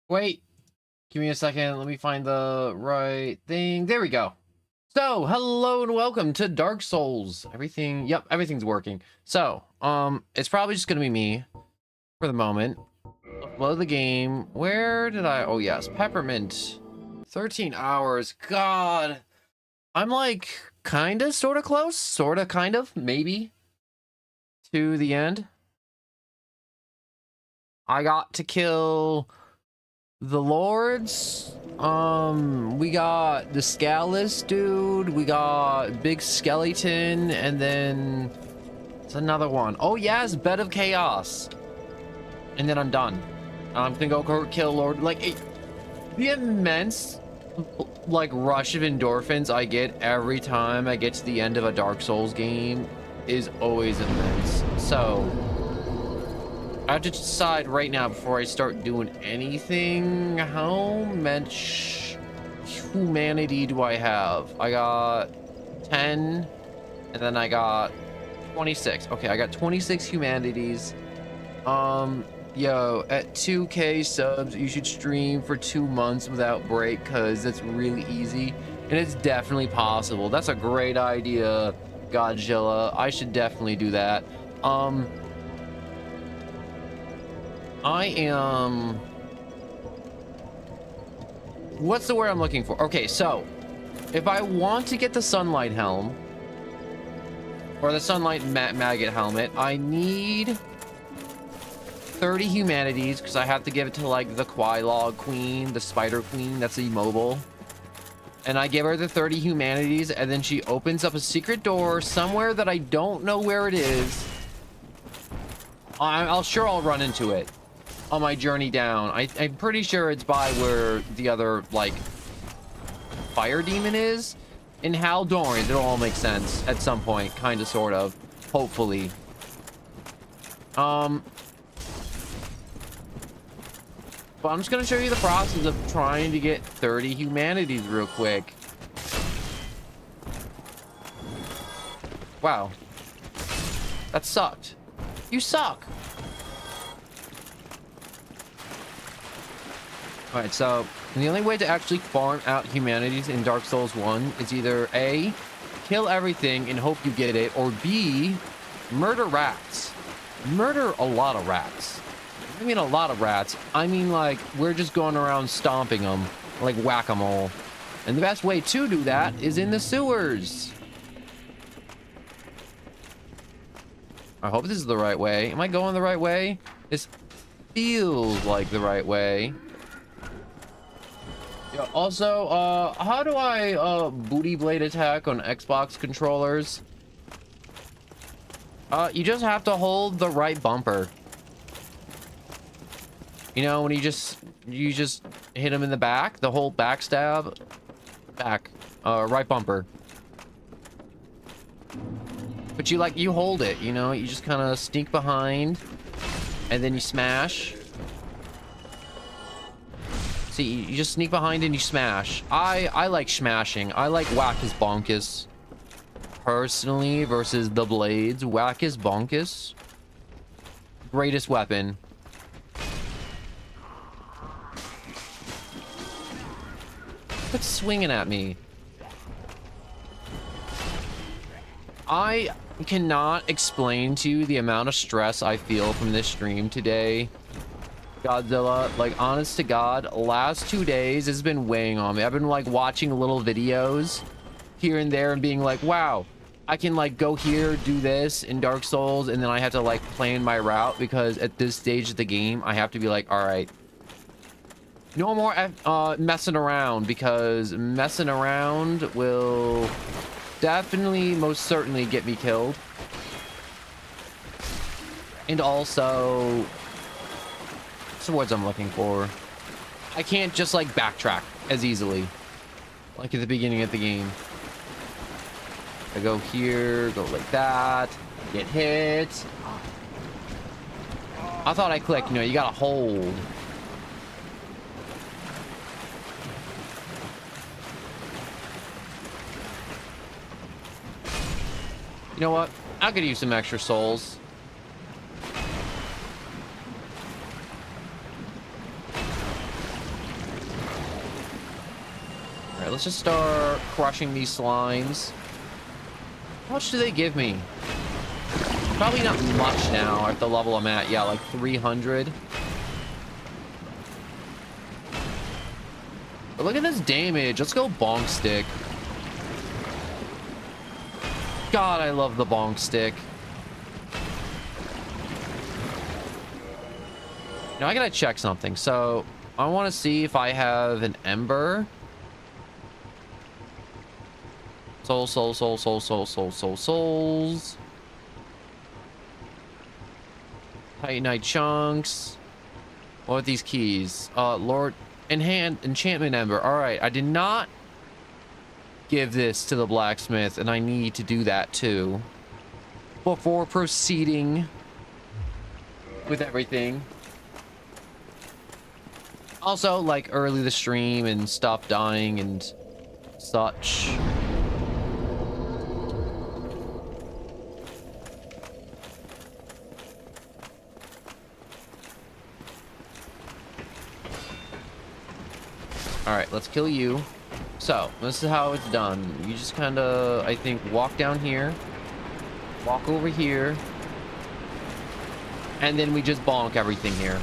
Wait, give me a second. Let me find the right thing. There we go. So, hello and welcome to Dark Souls. Everything's working. So, it's probably just gonna be me for the moment. Upload the game. Where did I? Oh yes, Peppermint. 13 hours. God, I'm like kinda, sorta close, sorta, kind of, maybe to the end. I got to kill the lords. We got the Scalus dude, we got Big Skeleton, and then it's another one. Oh yes, Bed of Chaos. And then I'm done. I'm gonna go kill Lord. The immense like rush of endorphins I get every time I get to the end of a Dark Souls game is always immense. So I have to decide right now before I start doing anything, how much humanity do I have? I got 10, and then I got 26. Okay, I got 26 humanities. Yo, at 2K subs, you should stream for 2 months without break, because that's really easy, and it's definitely possible. That's a great idea, Godzilla. I should definitely do that. What's the word I'm looking for? Okay, so if I want to get the Sunlight Helm or the Sunlight Maggot Helmet, I need 30 humanities because I have to give it to like the Quilog Queen, the Spider Queen, that's immobile. And I give her the 30 humanities, and then she opens up a secret door somewhere that I don't know where it is. I'll run into it on my journey down. I'm pretty sure it's by where the other like fire demon is in Haldoran. It'll all make sense at some point, kind of, sort of, hopefully. But I'm just gonna show you the process of trying to get 30 humanities real quick. Wow, that sucked. You suck. Alright, so the only way to actually farm out humanities in Dark Souls 1 is either A, kill everything and hope you get it, or B, murder rats. Murder a lot of rats. I mean a lot of rats. I mean like we're just going around stomping them like whack-a-mole. And the best way to do that is in the sewers. I hope this is the right way. Am I going the right way? This feels like the right way. Yeah, also, how do I booty blade attack on Xbox controllers? You just have to hold the right bumper. You know, when you just hit him in the back, the whole backstab, right bumper. But you hold it, you know, you just kind of sneak behind and then you smash. See, you just sneak behind and you smash. I like smashing. I like Wackus Bonkus personally versus the blades. Wackus Bonkus, greatest weapon. Quit swinging at me. I cannot explain to you the amount of stress I feel from this stream today, Godzilla. Like, honest to God, last 2 days has been weighing on me. I've been like watching little videos here and there and being like, wow, I can like go here, do this in Dark Souls, and then I have to like plan my route, because at this stage of the game I have to be like, all right, no more messing around, because messing around will definitely, most certainly get me killed. And also, what's the words I'm looking for? I can't just like backtrack as easily like at the beginning of the game. I go here, go like that, get hit. I thought I clicked, you know, you gotta hold. You know what? I could use some extra souls. All right, let's just start crushing these slimes. How much do they give me? Probably not much now at the level I'm at. Yeah, like 300. But look at this damage. Let's go bonk stick. God, I love the bonk stick. Now I gotta check something. So I want to see if I have an ember. Souls. Titanite chunks. What are these keys? Lord enchantment ember. All right, I did not give this to the blacksmith, and I need to do that too before proceeding with everything. Also, like early the stream and stuff dying and such. All right, let's kill you. So this is how it's done. You just kind of, I think, walk down here, walk over here, and then we just bonk everything here.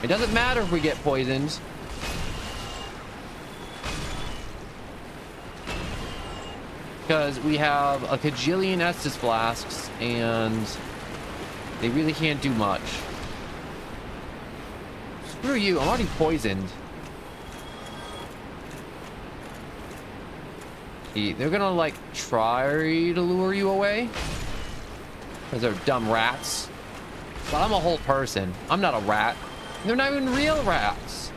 It doesn't matter if we get poisoned. Because we have a kajillion Estus flasks and they really can't do much. Screw you, I'm already poisoned. They're gonna like try to lure you away because they're dumb rats. But I'm a whole person. I'm not a rat. They're not even real rats.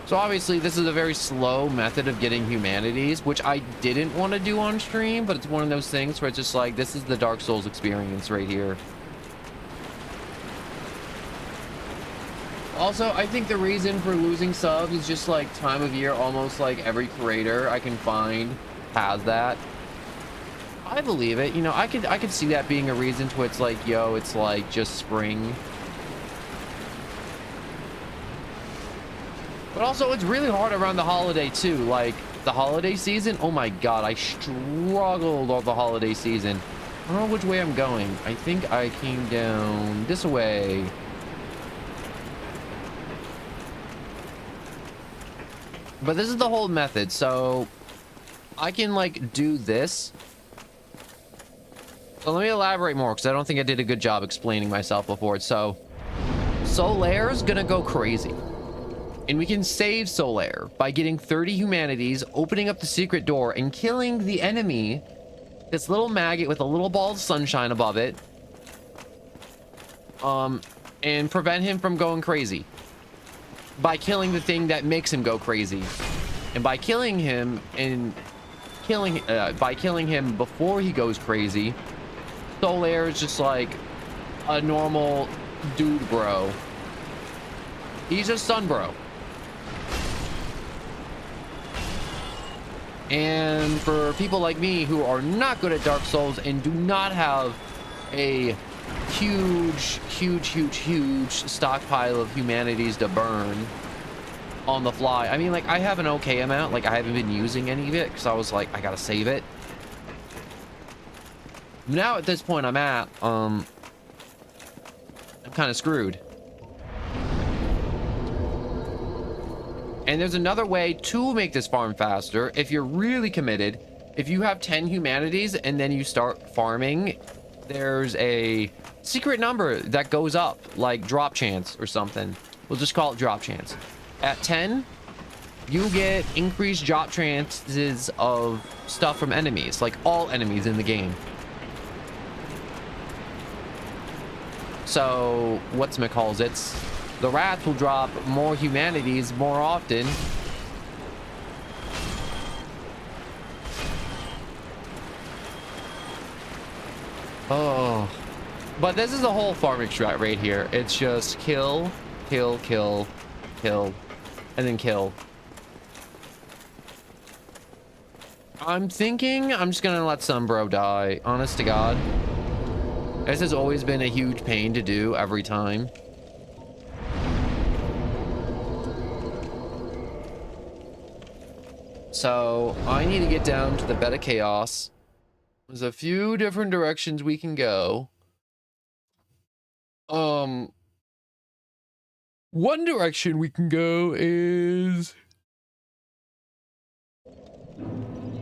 So obviously this is a very slow method of getting humanities, which I didn't want to do on stream, but it's one of those things where it's just like, this is the Dark Souls experience right here. Also, I think the reason for losing subs is just like time of year. Almost like every creator I can find has that. I believe it. You know, I could see that being a reason to it's like, yo, it's like just spring. But also, it's really hard around the holiday too. Like the holiday season. Oh my God, I struggled all the holiday season. I don't know which way I'm going. I think I came down this way. But this is the whole method, so I can like do this. So let me elaborate more because I don't think I did a good job explaining myself before. So Solaire's gonna go crazy, and we can save Solaire by getting 30 humanities, opening up the secret door, and killing the enemy, this little maggot with a little ball of sunshine above it, and prevent him from going crazy by killing the thing that makes him go crazy. And by killing him by killing him before he goes crazy, Solaire is just like a normal dude bro. He's a sun bro. And for people like me who are not good at Dark Souls and do not have a huge stockpile of humanities to burn on the fly. I mean, like, I have an okay amount. Like, I haven't been using any of it because I was like, I gotta save it. Now at this point I'm at, I'm kind of screwed. And there's another way to make this farm faster. If you're really committed, if you have 10 humanities and then you start farming, there's a secret number that goes up, like drop chance or something. We'll just call it drop chance. At 10, you get increased drop chances of stuff from enemies, like all enemies in the game. So whatchamacalls it, the rats will drop more humanities more often. Oh, but this is the whole farming strat right here. It's just kill, kill, kill, kill, and then kill. I'm thinking I'm just gonna let Sunbro die, honest to God. This has always been a huge pain to do every time. So I need to get down to the bed of chaos. There's a few different directions we can go. One direction we can go is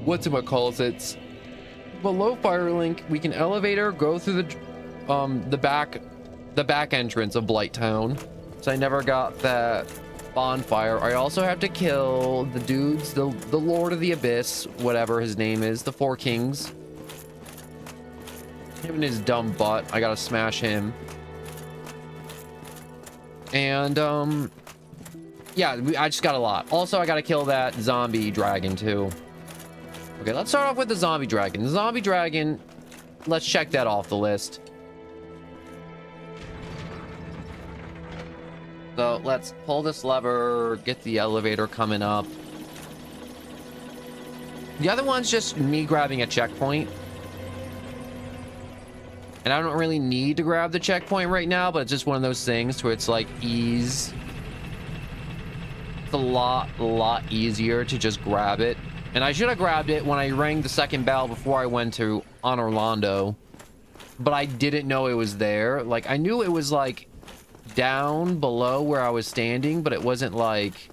whatchamacallit, below Firelink. We can elevator go through the back entrance of Blighttown. So I never got that bonfire. I also have to kill the dudes, the Lord of the Abyss, whatever his name is, the Four Kings. Him and his dumb butt. I gotta smash him. And yeah, I just got a lot. Also, I gotta kill that zombie dragon too. Okay, let's start off with the zombie dragon. The zombie dragon, let's check that off the list. So let's pull this lever, get the elevator coming up. The other one's just me grabbing a checkpoint. And I don't really need to grab the checkpoint right now, but it's just one of those things where it's like ease. It's a lot easier to just grab it. And I should have grabbed it when I rang the second bell before I went to Honor Londo. But I didn't know it was there. Like, I knew it was like down below where I was standing, but it wasn't like,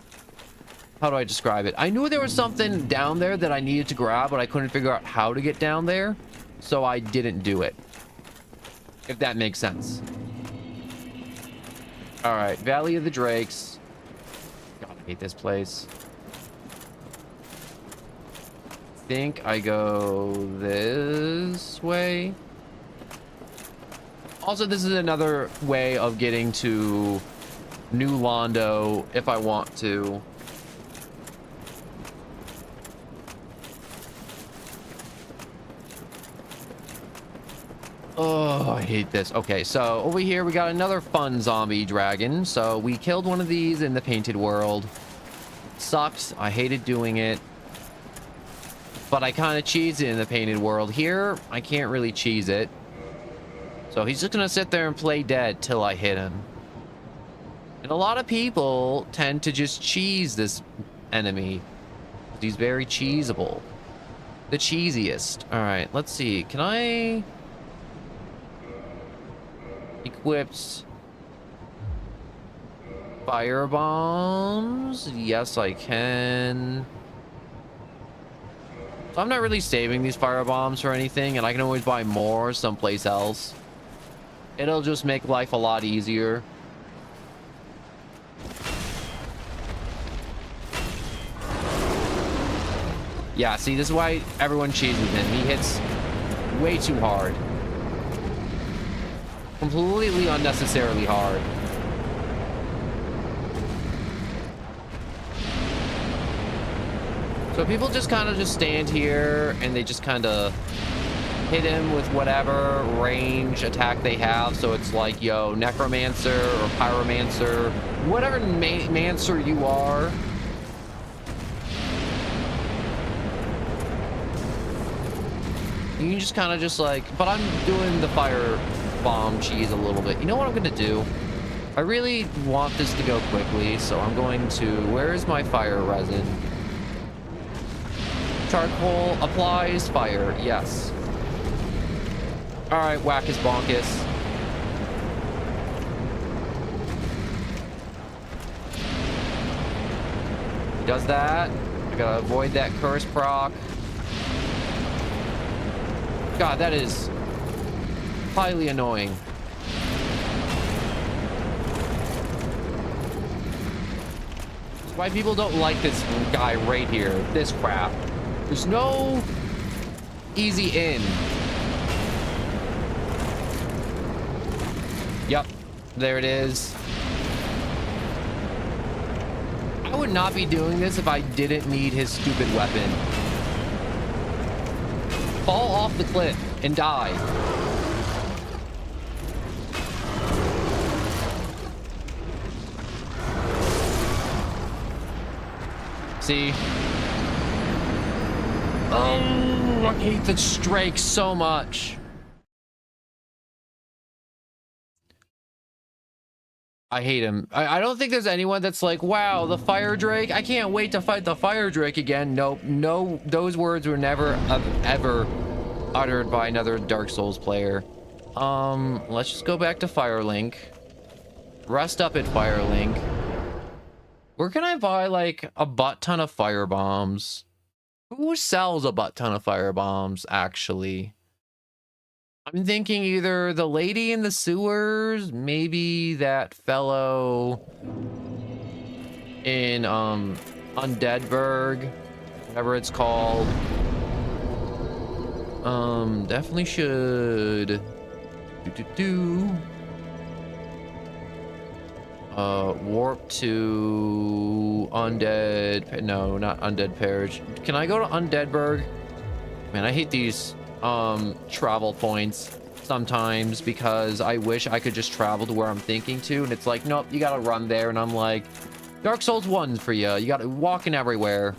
how do I describe it? I knew there was something down there that I needed to grab, but I couldn't figure out how to get down there. So I didn't do it. If that makes sense. All right, Valley of the Drakes. God, I hate this place. I think I go this way. Also, this is another way of getting to New Londo if I want to. Oh, I hate this. Okay, so over here we got another fun zombie dragon. So we killed one of these in the Painted World. Sucks. I hated doing it. But I kind of cheesed it in the Painted World. Here, I can't really cheese it. So he's just gonna sit there and play dead till I hit him. And a lot of people tend to just cheese this enemy. He's very cheesable. The cheesiest. All right, let's see. Can I... equipped fire bombs? Yes, I can. So I'm not really saving these fire bombs or anything, and I can always buy more someplace else. It'll just make life a lot easier. Yeah, see, this is why everyone cheeses him. He hits way too hard. Completely unnecessarily hard. So people just kind of just stand here and they just kind of hit him with whatever range attack they have. So it's like, yo, Necromancer or Pyromancer, whatever mancer you are. You can just kind of just like, but I'm doing the fire bomb cheese a little bit. You know what I'm gonna do? I really want this to go quickly, so I'm going to, where is my fire resin? Charcoal applies fire, yes. All right, Wackus Bonkus. He does that. I gotta avoid that curse proc. God, that is highly annoying. That's why people don't like this guy right here. This crap. There's no easy in. Yep, there it is. I would not be doing this if I didn't need his stupid weapon. Fall off the cliff and die. See? Oh, I hate the Drake so much. I hate him. I don't think there's anyone that's like, wow, the Fire Drake. I can't wait to fight the Fire Drake again. Nope. No, those words were never ever uttered by another Dark Souls player. Let's just go back to Firelink. Rest up at Firelink. Where can I buy like a butt ton of fire bombs? Who sells a butt ton of fire bombs, actually? I'm thinking either the lady in the sewers, maybe that fellow in Undeadburg, whatever it's called. Definitely should warp to Undead. No, not Undead Parish. Can I go to Undeadburg? Man, I hate these travel points sometimes because I wish I could just travel to where I'm thinking to, and it's like, nope, you gotta run there, and I'm like, Dark Souls 1 for you. You gotta walking everywhere.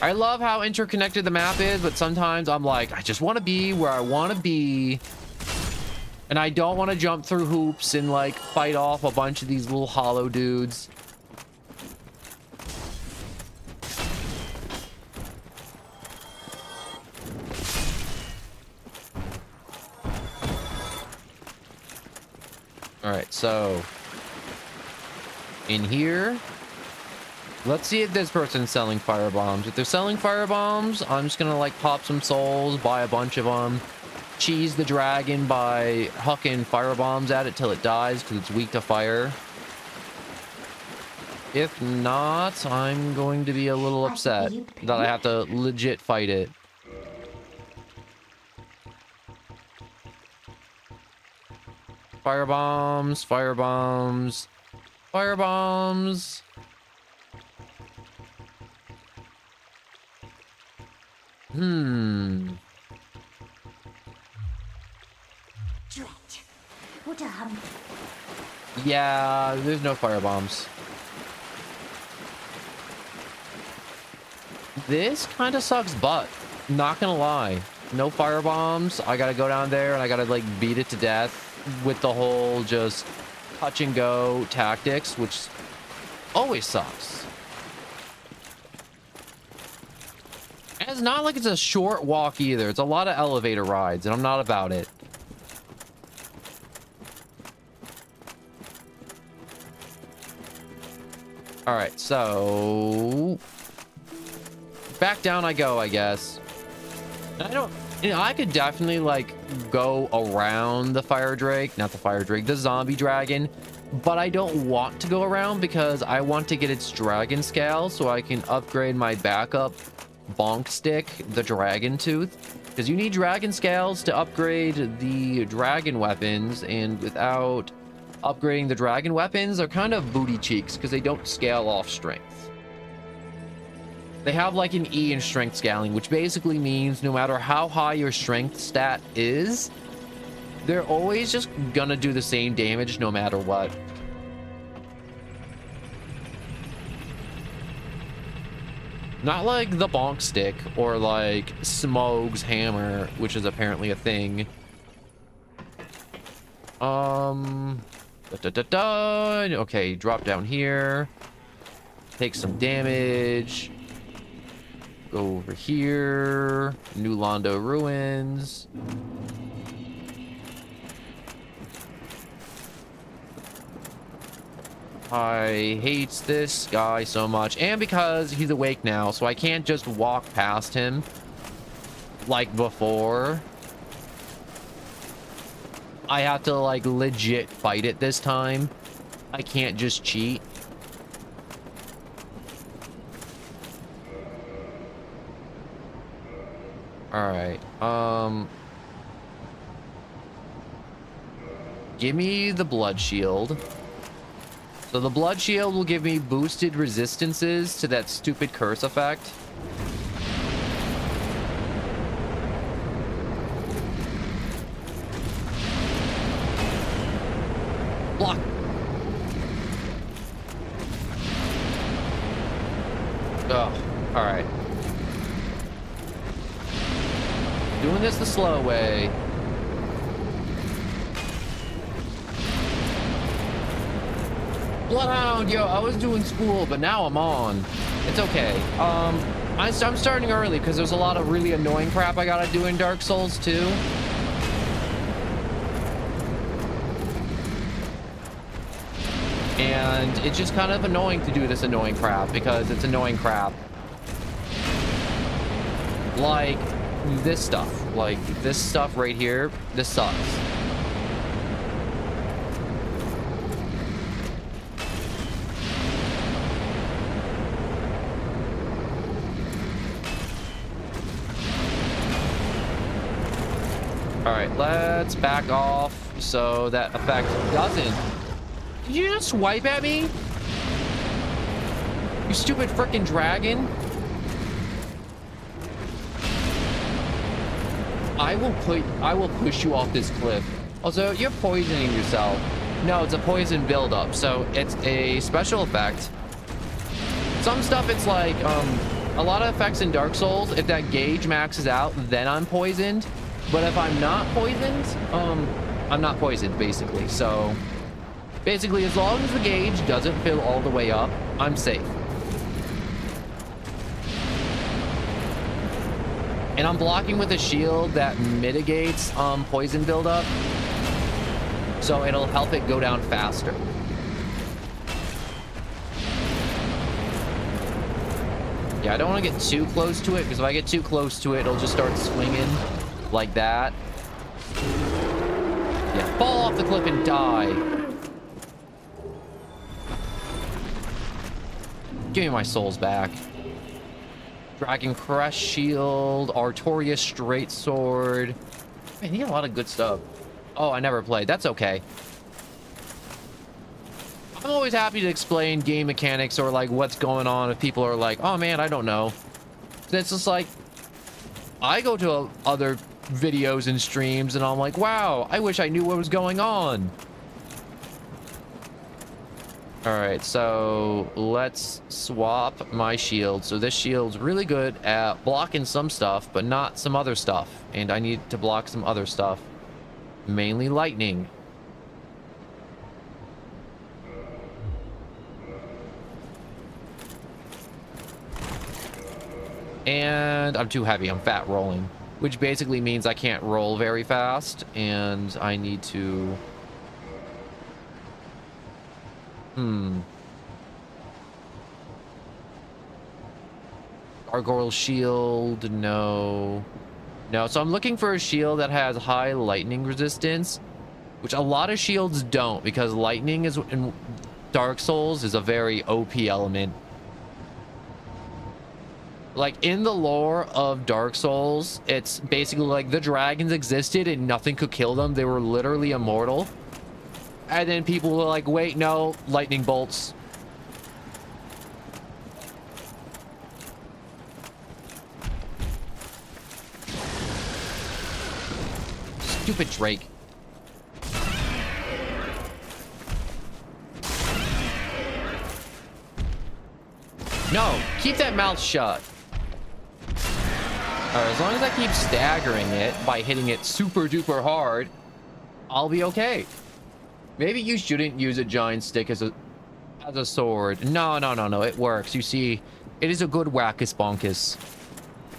I love how interconnected the map is, but sometimes I'm like, I just want to be where I want to be, and I don't want to jump through hoops and like fight off a bunch of these little hollow dudes. All right, so in here, let's see if this person's selling fire bombs. If they're selling fire bombs, I'm just gonna like pop some souls, buy a bunch of them, cheese the dragon by hucking fire bombs at it till it dies because it's weak to fire. If not, I'm going to be a little upset that I have to legit fight it. Fire bombs, fire bombs, fire bombs. Yeah, there's no fire bombs. This kind of sucks butt. Not gonna lie. No fire bombs. I gotta go down there and I gotta like beat it to death with the whole just touch and go tactics, which always sucks. And it's not like it's a short walk either. It's a lot of elevator rides, and I'm not about it. All right, so back down I go, I guess. And I don't, you know, I could definitely like go around the Fire Drake, not the Fire Drake, the zombie dragon, but I don't want to go around because I want to get its dragon scale so I can upgrade my backup bonk stick, the dragon tooth, because you need dragon scales to upgrade the dragon weapons, and without upgrading the dragon weapons, they're kind of booty cheeks because they don't scale off strength. They have like an E in strength scaling, which basically means no matter how high your strength stat is, they're always just gonna do the same damage no matter what. Not like the bonk stick or like Smoug's hammer, which is apparently a thing. Okay, drop down here. Take some damage. Go over here. New Londo Ruins. I hate this guy so much, and because he's awake now, so I can't just walk past him like before. I have to like legit fight it this time. I can't just cheat. All right, give me the blood shield. So the blood shield will give me boosted resistances to that stupid curse effect. Block. Oh, all right. Doing this the slow way. Bloodhound, yo, I was doing school, but now I'm on. It's okay. I'm starting early because there's a lot of really annoying crap I gotta do in Dark Souls too. And it's just kind of annoying to do this annoying crap because it's annoying crap. Like this stuff. Like this stuff right here. This sucks. All right, let's back off so that effect doesn't. Did you just swipe at me? You stupid frickin' dragon. I will push you off this cliff. Also, you're poisoning yourself. No, it's a poison buildup, so it's a special effect. Some stuff it's like a lot of effects in Dark Souls, if that gauge maxes out, then I'm poisoned. But if I'm not poisoned, I'm not poisoned basically. So basically, as long as the gauge doesn't fill all the way up, I'm safe. And I'm blocking with a shield that mitigates poison buildup. So it'll help it go down faster. Yeah, I don't want to get too close to it because if I get too close to it, it'll just start swinging like that. Yeah, fall off the cliff and die. Give me my souls back. Dragon Crest Shield, Artorias Straight Sword. Man, he had a lot of good stuff. Oh, I never played. That's okay. I'm always happy to explain game mechanics or like what's going on if people are like, oh man, I don't know. It's just like, I go to other videos and streams and I'm like, wow, I wish I knew what was going on. All right, so let's swap my shield. So this shield's really good at blocking some stuff, but not some other stuff. And I need to block some other stuff, mainly lightning. And I'm too heavy, I'm fat rolling, which basically means I can't roll very fast and I need to... Gargoyle shield, no. No, so I'm looking for a shield that has high lightning resistance, which a lot of shields don't, because lightning is in Dark Souls is a very OP element. Like in the lore of Dark Souls, it's basically like the dragons existed and nothing could kill them. They were literally immortal. And then people were like, wait, no, lightning bolts. Stupid Drake. No, keep that mouth shut. All right, as long as I keep staggering it by hitting it super duper hard, I'll be okay. Maybe you shouldn't use a giant stick as a sword. No, it works. You see, it is a good Wackus Bonkus.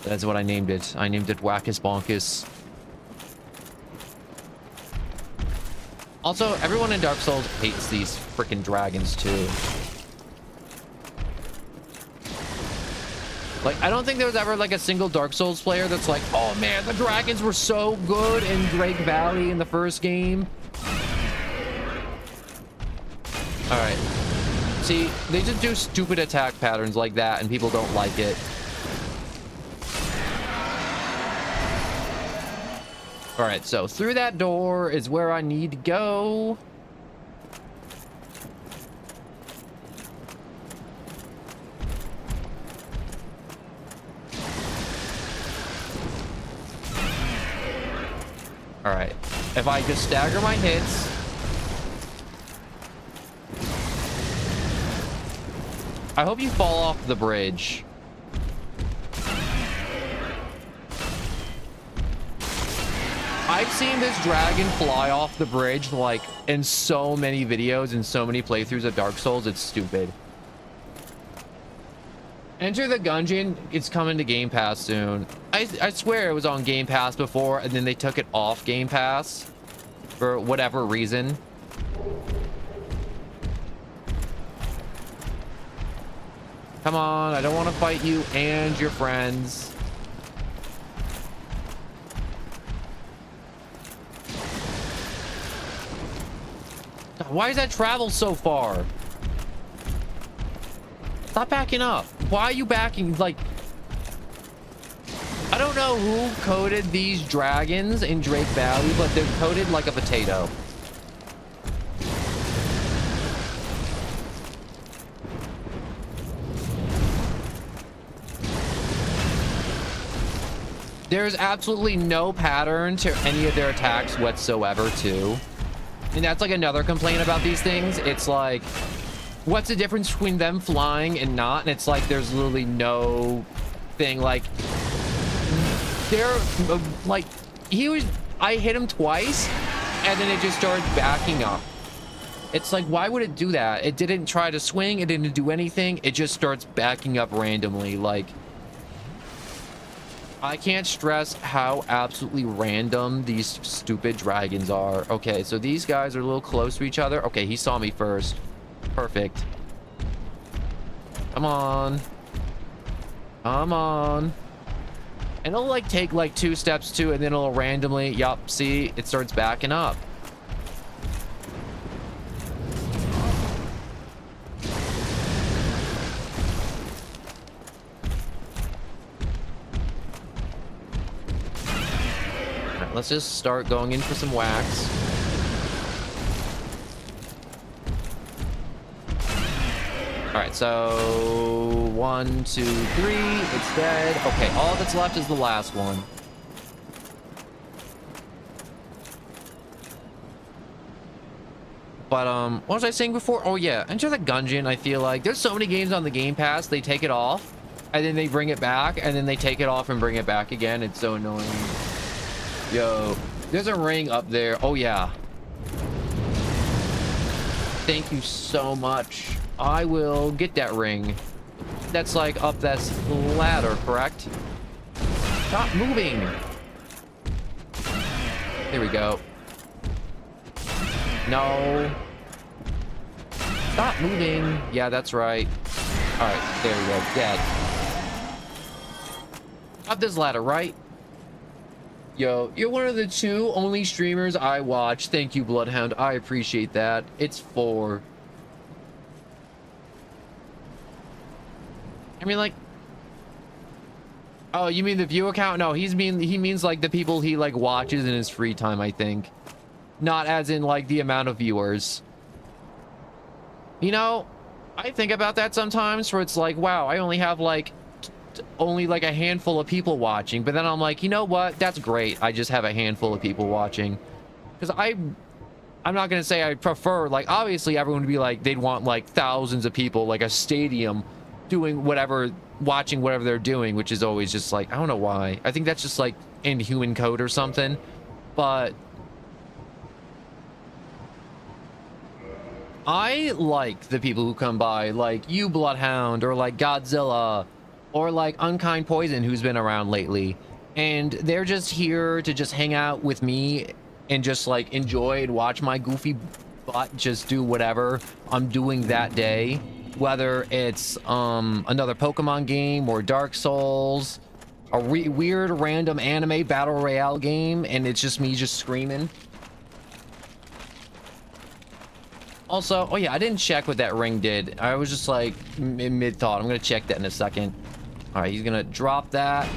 That's what I named it. I named it Wackus Bonkus. Also, everyone in Dark Souls hates these freaking dragons too. Like, I don't think there was ever like a single Dark Souls player that's like, oh man, the dragons were so good in Drake Valley in the first game. All right. See, they just do stupid attack patterns like that and people don't like it. All right, so through that door is where I need to go. All right, if I just stagger my hits. I hope you fall off the bridge. I've seen this dragon fly off the bridge like in so many videos and so many playthroughs of Dark Souls. It's stupid. Enter the Gungeon. It's coming to Game Pass soon. I swear it was on Game Pass before, and then they took it off Game Pass for whatever reason. Come on, I don't want to fight you and your friends. God, why does that travel so far? Stop backing up. Why are you backing? Like, I don't know who coded these dragons in Drake Valley, but they're coded like a potato. There's absolutely no pattern to any of their attacks whatsoever, too. And that's like another complaint about these things. It's like, what's the difference between them flying and not? And it's like there's literally no thing. Like, they're like, I hit him twice and then it just started backing up. It's like, why would it do that? It didn't try to swing, it didn't do anything, it just starts backing up randomly. Like, I can't stress how absolutely random these stupid dragons are. Okay, so these guys are a little close to each other. Okay, he saw me first. Perfect. Come on. Come on. And it'll like take like 2 steps too, and then it'll randomly, yup, see, it starts backing up. Let's just start going in for some wax. All right, so 1, 2, 3, it's dead. Okay, all that's left is the last one. But what was I saying before? Oh yeah, Enter the Gungeon. I feel like there's so many games on the Game Pass, they take it off and then they bring it back and then they take it off and bring it back again. It's so annoying. Yo, there's a ring up there. Oh yeah, thank you so much. I will get that ring. That's like up that ladder, correct? Stop moving. There we go. No, stop moving. Yeah, that's right. All right, there we go. Dead. Up this ladder, right? Yo, you're one of the 2 only streamers I watch. Thank you, Bloodhound. I appreciate that. It's 4. I mean, like, oh, you mean the view account? No, he means like the people he like watches in his free time, I think. Not as in like the amount of viewers. You know, I think about that sometimes where it's like, wow, I only have like only like a handful of people watching, but then I'm like, you know what, that's great. I just have a handful of people watching, because I'm not gonna say I prefer, like, obviously everyone would be like, they'd want like thousands of people, like a stadium doing whatever, watching whatever they're doing, which is always just like, I don't know why. I think that's just like in human code or something. But I like the people who come by, like you, Bloodhound, or like Godzilla, or like Unkind Poison, who's been around lately, and they're just here to just hang out with me and just like enjoy and watch my goofy butt just do whatever I'm doing that day, whether it's another Pokemon game or Dark Souls, a weird random anime battle royale game, and it's just me just screaming. Also, oh yeah, I didn't check what that ring did. I was just like in mid-thought. I'm gonna check that in a second. All right, he's gonna drop that.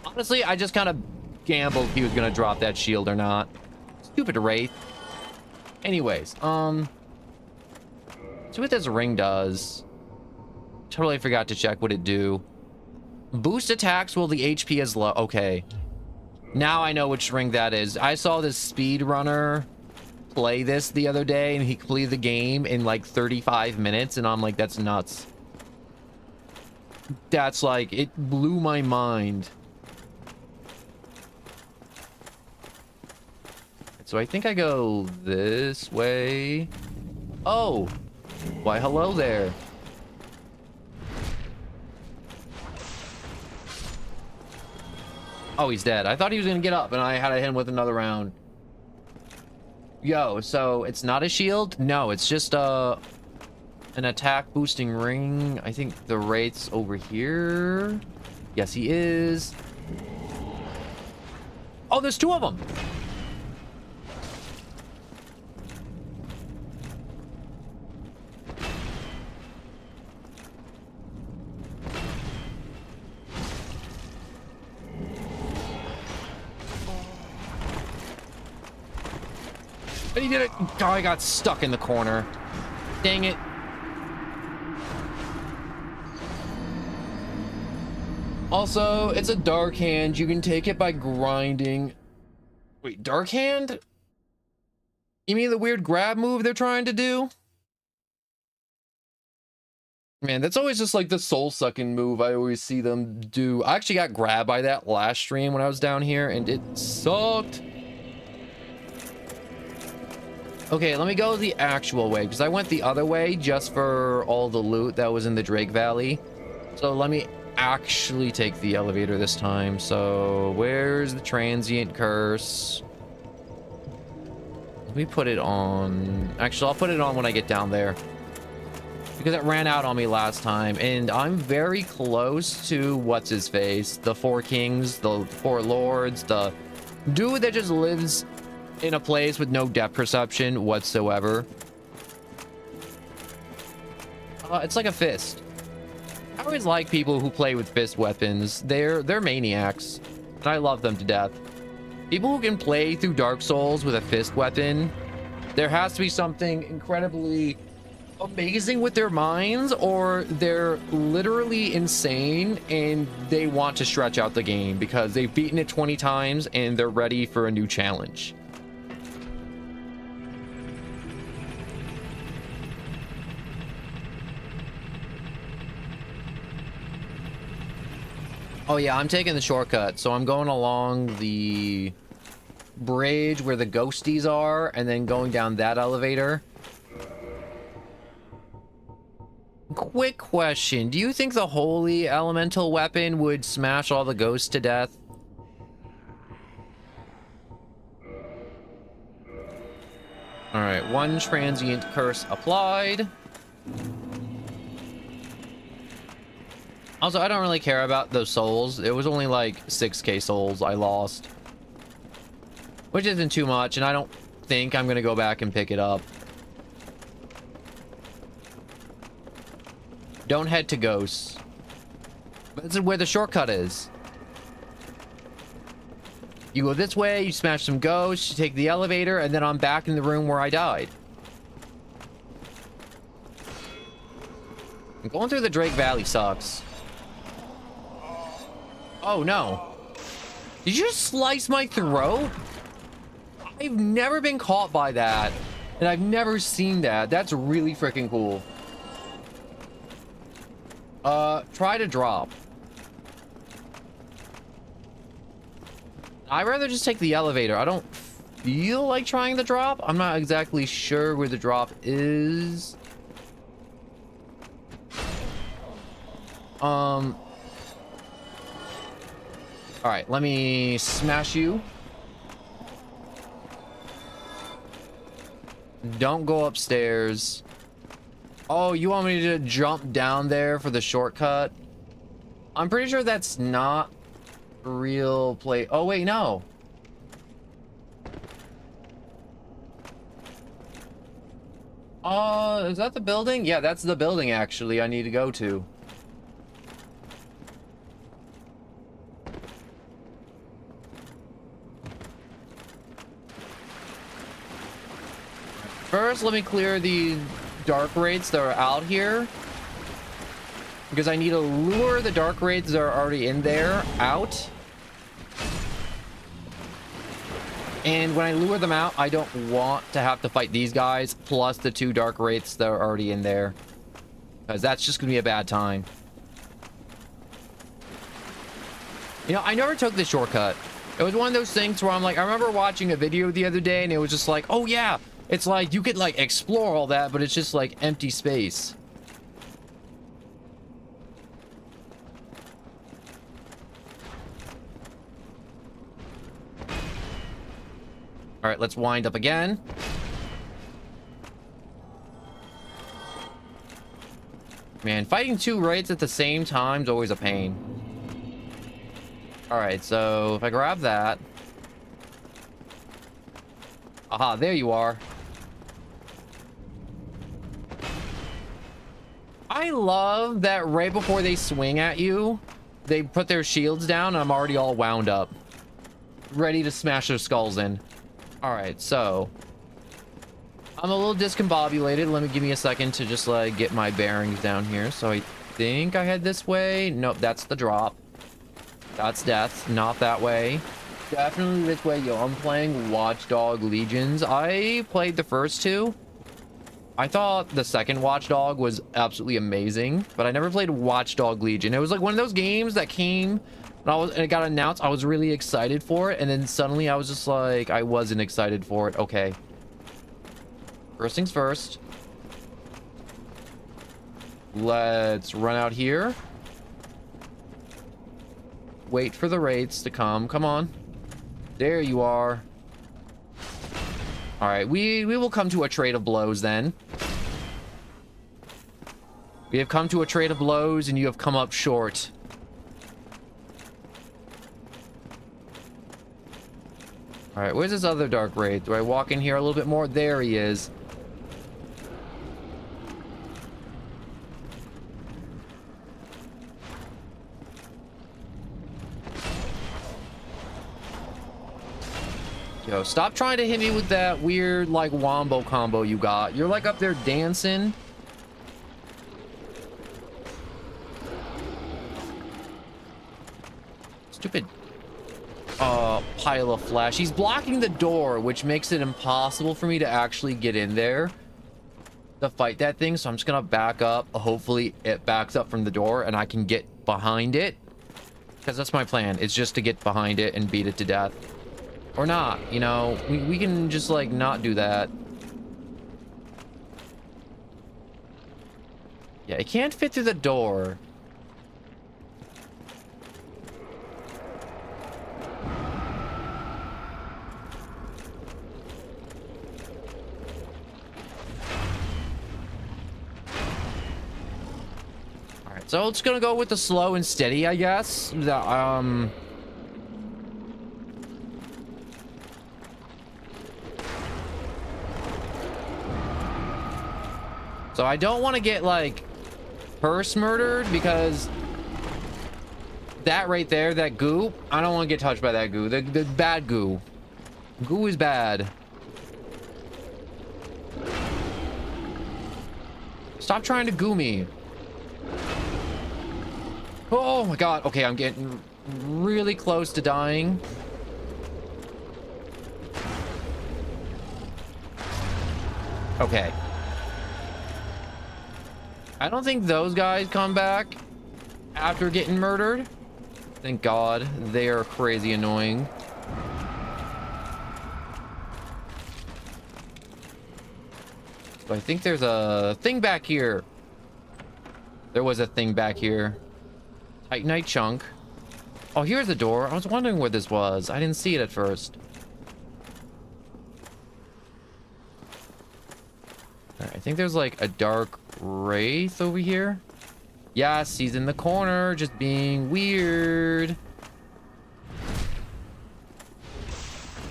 Honestly, I just kind of gambled if he was gonna drop that shield or not. Stupid Wraith. Anyways, see what this ring does. Totally forgot to check what it do. Boost attacks while the HP is low. Okay, now I know which ring that is. I saw this speed runner play this the other day, and he completed the game in like 35 minutes, and I'm like, that's nuts. That's like, it blew my mind. so I think I go this way. Oh, why hello there. Oh, he's dead. I thought he was gonna get up and I had to hit him with another round. Yo, so it's not a shield? No, it's just an attack boosting ring. I think the Wraith's over here. Yes, he is. Oh, there's two of them. But he did it. Oh, I got stuck in the corner. Dang it. Also, it's a dark hand. You can take it by grinding. Wait, dark hand? You mean the weird grab move they're trying to do? Man, that's always just like the soul-sucking move I always see them do. I actually got grabbed by that last stream when I was down here, and it sucked. Okay, let me go the actual way, because I went the other way just for all the loot that was in the Drake Valley. So let me actually take the elevator this time. So where's the transient curse? Let me put it on. Actually, I'll put it on when I get down there, because it ran out on me last time, and I'm very close to what's his face, the Four Kings, the Four Lords, the dude that just lives in a place with no depth perception whatsoever. It's like a fist. I always like people who play with fist weapons. They're maniacs, and I love them to death. People who can play through Dark Souls with a fist weapon, there has to be something incredibly amazing with their minds, or they're literally insane and they want to stretch out the game because they've beaten it 20 times and they're ready for a new challenge. Oh yeah, I'm taking the shortcut. So I'm going along the bridge where the ghosties are and then going down that elevator. Quick question. Do you think the holy elemental weapon would smash all the ghosts to death? Alright, one transient curse applied. Also, I don't really care about those souls. It was only like 6k souls I lost, which isn't too much, and I don't think I'm gonna go back and pick it up. Don't head to ghosts. This is where the shortcut is. You go this way, you smash some ghosts, you take the elevator, and then I'm back in the room where I died. Going through the Drake Valley sucks. Oh no. Did you just slice my throat? I've never been caught by that, and I've never seen that. That's really freaking cool. Try to drop. I'd rather just take the elevator. I don't feel like trying the drop. I'm not exactly sure where the drop is. All right, let me smash you. Don't go upstairs. Oh, you want me to jump down there for the shortcut? I'm pretty sure that's not real play. Oh, wait, no. Is that the building? Yeah, that's the building, actually, I need to go to. First, let me clear the dark wraiths that are out here, because I need to lure the dark wraiths that are already in there out. And when I lure them out, I don't want to have to fight these guys plus the two dark wraiths that are already in there, because that's just gonna be a bad time. You know, I never took the shortcut. It was one of those things where I'm like, I remember watching a video the other day and it was just like, oh yeah, it's like you could like explore all that, but it's just like empty space. All right, let's wind up again. Man, fighting two raids at the same time is always a pain. All right, so if I grab that. Aha, there you are. I love that right before they swing at you, they put their shields down and I'm already all wound up. Ready to smash their skulls in. All right, so I'm a little discombobulated. Give me a second to just like get my bearings down here. So I think I head this way. Nope, that's the drop. That's death. Not that way. Definitely this way. Yo, I'm playing Watchdog Legions. I played the first two. I thought the second Watchdog was absolutely amazing, but I never played Watchdog Legion. It was like one of those games that came and it got announced. I was really excited for it, and then suddenly I was just like, I wasn't excited for it. Okay. First things first. Let's run out here. Wait for the raids to come. Come on. There you are. All right, we will come to a trade of blows then. We have come to a trade of blows, and you have come up short. All right, where's this other dark raid? Do I walk in here a little bit more? There he is. Yo, stop trying to hit me with that weird, like, wombo combo you got. You're, like, up there dancing. Stupid pile of flesh. He's blocking the door, which makes it impossible for me to actually get in there to fight that thing. So I'm just gonna back up. Hopefully it backs up from the door and I can get behind it, because that's my plan. It's just to get behind it and beat it to death. Or not, you know, we can just like not do that. Yeah, it can't fit through the door. All right, so it's gonna go with the slow and steady, I guess. So I don't want to get like purse murdered, because that right there, that goo, I don't want to get touched by that goo. The bad goo. Goo is bad. Stop trying to goo me. Oh my god. Okay, I'm getting really close to dying. Okay. I don't think those guys come back after getting murdered. Thank God. They are crazy annoying. So I think there's a thing back here. There was a thing back here. Titanite chunk. Oh, here's the door. I was wondering where this was. I didn't see it at first. Right, I think there's like a dark wraith over here. Yes, he's in the corner, just being weird.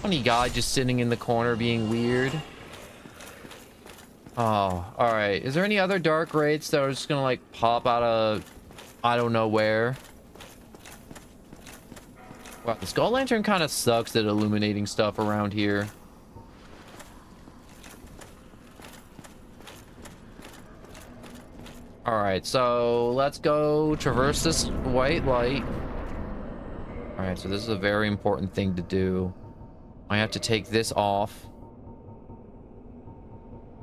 Funny guy just sitting in the corner being weird. Oh, all right. Is there any other dark wraiths that are just gonna like pop out of I don't know where? Wow, the skull lantern kind of sucks at illuminating stuff around here. All right, so let's go traverse this white light. All right, so this is a very important thing to do. I have to take this off.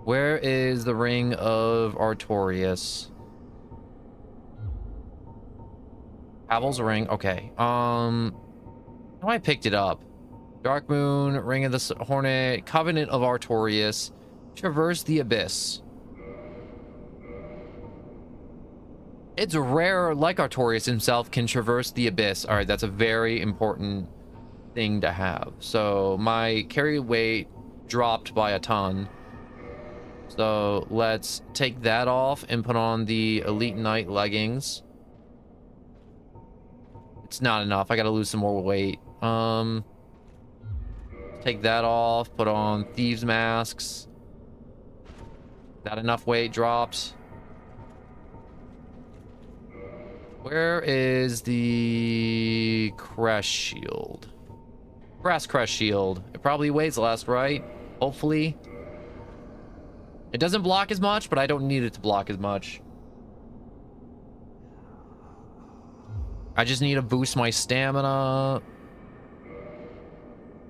Where is the ring of Artorias? Havel's ring. Okay. I don't Oh, I picked it up. Dark Moon, Ring of the Hornet, Covenant of Artorias, Traverse the Abyss. It's rare, like Artorias himself, can traverse the Abyss. All right, that's a very important thing to have. So my carry weight dropped by a ton. So let's take that off and put on the Elite Knight leggings. It's not enough. I gotta lose some more weight. Take that off, put on Thieves Masks. That enough weight dropped. Where is the Crest Shield? Brass Crest Shield. It probably weighs less, right? Hopefully. It doesn't block as much, but I don't need it to block as much. I just need to boost my stamina.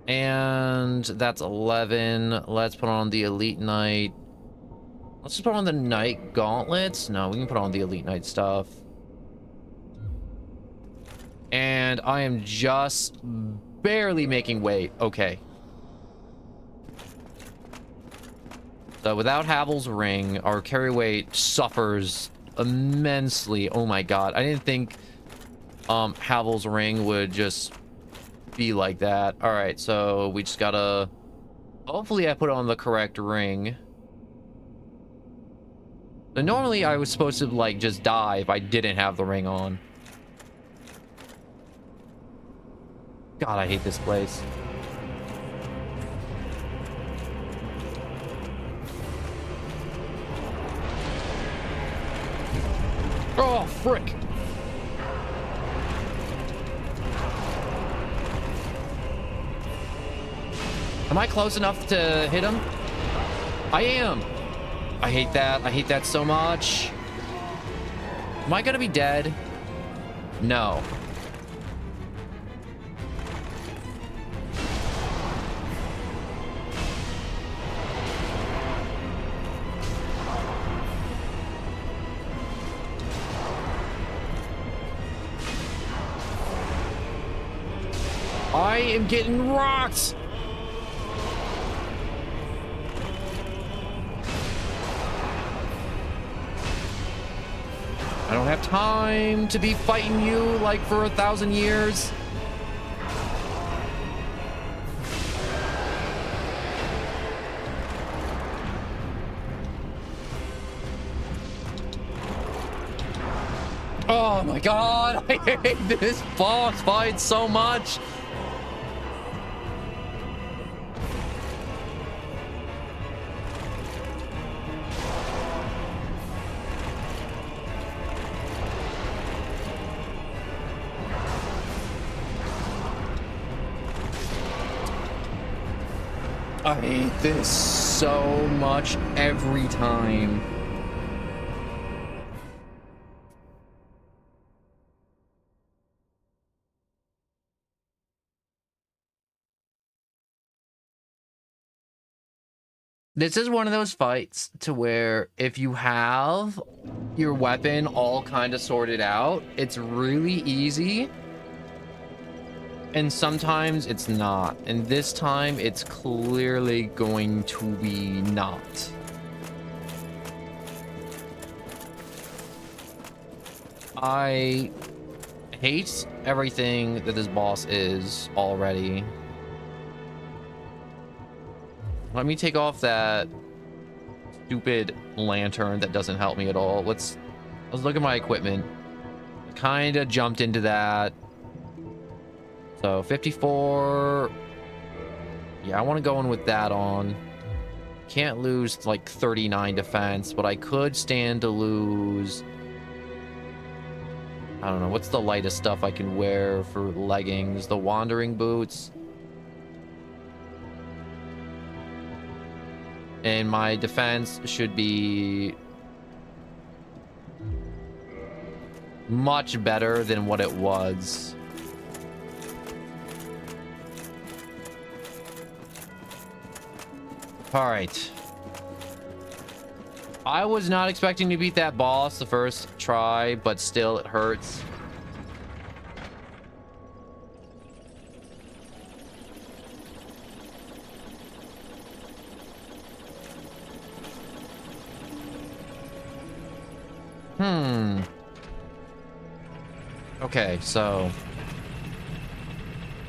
And that's 11. Let's put on the Elite Knight. Let's just put on the Knight Gauntlets. No, we can put on the Elite Knight stuff. And I am just barely making weight. Okay. So without Havel's ring, our carry weight suffers immensely. Oh my god. I didn't think Havel's ring would just be like that. All right, so we just gotta... Hopefully I put on the correct ring. But normally I was supposed to, like, just die if I didn't have the ring on. God, I hate this place. Oh, frick! Am I close enough to hit him? I am. I hate that. I hate that so much. Am I gonna be dead? No. I am getting rocked. I don't have time to be fighting you like for 1,000 years. Oh my god, I hate this boss fight so much. I hate this so much every time. This is one of those fights to where if you have your weapon all kind of sorted out, it's really easy. And sometimes it's not. And this time it's clearly going to be not. I hate everything that this boss is already. Let me take off that stupid lantern that doesn't help me at all. Let's look at my equipment. Kind of jumped into that. So 54. Yeah, I want to go in with that on. Can't lose like 39 defense, but I could stand to lose. I don't know. What's the lightest stuff I can wear for leggings? The wandering boots. And my defense should be much better than what it was. All right. I was not expecting to beat that boss the first try, but still it hurts. Hmm. Okay, so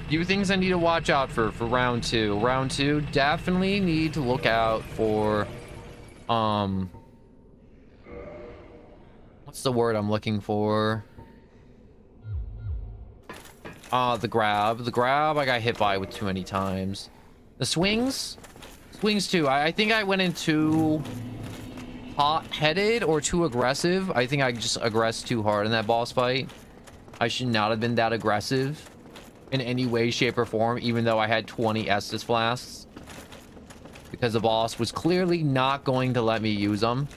few things I need to watch out for round two. Round two, definitely need to look out for what's the word I'm looking for? The grab. The grab I got hit by with too many times. The swings? Swings too. I think I went in too hot-headed or too aggressive. I think I just aggressed too hard in that boss fight. I should not have been that aggressive in any way, shape, or form, even though I had 20 Estus flasks. Because the boss was clearly not going to let me use them.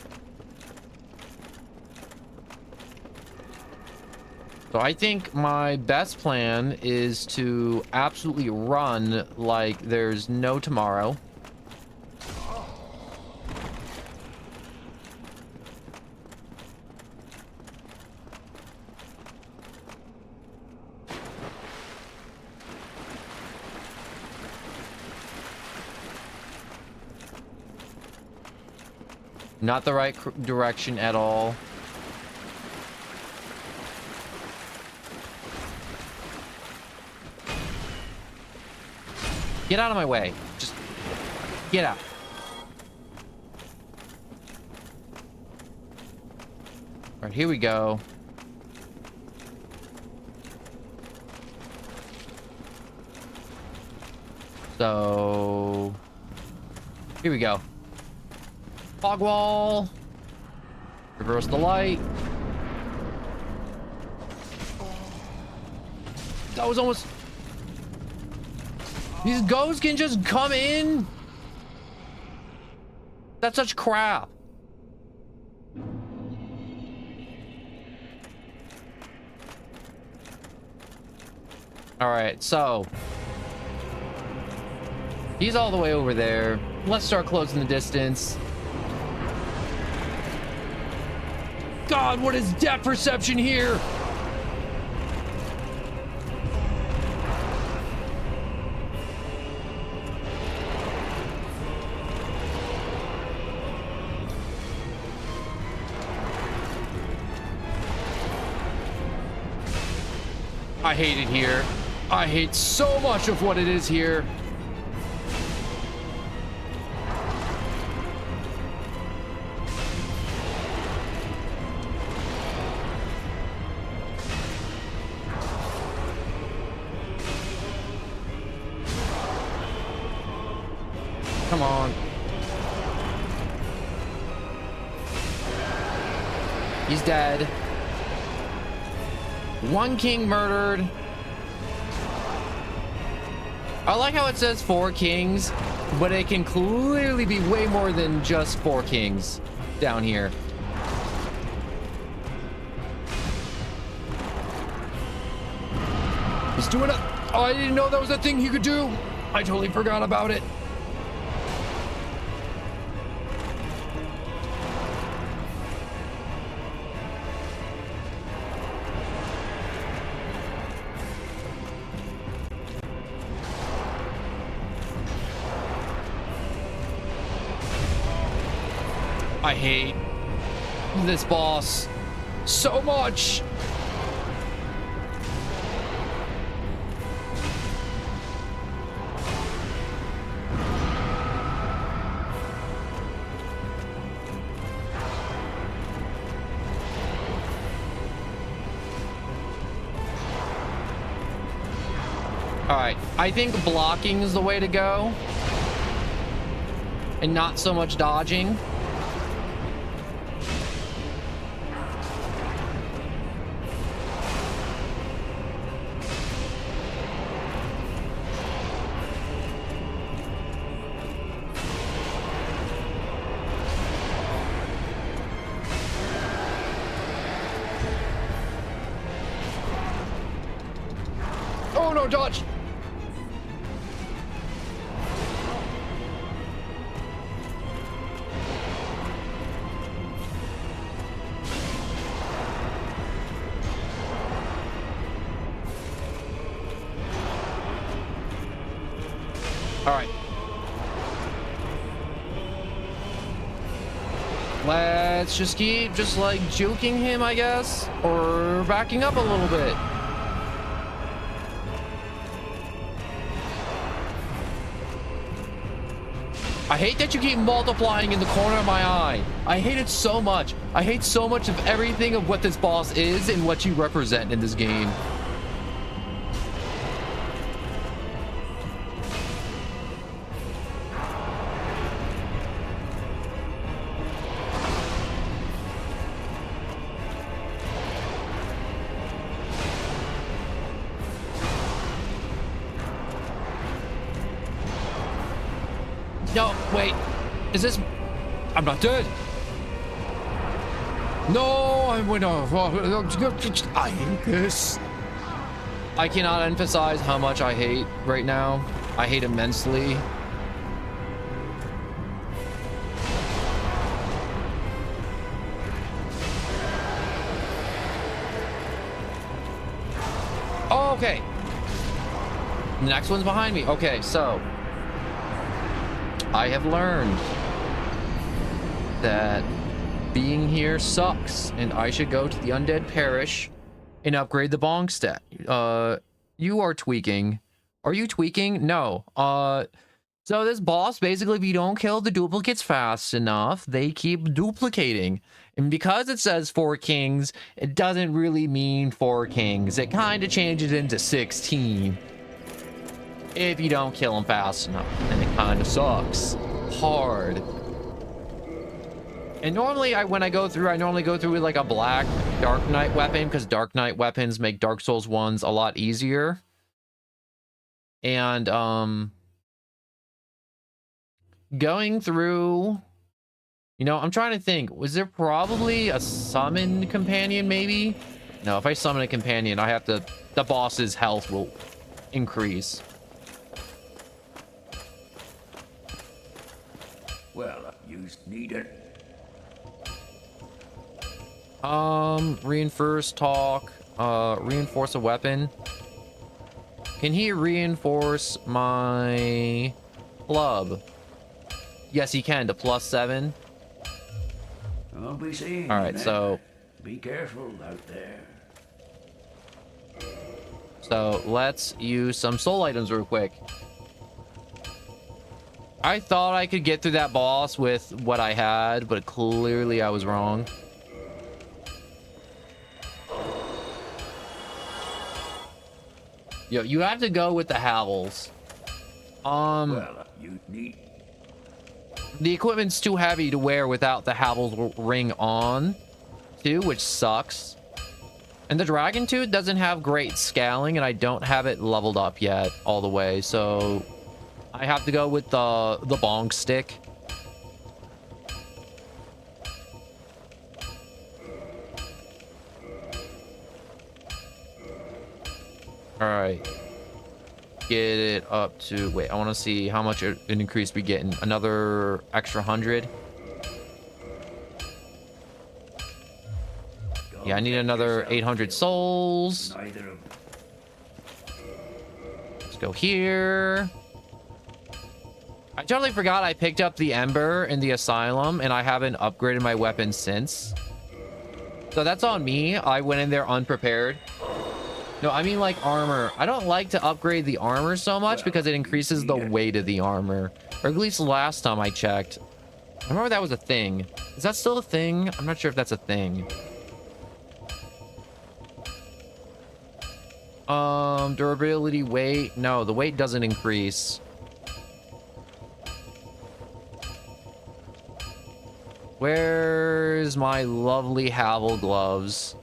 So I think my best plan is to absolutely run like there's no tomorrow. Not the right direction at all. Get out of my way. Just get out. All right, here we go. So here we go. Fog wall. Reverse the light. That was almost... These ghosts can just come in. That's such crap. All right, so he's all the way over there. Let's start closing the distance. God, what is depth perception here? I hate it here. I hate so much of what it is here. Come on. He's dead. One king murdered. I like how it says 4 kings, but it can clearly be way more than just 4 kings down here. He's doing it. Oh, I didn't know that was a thing he could do. I totally forgot about it. I hate this boss so much. All right, I think blocking is the way to go and not so much dodging. Oh no, dodge! All right. let's just keep just like juking him, I guess, or backing up a little bit. I hate that you keep multiplying in the corner of my eye. I hate it so much. I hate so much of everything of what this boss is and what you represent in this game. No, wait. Is this... I'm not dead. No, I went off. I hate this. I cannot emphasize how much I hate right now. I hate immensely. Oh, okay. The next one's behind me. Okay, so... I have learned that being here sucks, and I should go to the Undead Parish and upgrade the bong stat. You are tweaking. Are you tweaking? No. So this boss, basically, if you don't kill the duplicates fast enough, they keep duplicating. And because it says 4 kings, it doesn't really mean 4 kings. It kind of changes into 16. If you don't kill them fast enough, and it kind of sucks hard. And normally when I go through, I normally go through with like a black Dark Knight weapon, because Dark Knight weapons make Dark Souls 1s a lot easier. And going through, you know, I'm trying to think, was there probably a summon companion maybe? No, if I summon a companion, I have to, the boss's health will increase. Well, you need it. Reinforce talk. Reinforce a weapon. Can he reinforce my club? Yes, he can, to +7. I'll be seeing. All right, so be careful out there. So let's use some soul items real quick. I thought I could get through that boss with what I had, but clearly I was wrong. Yo, you have to go with the Havels. Well, you need... The equipment's too heavy to wear without the Havels ring on, too, which sucks. And the Dragon Tooth doesn't have great scaling, and I don't have it leveled up yet all the way, so... I have to go with the bong stick. All right. Get it up to, wait, I want to see how much an increase we get. Another extra 100. Yeah, I need another 800 souls. Let's go here. I totally forgot I picked up the Ember in the Asylum, and I haven't upgraded my weapon since. So that's on me. I went in there unprepared. No, I mean like armor. I don't like to upgrade the armor so much because it increases the weight of the armor. Or at least last time I checked. I remember that was a thing. Is that still a thing? I'm not sure if that's a thing. Durability, weight. No, the weight doesn't increase. Where's my lovely Havel gloves?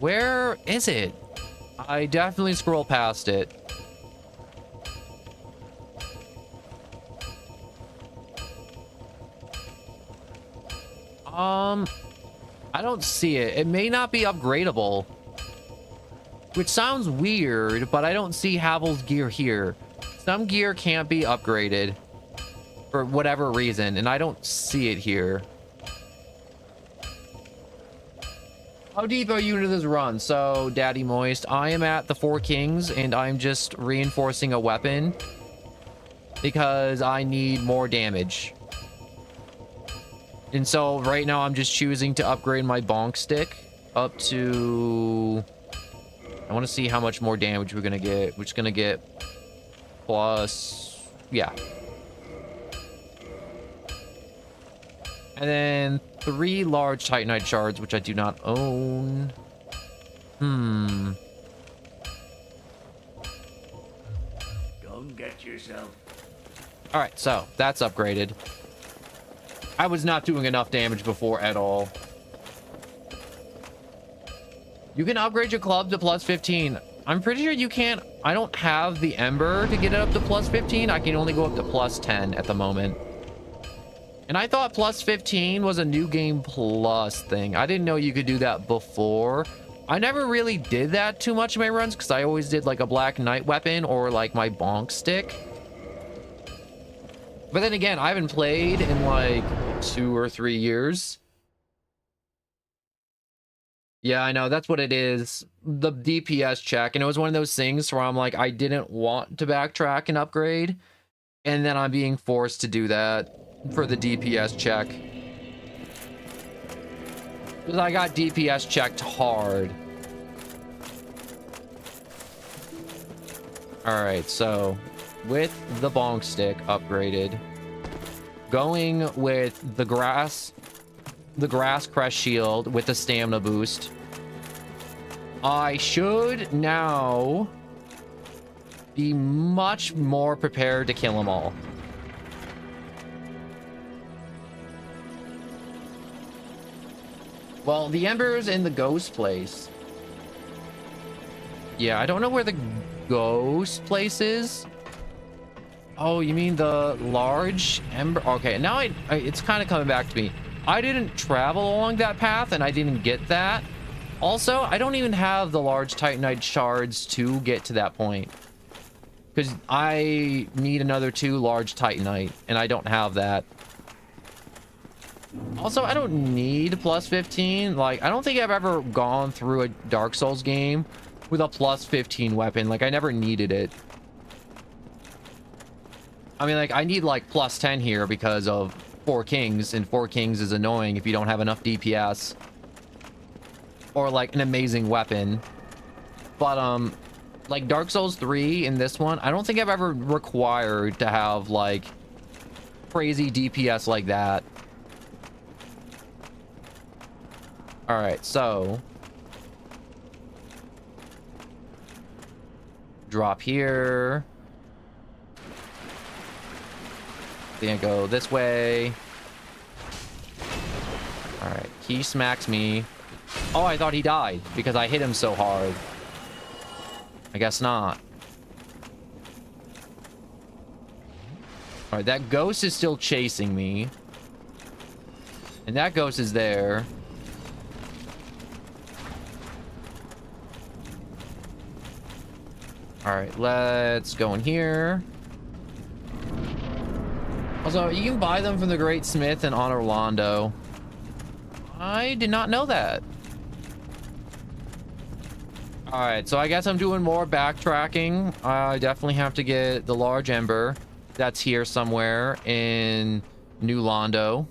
Where is it? I definitely scroll past it. I don't see it. It may not be upgradable. Which sounds weird, but I don't see Havel's gear here. Some gear can't be upgraded for whatever reason, and I don't see it here. How deep are you into this run? So, Daddy Moist, I am at the 4 Kings, and I'm just reinforcing a weapon. because I need more damage. And so right now I'm just choosing to upgrade my bonk stick up to... I want to see how much more damage we're going to get. We're just going to get plus... Yeah. And then 3 large Titanite shards, which I do not own. Go and get yourself. All right, so that's upgraded. I was not doing enough damage before at all. You can upgrade your club to plus 15. I'm pretty sure you can't. I don't have the Ember to get it up to plus 15. I can only go up to plus 10 at the moment. And I thought plus 15 was a new game plus thing. I didn't know you could do that before. I never really did that too much in my runs because I always did like a Black Knight weapon or like my bonk stick. But then again, I haven't played in like 2 or 3 years. Yeah, I know. That's what it is. The DPS check. And it was one of those things where I'm like, I didn't want to backtrack and upgrade. And then I'm being forced to do that for the DPS check. Because I got DPS checked hard. Alright, so with the bonk stick upgraded, going with the grass crest shield with the stamina boost, I should now be much more prepared to kill them all. Well, the Ember's in the ghost place. Yeah, I don't know where the ghost place is. Oh, you mean the large Ember? Okay, now it's kind of coming back to me. I didn't travel along that path and I didn't get that. Also, I don't even have the large Titanite shards to get to that point. Because I need another 2 large Titanite and I don't have that. Also, I don't need plus 15. Like, I don't think I've ever gone through a Dark Souls game with a plus 15 weapon. Like, I never needed it. I mean, like, I need, like, plus 10 here because of 4 Kings, and 4 Kings is annoying if you don't have enough DPS. Or, like, an amazing weapon. But, like, Dark Souls 3 in this one, I don't think I've ever required to have, like, crazy DPS like that. Alright, so... drop here. Then go this way. Alright, he smacks me. Oh, I thought he died because I hit him so hard. I guess not. Alright, that ghost is still chasing me. And that ghost is there. Alright, let's go in here. Also, you can buy them from the Great Smith in Orlando. I did not know that. Alright, so I guess I'm doing more backtracking. I definitely have to get the large Ember. That's here somewhere in New Londo.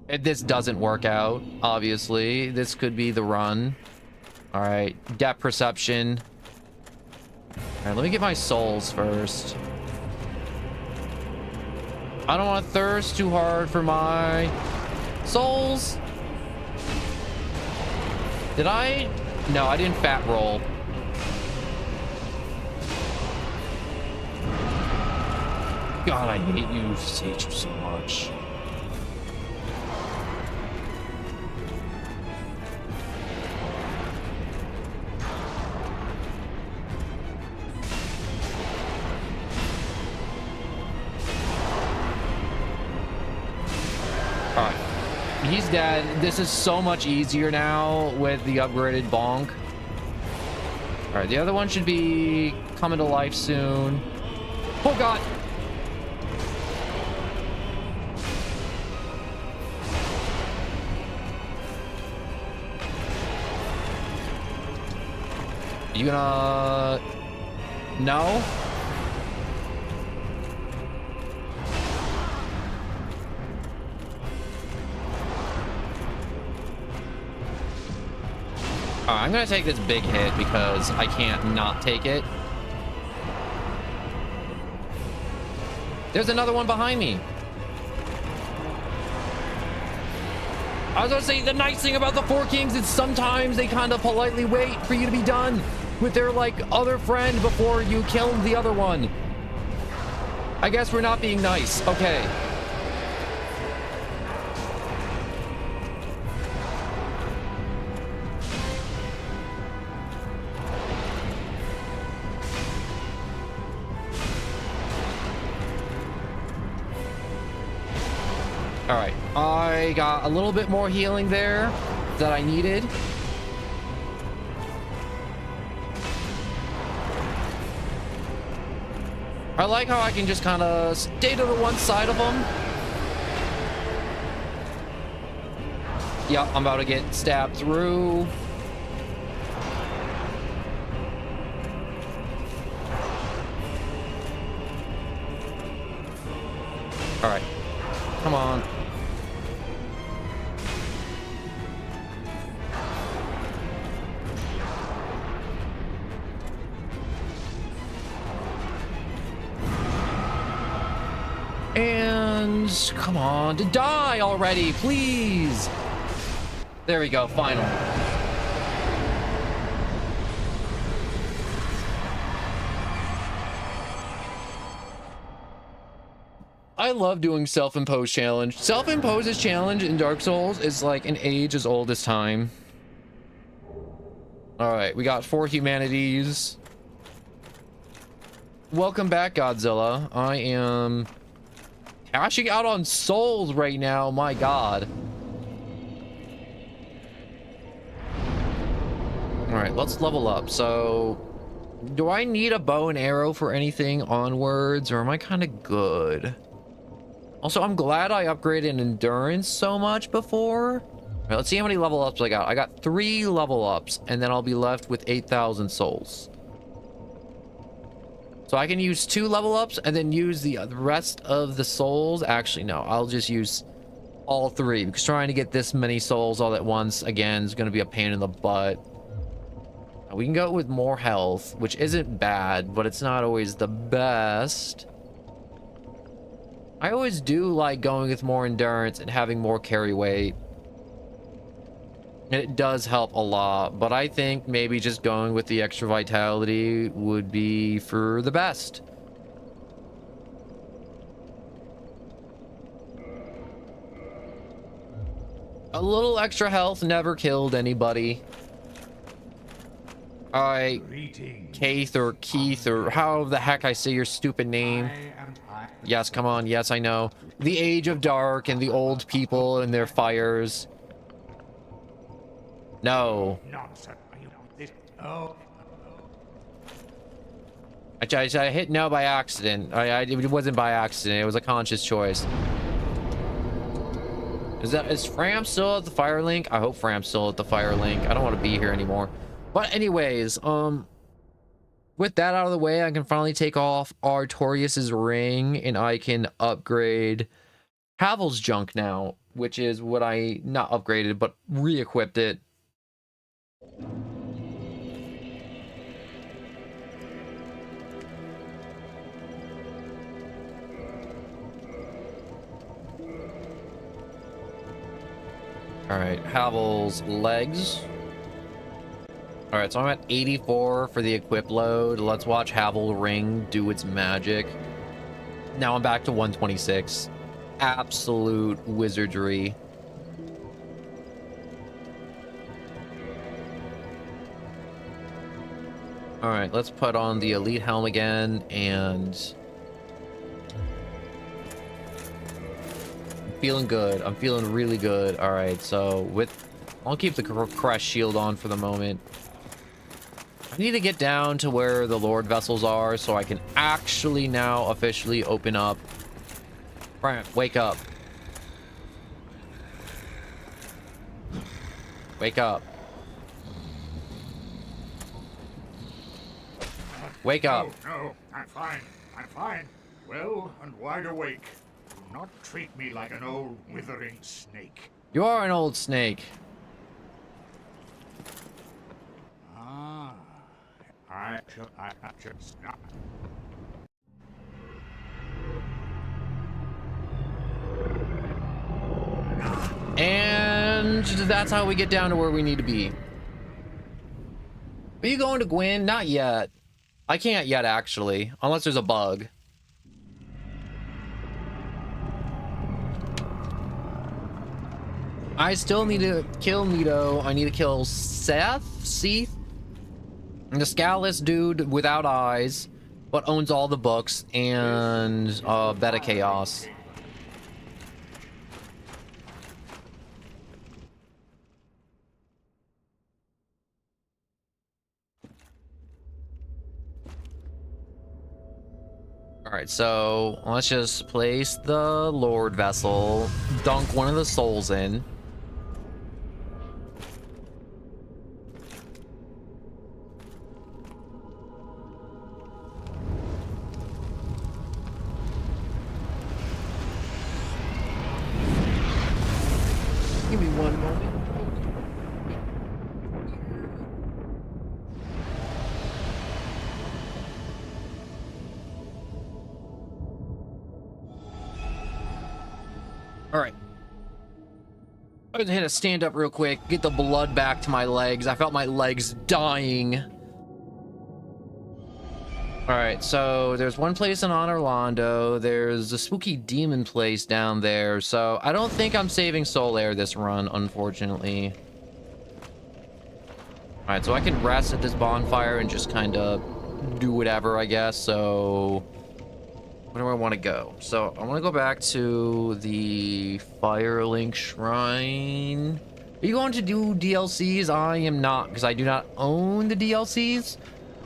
If this doesn't work out, obviously, this could be the run. Alright, depth perception. Alright, let me get my souls first. I don't want to thirst too hard for my souls. Did I? No, I didn't fat roll. God, I hate you, Sage, so much. He's dead. This is so much easier now with the upgraded bonk. All right, the other one should be coming to life soon. Oh God. You gonna... No? I'm gonna take this big hit because I can't not take it. There's another one behind me. I was gonna say, the nice thing about the Four Kings is sometimes they kind of politely wait for you to be done with their like other friend before you kill the other one. I guess we're not being nice. Okay. All right, I got a little bit more healing there that I needed. I like how I can just kind of stay to the one side of them. Yep, I'm about to get stabbed through. All right, come on. And come on, to die already, please. There we go, final. I love doing self-imposed challenge. Self-imposed challenge in Dark Souls is like an age as old as time. All right, we got 4 humanities. Welcome back, Godzilla. I am cashing out on souls right now, my god. All right, let's level up. So, do I need a bow and arrow for anything onwards, or am I kind of good? Also, I'm glad I upgraded endurance so much before. All right, let's see how many level ups I got. I got 3 level ups, and then I'll be left with 8,000 souls. So I can use 2 level ups and then use the rest of the souls. Actually, no, I'll just use all 3 because trying to get this many souls all at once, again, is going to be a pain in the butt. We can go with more health, which isn't bad, but it's not always the best. I always do like going with more endurance and having more carry weight. And it does help a lot, but I think maybe just going with the extra vitality would be for the best. A little extra health never killed anybody. Alright, Keith or Keith or how the heck I say your stupid name. Yes, come on, yes, I know. The Age of Dark and the old people and their fires. No. I hit no by accident. It wasn't by accident. It was a conscious choice. Is Fram still at the fire link? I hope Fram's still at the fire link. I don't want to be here anymore. But anyways, with that out of the way, I can finally take off Artorias's ring and I can upgrade Havel's junk now, which is what I not upgraded but re-equipped it. All right, Havel's legs. All right, so I'm at 84 for the equip load. Let's watch Havel ring do its magic. Now I'm back to 126. Absolute wizardry. All right, let's put on the elite helm again and I'm feeling good. I'm feeling really good. All right, so I'll keep the crest shield on for the moment. I need to get down to where the Lord vessels are so I can actually now officially open up. Brant, wake up. Wake up. Wake up. No, I'm fine. I'm fine. Well and wide awake. Do not treat me like an old withering snake. You are an old snake. I just not. And that's how we get down to where we need to be. Are you going to Gwyn? Not yet. I can't yet, actually, unless there's a bug. I still need to kill Nito. I need to kill Seath, the scaleless dude without eyes, but owns all the books, and Beta Chaos. All right, so let's just place the Lord Vessel, dunk one of the souls in. Give me one moment. All right. I'm gonna hit a stand up real quick, get the blood back to my legs. I felt my legs dying. All right, so there's one place in Orlando. There's a spooky demon place down there. So I don't think I'm saving Solaire this run, unfortunately. All right, so I can rest at this bonfire and just kind of do whatever, I guess. So where do I want to go? So I want to go back to the Firelink Shrine. Are you going to do DLCs? I am not, because I do not own the DLCs.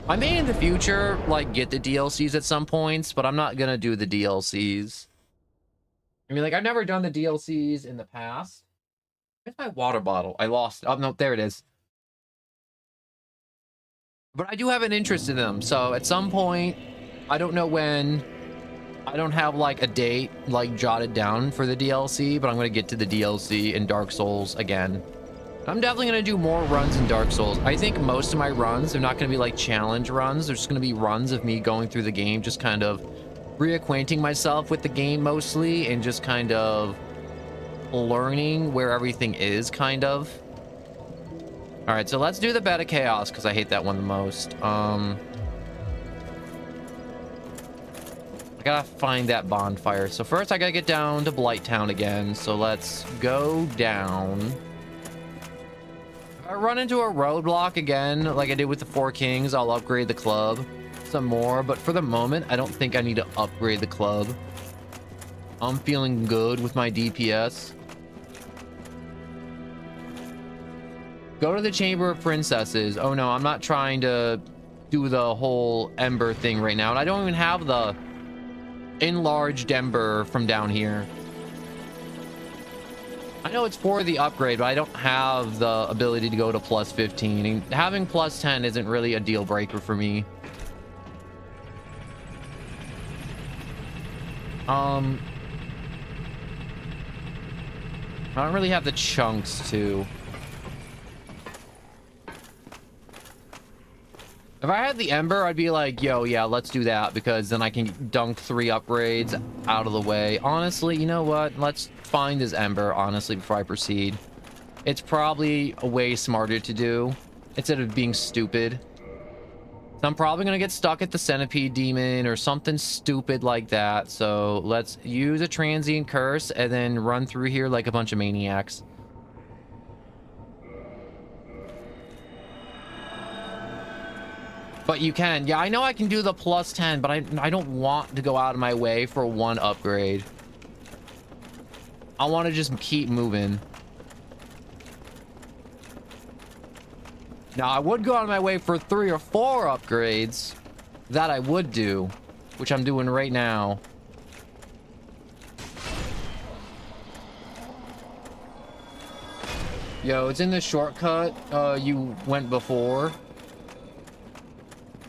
I may in the future, like, get the DLCs at some points, but I'm not gonna do the DLCs. I mean, like, I've never done the DLCs in the past. Where's my water bottle? I lost it. Oh, no, there it is. But I do have an interest in them, so at some point, I don't know when, I don't have, like, a date, like, jotted down for the DLC, but I'm gonna get to the DLC in Dark Souls again. I'm definitely going to do more runs in Dark Souls. I think most of my runs are not going to be like challenge runs. They're just going to be runs of me going through the game, just kind of reacquainting myself with the game mostly, and just kind of learning where everything is, kind of. All right, so let's do the Beta Chaos, because I hate that one the most. I gotta find that bonfire. So first I gotta get down to Blighttown again. So let's go down. I run into a roadblock again, like I did with the Four Kings, I'll upgrade the club some more, but for the moment, I don't think I need to upgrade the club. I'm feeling good with my DPS. Go to the Chamber of Princesses. Oh no, I'm not trying to do the whole Ember thing right now, and I don't even have the enlarged Ember from down here. I know it's for the upgrade, but I don't have the ability to go to plus 15. And having plus 10 isn't really a deal breaker for me. I don't really have the chunks to. If I had the Ember, I'd be like, yo, yeah, let's do that, because then I can dunk 3 upgrades out of the way. Honestly, you know what? Let's find this Ember, honestly, before I proceed. It's probably a way smarter to do, instead of being stupid. So I'm probably going to get stuck at the Centipede Demon or something stupid like that. So let's use a Transient Curse and then run through here like a bunch of maniacs. But you can. Yeah, I know I can do the plus 10, but I don't want to go out of my way for 1 upgrade. I want to just keep moving. Now, I would go out of my way for 3 or 4 upgrades. That I would do, which I'm doing right now. Yo, it's in the shortcut you went before.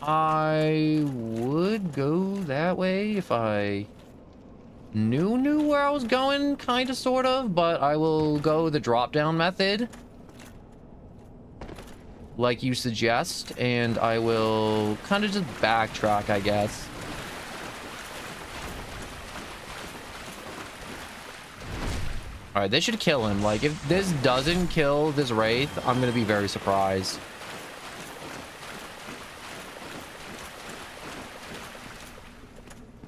I would go that way if I knew where I was going, kind of, sort of, but I will go the drop down method. like you suggest, and I will kind of just backtrack, I guess. All right, this should kill him. Like, if this doesn't kill this Wraith, I'm gonna be very surprised.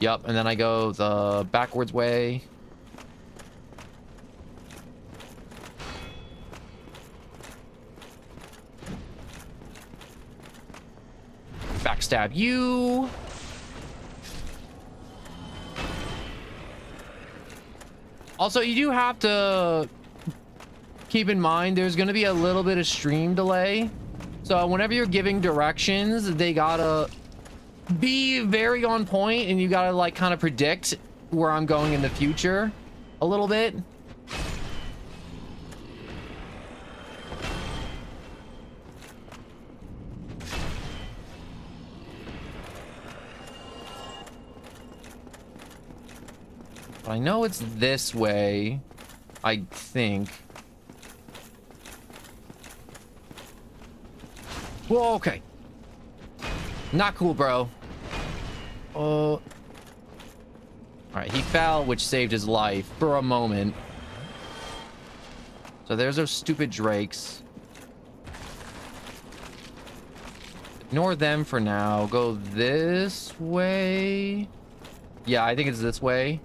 Yep, and then I go the backwards way. Backstab you. Also, you do have to keep in mind there's going to be a little bit of stream delay. So whenever you're giving directions, they gotta be very on point, and you gotta like kind of predict where I'm going in the future a little bit. I know it's this way, I think. Whoa, okay. Not cool, bro. All right, he fell, which saved his life for a moment. So there's those stupid drakes. Ignore them for now. Go this way. Yeah, I think it's this way.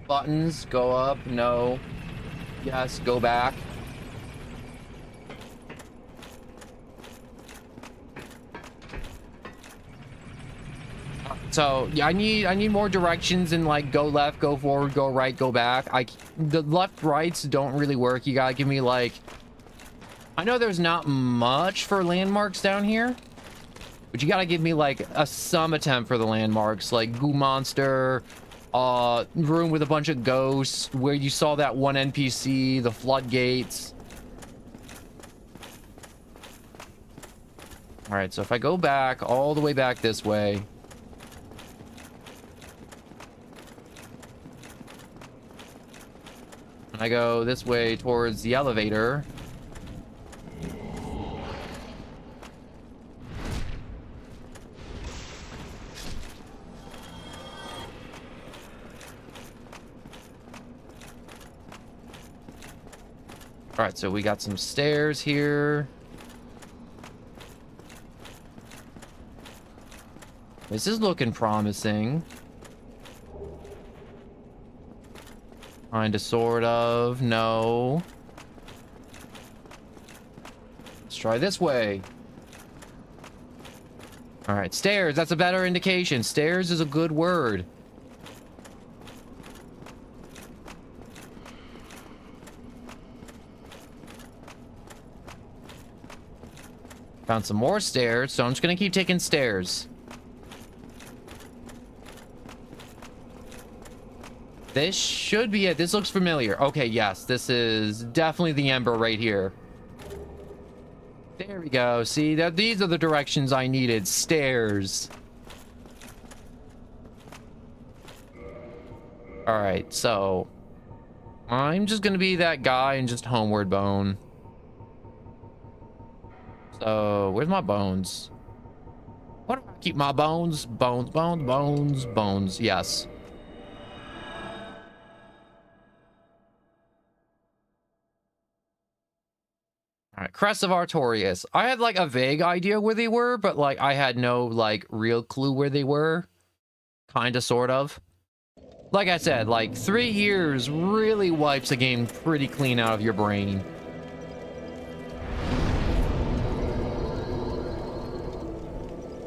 Buttons, go up, no. Yes, go back. So yeah, I need more directions, and like go left, go forward, go right, go back. The left rights don't really work. You gotta give me like, I know there's not much for landmarks down here, but you gotta give me like some attempt for the landmarks, like Goo Monster, room with a bunch of ghosts, where you saw that one NPC, the floodgates. All right, so if I go back all the way back this way. I go this way towards the elevator. All right, so we got some stairs here. This is looking promising. Kinda, sort of. No. Let's try this way. All right, stairs. That's a better indication. Stairs is a good word. Found some more stairs, so I'm just gonna keep taking stairs. This should be it. This looks familiar. Okay, yes, this is definitely the Ember right here. There we go. See, these are the directions I needed. Stairs. All right, so I'm just gonna be that guy and just homeward bone. So where's my bones? What do I keep my bones? Bones, bones, bones, bones. Yes. All right, Crest of Artorias. I had like a vague idea where they were, but like I had no like real clue where they were. Kinda, sort of. Like I said, like 3 years really wipes a game pretty clean out of your brain.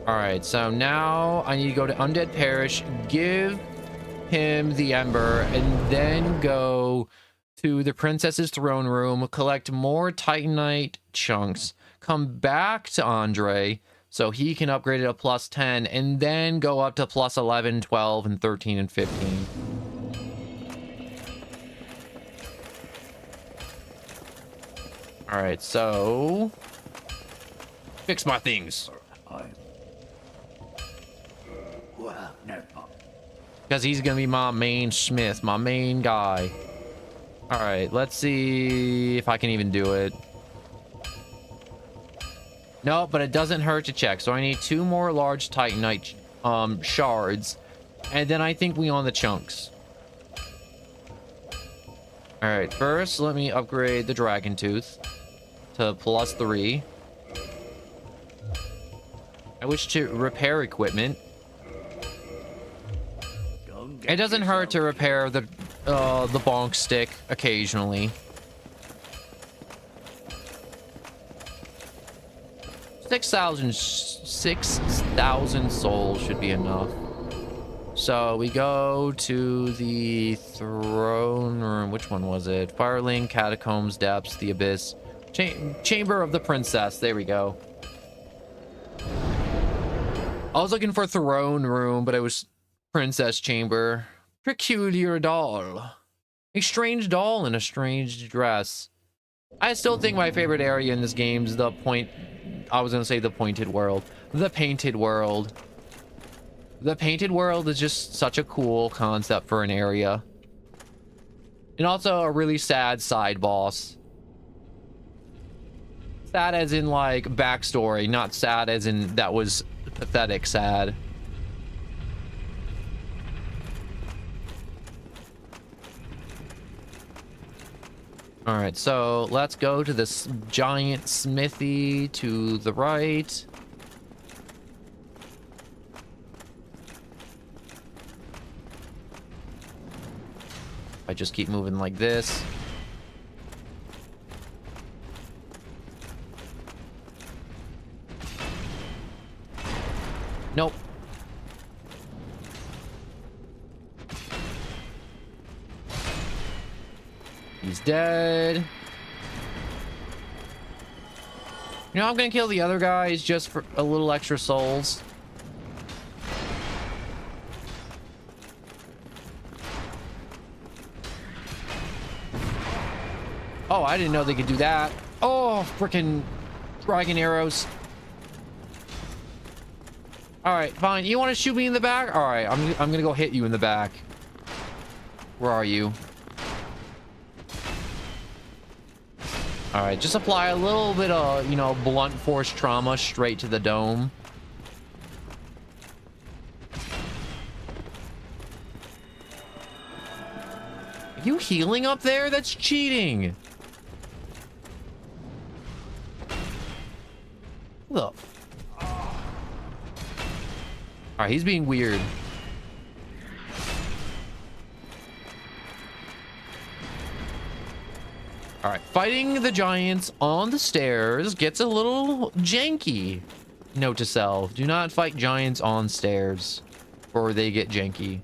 All right, so now I need to go to Undead Parish, give him the Ember, and then go to the Princess's Throne Room, collect more Titanite chunks, come back to Andre so he can upgrade it to +10, and then go up to +11, 12, and 13, and 15. All right, so fix my things. Because he's gonna be my main smith, my main guy. All right, let's see if I can even do it. No, but it doesn't hurt to check. So I need 2 more large Titanite shards. And then I think we on the chunks. Alright, first let me upgrade the Dragon Tooth to +3. I wish to repair equipment. It doesn't hurt to repair the bonk stick occasionally. 6,000 souls should be enough. So we go to the throne room. Which one was it? Firelink, Catacombs, Depths, the Abyss. Chamber of the Princess. There we go. I was looking for throne room, but it was Princess Chamber. Peculiar doll. A strange doll in a strange dress. I still think my favorite area in this game is the Pointed World. The Painted World. The Painted World is just such a cool concept for an area. And also a really sad side boss. Sad as in like backstory, not sad as in that was pathetic sad. All right, so let's go to this giant smithy to the right. I just keep moving like this. Nope. He's dead. You know, I'm gonna kill the other guys just for a little extra souls. Oh, I didn't know they could do that. Oh, freaking dragon arrows. All right, fine. You want to shoot me in the back? All right, I'm gonna go hit you in the back. Where are you? All right, just apply a little bit of, you know, blunt force trauma straight to the dome. Are you healing up there? That's cheating. Look. All right, he's being weird. All right, fighting the giants on the stairs gets a little janky. Note to self, do not fight giants on stairs or they get janky.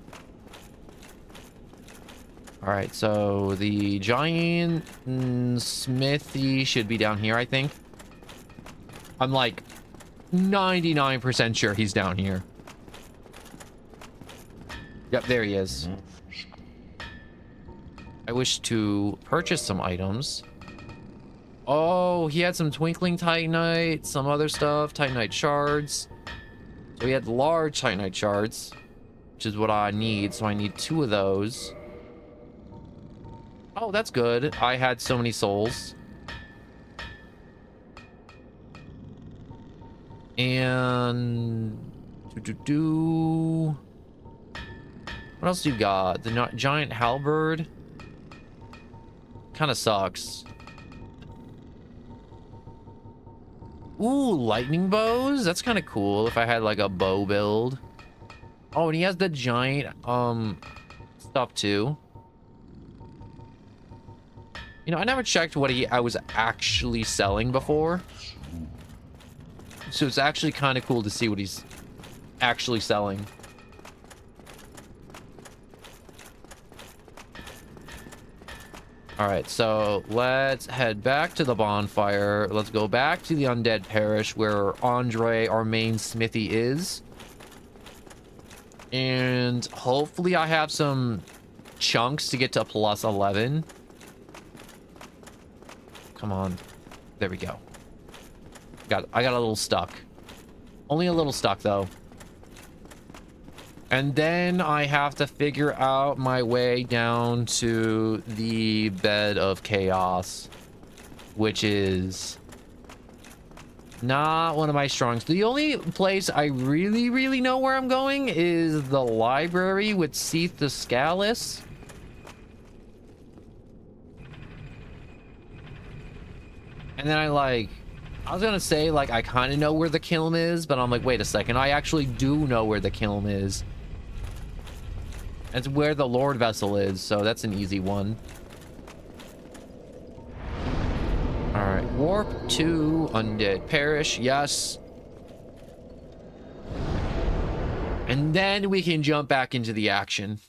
All right, so the giant smithy should be down here, I think. I'm like 99% sure he's down here. Yep, there he is. I wish to purchase some items. Oh, he had some twinkling titanite, some other stuff, titanite shards. So he had large titanite shards, which is what I need. So I need 2 of those. Oh, that's good. I had so many souls. And what else do you got? The giant halberd kind of sucks. Ooh, lightning bows. That's kind of cool if I had like a bow build. Oh, and he has the giant stuff too. You know, I never checked what I was actually selling before. So it's actually kind of cool to see what he's actually selling. All right, so let's head back to the bonfire. Let's go back to the Undead Parish where Andre, our main smithy, is. And hopefully I have some chunks to get to +11. Come on. There we go. I got a little stuck. Only a little stuck, though. And then I have to figure out my way down to the Bed of Chaos, which is Not one of my strongs. The only place I really know where I'm going is the library with Seath the Scalus. And then I was gonna say, like, I kind of know where the kiln is, but I'm like, wait a second, I actually do know where the kiln is. It's where the Lord Vessel is, so that's an easy one. Alright, warp to Undead Parish, yes. And then we can jump back into the action.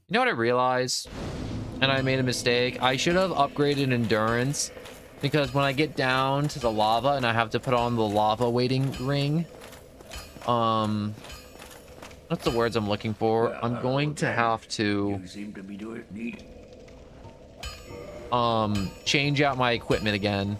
You know what I realized? And I made a mistake. I should have upgraded endurance, because when I get down to the lava and I have to put on the lava waiting ring, what's the words I'm looking for? I'm going to have to change out my equipment again.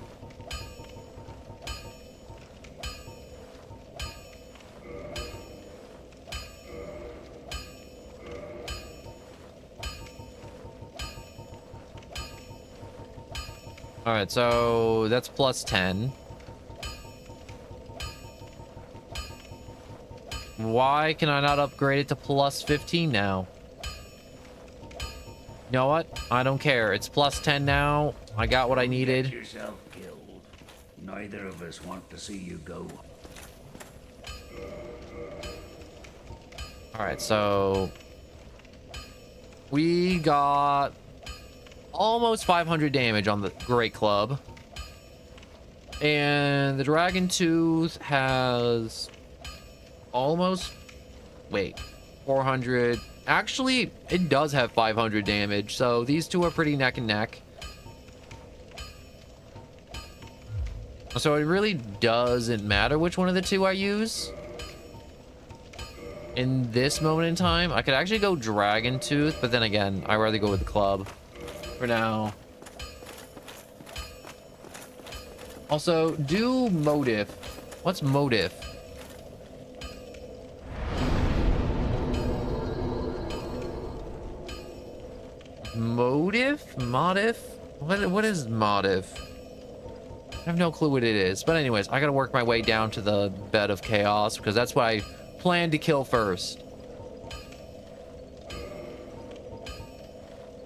All right, so that's plus 10. Why can I not upgrade it to plus 15 now? You know what? I don't care. It's plus 10 now. I got what I needed. Get yourself killed. Neither of us want to see you go. All right, so we got almost 500 damage on the Great Club. And the Dragon Tooth has almost, wait, 400. Actually, it does have 500 damage, so these two are pretty neck and neck. So it really doesn't matter which one of the two I use. In this moment in time, I could actually go Dragon Tooth, but then again, I'd rather go with the club for now. Also, do motive. What's motive? Motive? Motive? What is motive? I have no clue what it is. But anyways, I gotta work my way down to the bed of chaos, because that's what I plan to kill first.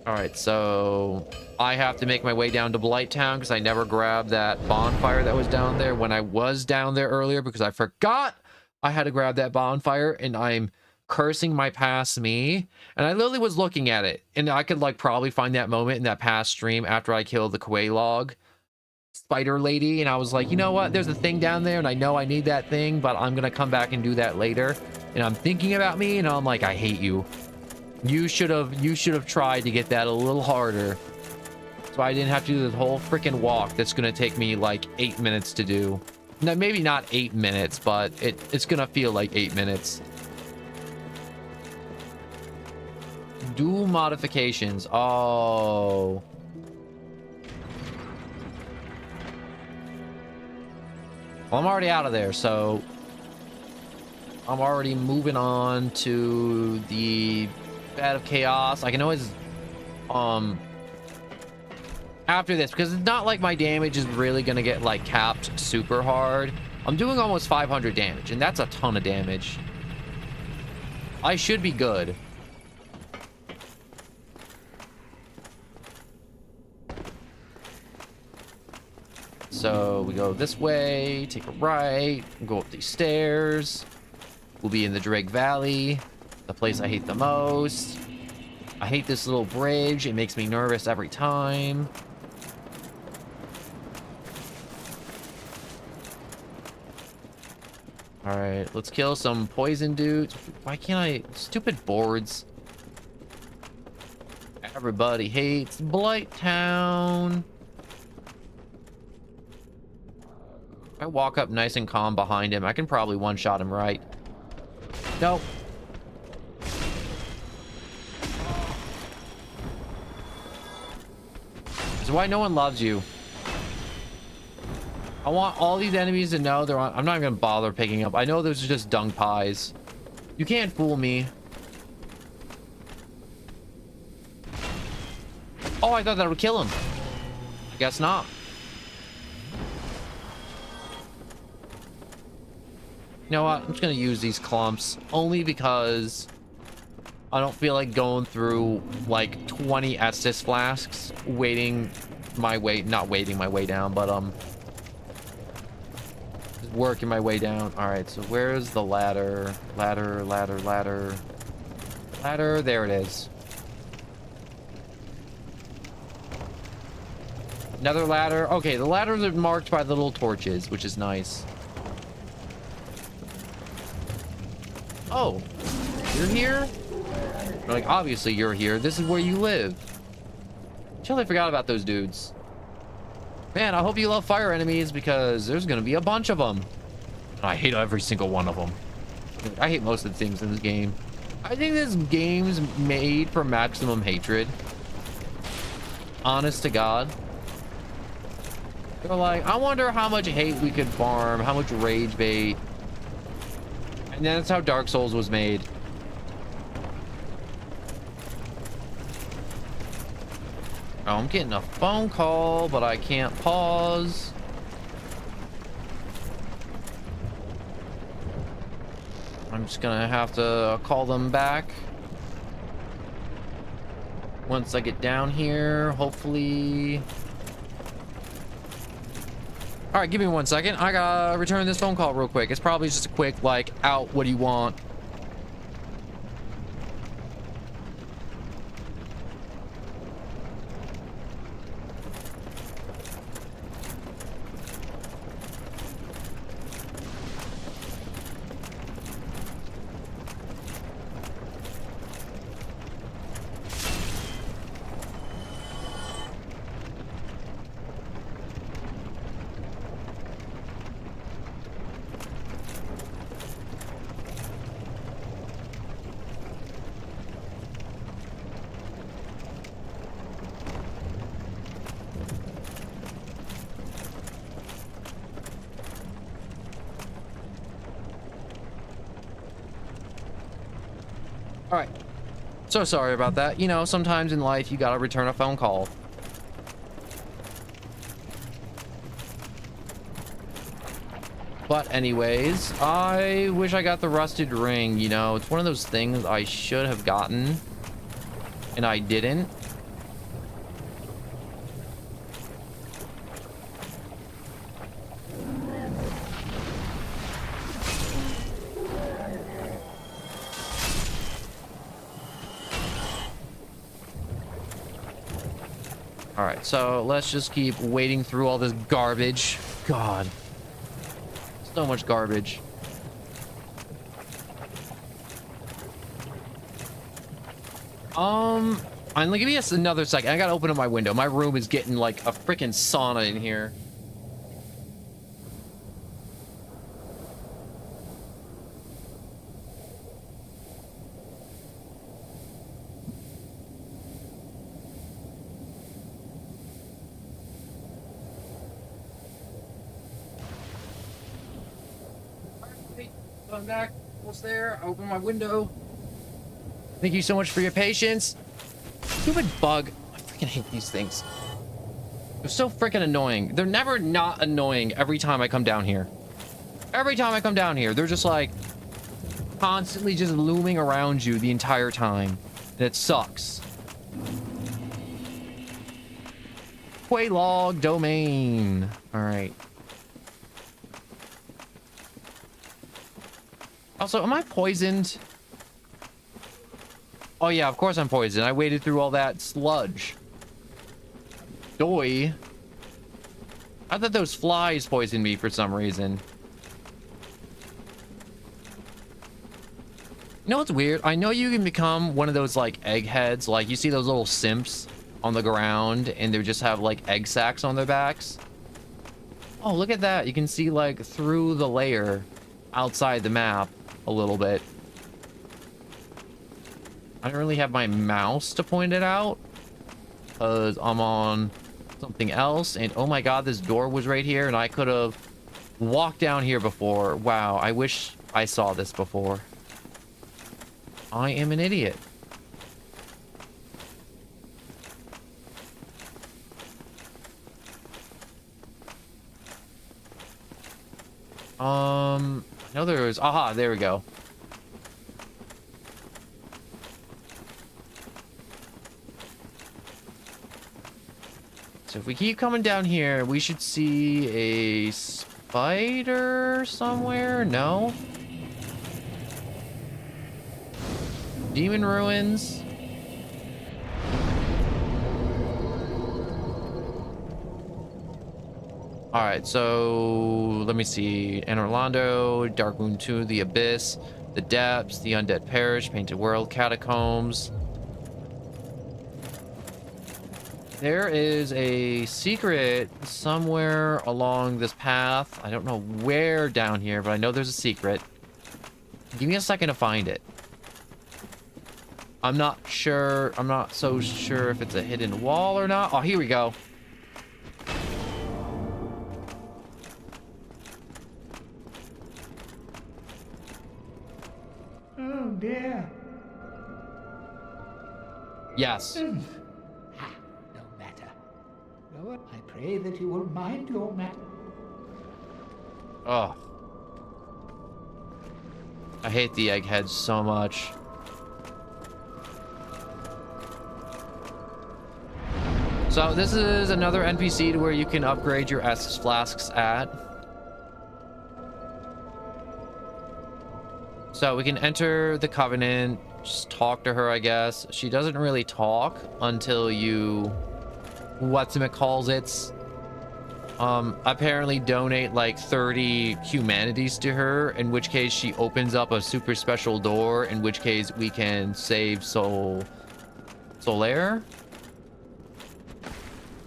Alright, so I have to make my way down to Blighttown because I never grabbed that bonfire that was down there when I was down there earlier, because I forgot I had to grab that bonfire, and I'm cursing my past me. And I literally was looking at it, and I could like probably find that moment in that past stream after I killed the Quelaag spider lady, and I was like, you know what, there's a thing down there and I know I need that thing, but I'm gonna come back and do that later. And I'm thinking about me, and I'm like, I hate you. You should have tried to get that a little harder, so I didn't have to do this whole freaking walk that's gonna take me like 8 minutes to do. Now, maybe not 8 minutes, but it's gonna feel like 8 minutes. Do modifications. Oh, well, I'm already out of there, so I'm already moving on to the bed of chaos. I can always after this, because it's not like my damage is really gonna get like capped super hard. I'm doing almost 500 damage, and that's a ton of damage. I should be good. So we go this way, take a right, go up these stairs. We'll be in the Drake Valley, the place I hate the most. I hate this little bridge. It makes me nervous every time. All right, let's kill some poison dudes. Why can't I? Stupid boards. Everybody hates Blighttown. I walk up nice and calm behind him, I can probably one-shot him, right? Nope. This is why no one loves you. I want all these enemies to know they're on. I'm not even gonna bother picking up. I know those are just dung pies. You can't fool me. Oh, I thought that would kill him. I guess not. You know what? I'm just gonna use these clumps only because I don't feel like going through like 20 Estus flasks waiting my way, not waiting my way down, but just working my way down. All right, so where's the ladder? Ladder, there it is. Another ladder. Okay, the ladders are marked by the little torches, which is nice. Oh, you're here? Like, obviously you're here. This is where you live. Totally forgot about those dudes. Man, I hope you love fire enemies because there's gonna be a bunch of them. I hate every single one of them. I hate most of the things in this game. I think this game's made for maximum hatred. Honest to God. They're like, I wonder how much hate we could farm, how much rage bait. And that's how Dark Souls was made. Oh, I'm getting a phone call, but I can't pause. I'm just gonna have to call them back once I get down here, hopefully. All right, give me 1 second. I gotta return this phone call real quick. It's probably just a quick, like, out, what do you want? All right. So sorry about that. You know, sometimes in life you gotta return a phone call. But anyways, I wish I got the rusted ring. You know, it's one of those things I should have gotten and I didn't. All right, so let's just keep wading through all this garbage. God, so much garbage. And give me another second. I gotta open up my window. My room is getting like a freaking sauna in here. I'm back. Almost there. I open my window. Thank you so much for your patience. Stupid bug. I freaking hate these things. They're so freaking annoying. They're never not annoying every time I come down here. Every time I come down here, they're just like constantly just looming around you the entire time. And it sucks. Quelaag domain. All right. Also, am I poisoned? Oh yeah, of course I'm poisoned. I waded through all that sludge. Doi. I thought those flies poisoned me for some reason. You know what's weird? I know you can become one of those like eggheads. Like you see those little simps on the ground and they just have like egg sacs on their backs. Oh, look at that. You can see like through the layer outside the map a little bit. I don't really have my mouse to point it out because I'm on something else. And oh my god, this door was right here and I could have walked down here before. Wow, I wish I saw this before. I am an idiot. No, there's, aha, there we go. So if we keep coming down here, we should see a spider somewhere. No? Demon ruins. All right, so let me see. Anor Londo, Darkmoon 2, The Abyss, The Depths, The Undead Parish, Painted World, Catacombs. There is a secret somewhere along this path. I don't know where down here, but I know there's a secret. Give me a second to find it. I'm not sure. I'm not so sure if it's a hidden wall or not. Oh, here we go. Oh dear. Yes. No matter. Lord, I pray that you will mind your matter. Oh. I hate the eggheads so much. So this is another NPC to where you can upgrade your Estus flasks at. So we can enter the Covenant, just talk to her, I guess. She doesn't really talk until you, apparently donate like 30 humanities to her, in which case she opens up a super special door, in which case we can save Solaire.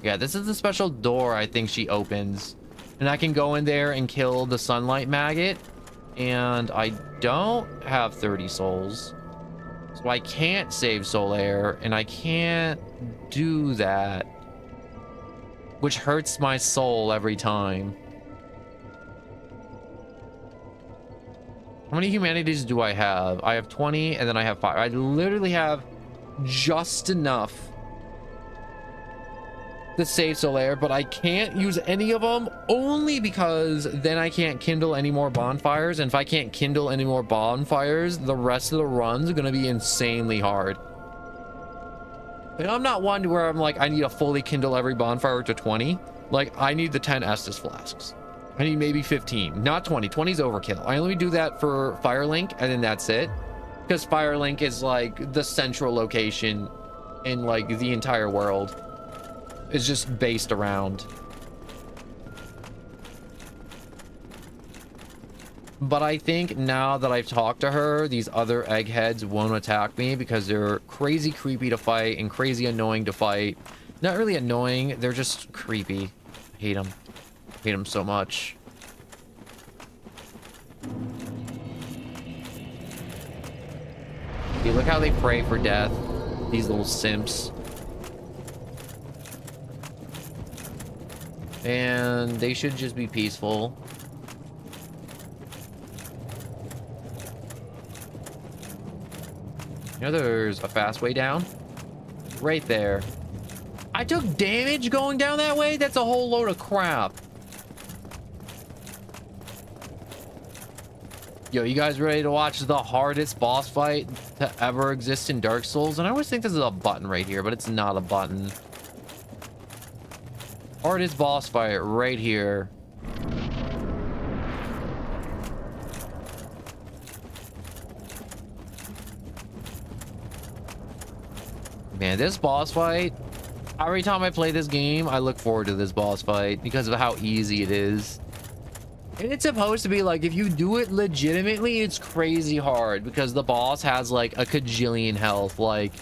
Yeah, this is the special door I think she opens. And I can go in there and kill the sunlight maggot. And I don't have 30 souls. So I can't save Solaire. And I can't do that. Which hurts my soul every time. How many humanities do I have? I have 20 and then I have 5. I literally have just enough to save Solaire, but I can't use any of them only because then I can't kindle any more bonfires. And if I can't kindle any more bonfires, the rest of the run's gonna be insanely hard. And I'm not one where I'm like, I need to fully kindle every bonfire to 20. Like, I need the 10 Estus flasks. I need maybe 15, not 20. 20 is overkill. I only do that for Firelink, and then that's it. Because Firelink is like the central location in like the entire world. It's just based around. But I think now that I've talked to her, these other eggheads won't attack me because they're crazy creepy to fight and crazy annoying to fight. Not really annoying, they're just creepy. I hate them. I hate them so much. See, look how they pray for death. These little simps. And they should just be peaceful. You know, there's a fast way down. Right there. I took damage going down that way? That's a whole load of crap. Yo, you guys ready to watch the hardest boss fight to ever exist in Dark Souls? And I always think this is a button right here, but it's not a button. Hardest boss fight right here. Man, this boss fight, every time I play this game, I look forward to this boss fight because of how easy it is. And it's supposed to be like, if you do it legitimately, it's crazy hard because the boss has like a kajillion health. Like,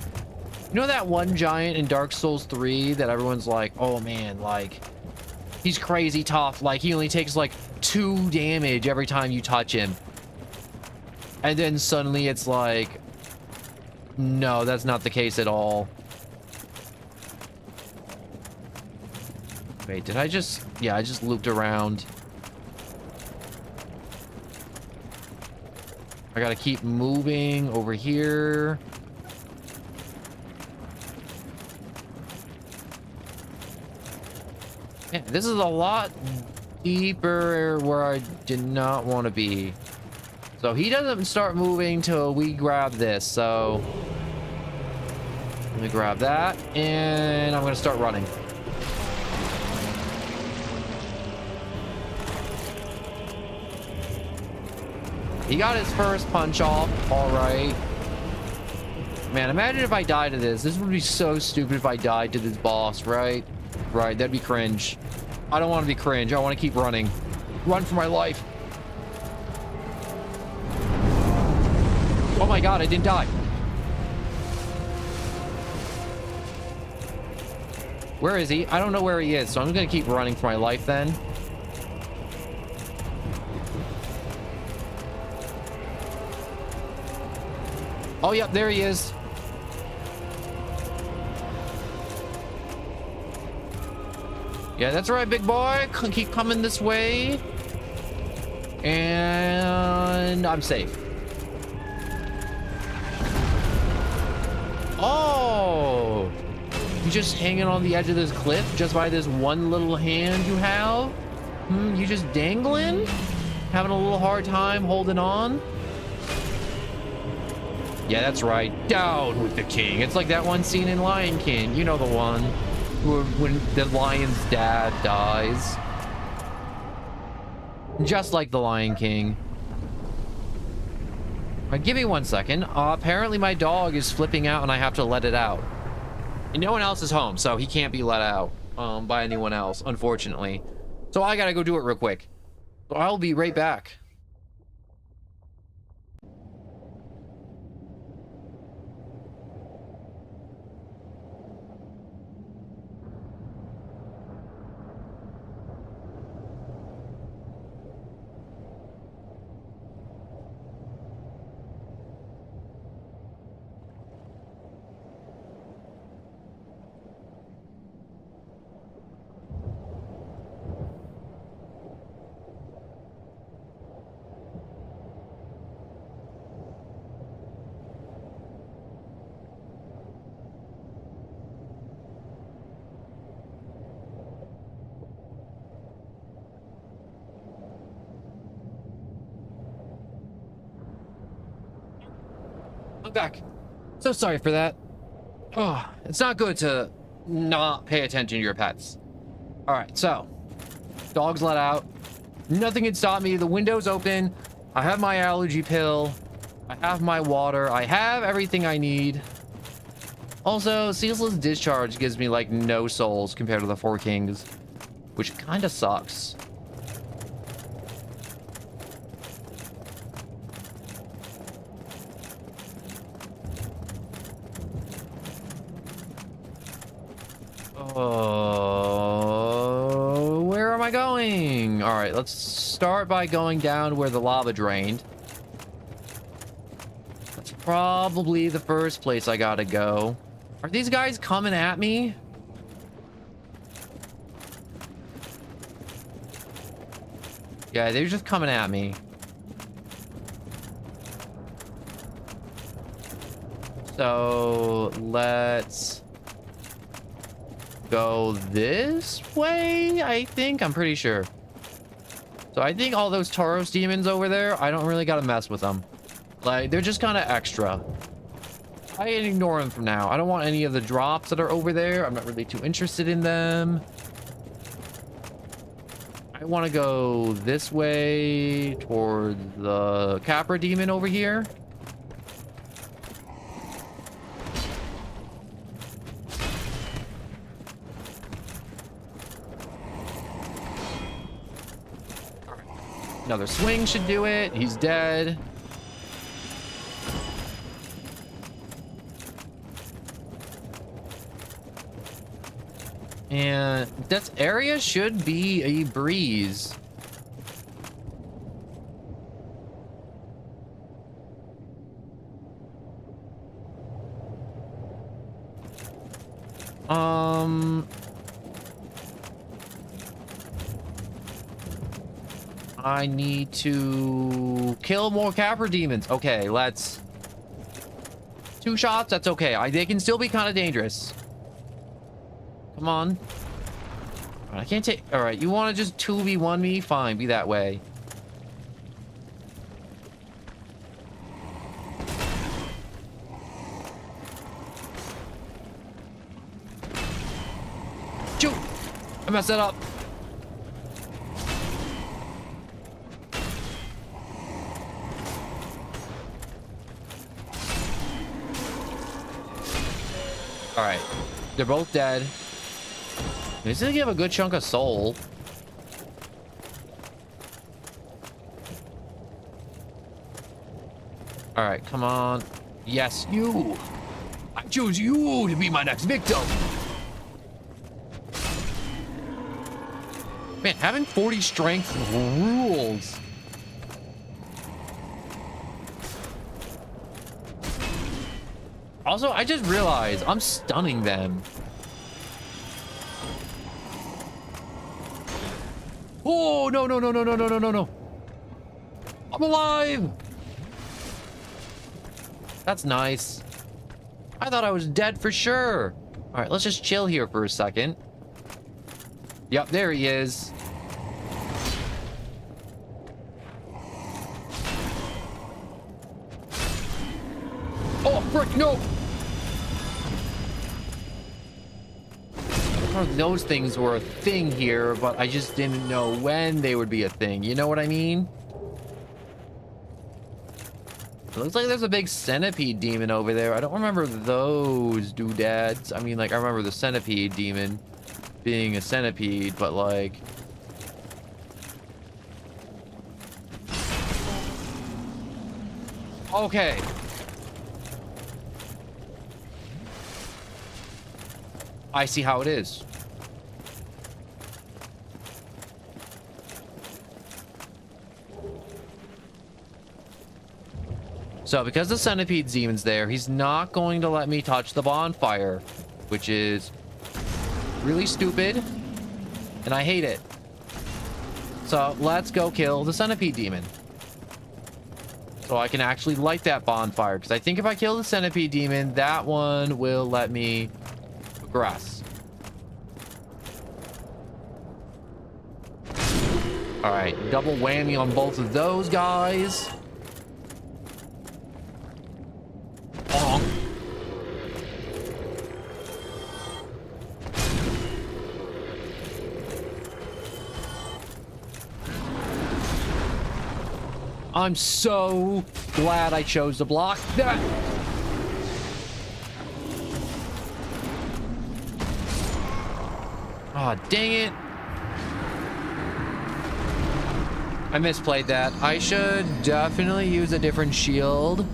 you know that one giant in Dark Souls 3 that everyone's like, oh man, like, he's crazy tough. Like, he only takes like 2 damage every time you touch him. And then suddenly it's like, no, that's not the case at all. Wait, did I just... Yeah, I just looped around. I gotta keep moving over here. Yeah, this is a lot deeper where I did not want to be. So he doesn't start moving till we grab this. So let me grab that, and I'm gonna start running. He got his first punch off. All right. Man, imagine if I died to this. This would be so stupid if I died to this boss, right? Right, that'd be cringe. I don't want to be cringe. I want to keep running. Run for my life. Oh my god, I didn't die. Where is he? I don't know where he is, so I'm gonna keep running for my life then. Oh, yep, there he is. Yeah, that's right, big boy. Keep coming this way. And I'm safe. Oh! You just hanging on the edge of this cliff just by this one little hand you have? You just dangling? Having a little hard time holding on? Yeah, that's right. Down with the king. It's like that one scene in Lion King. You know the one when the lion's dad dies. Just like the Lion King. Give me 1 second. Apparently my dog is flipping out and I have to let it out. And no one else is home, so he can't be let out by anyone else, unfortunately. So I gotta go do it real quick. So I'll be right back. I'm back. So sorry for that. Oh, it's not good to not pay attention to your pets. All right, so dog's let out. Nothing can stop me. The window's open. I have my allergy pill. I have my water. I have everything I need. Also, Ceaseless Discharge gives me like no souls compared to the Four Kings, which kind of sucks. Where am I going? All right, let's start by going down where the lava drained. That's probably the first place I gotta go. Are these guys coming at me? Yeah, they're just coming at me. So let's go this way, I think. I'm pretty sure. So I think all those Tauros demons over there, I don't really gotta mess with them. Like, they're just kind of extra. I can ignore them for now. I don't want any of the drops that are over there. I'm not really too interested in them. I want to go this way toward the Capra demon over here. Another swing should do it. He's dead. And this area should be a breeze. I need to kill more Capra demons. Okay, let's... 2 shots, that's okay. They can still be kind of dangerous. Come on. I can't take... All right, you want to just 2v1 me? Fine, be that way. Shoot! I messed that up. All right, they're both dead. He's gonna give a good chunk of soul. All right, come on. Yes, you. I choose you to be my next victim. Man, having 40 strength rules. Also, I just realized I'm stunning them. Oh, no, no, no, no, no, no, no, no, no. I'm alive. That's nice. I thought I was dead for sure. All right, let's just chill here for a second. Yep, there he is. Oh, frick, no. Those things were a thing here, but I just didn't know when they would be a thing. You know what I mean? It looks like there's a big centipede demon over there. I don't remember those doodads. I mean, like, I remember the centipede demon being a centipede, but like... Okay. I see how it is. So because the centipede demon's there, he's not going to let me touch the bonfire, which is really stupid, and I hate it. So let's go kill the centipede demon, so I can actually light that bonfire, because I think if I kill the centipede demon, that one will let me progress. All right, double whammy on both of those guys. Bonk. I'm so glad I chose to block that. Aw, dang it. I misplayed that. I should definitely use a different shield,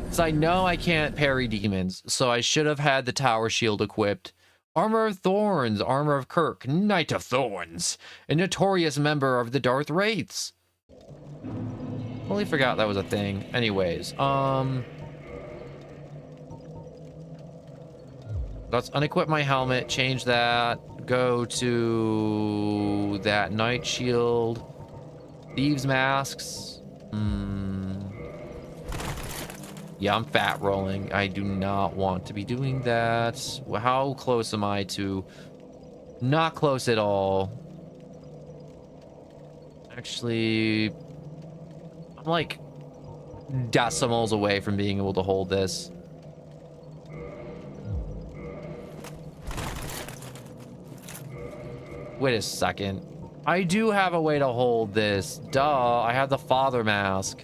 because I know I can't parry demons, so I should have had the tower shield equipped. Armor of Thorns, Armor of Kirk, Knight of Thorns, a notorious member of the Darth Wraiths. Totally forgot that was a thing. Anyways, let's unequip my helmet, change that, go to that Knight Shield, Thieves Masks. Yeah, I'm fat rolling. I do not want to be doing that. How close am I to... Not close at all. Actually... I'm like decimals away from being able to hold this. Wait a second. I do have a way to hold this. Duh, I have the Father Mask.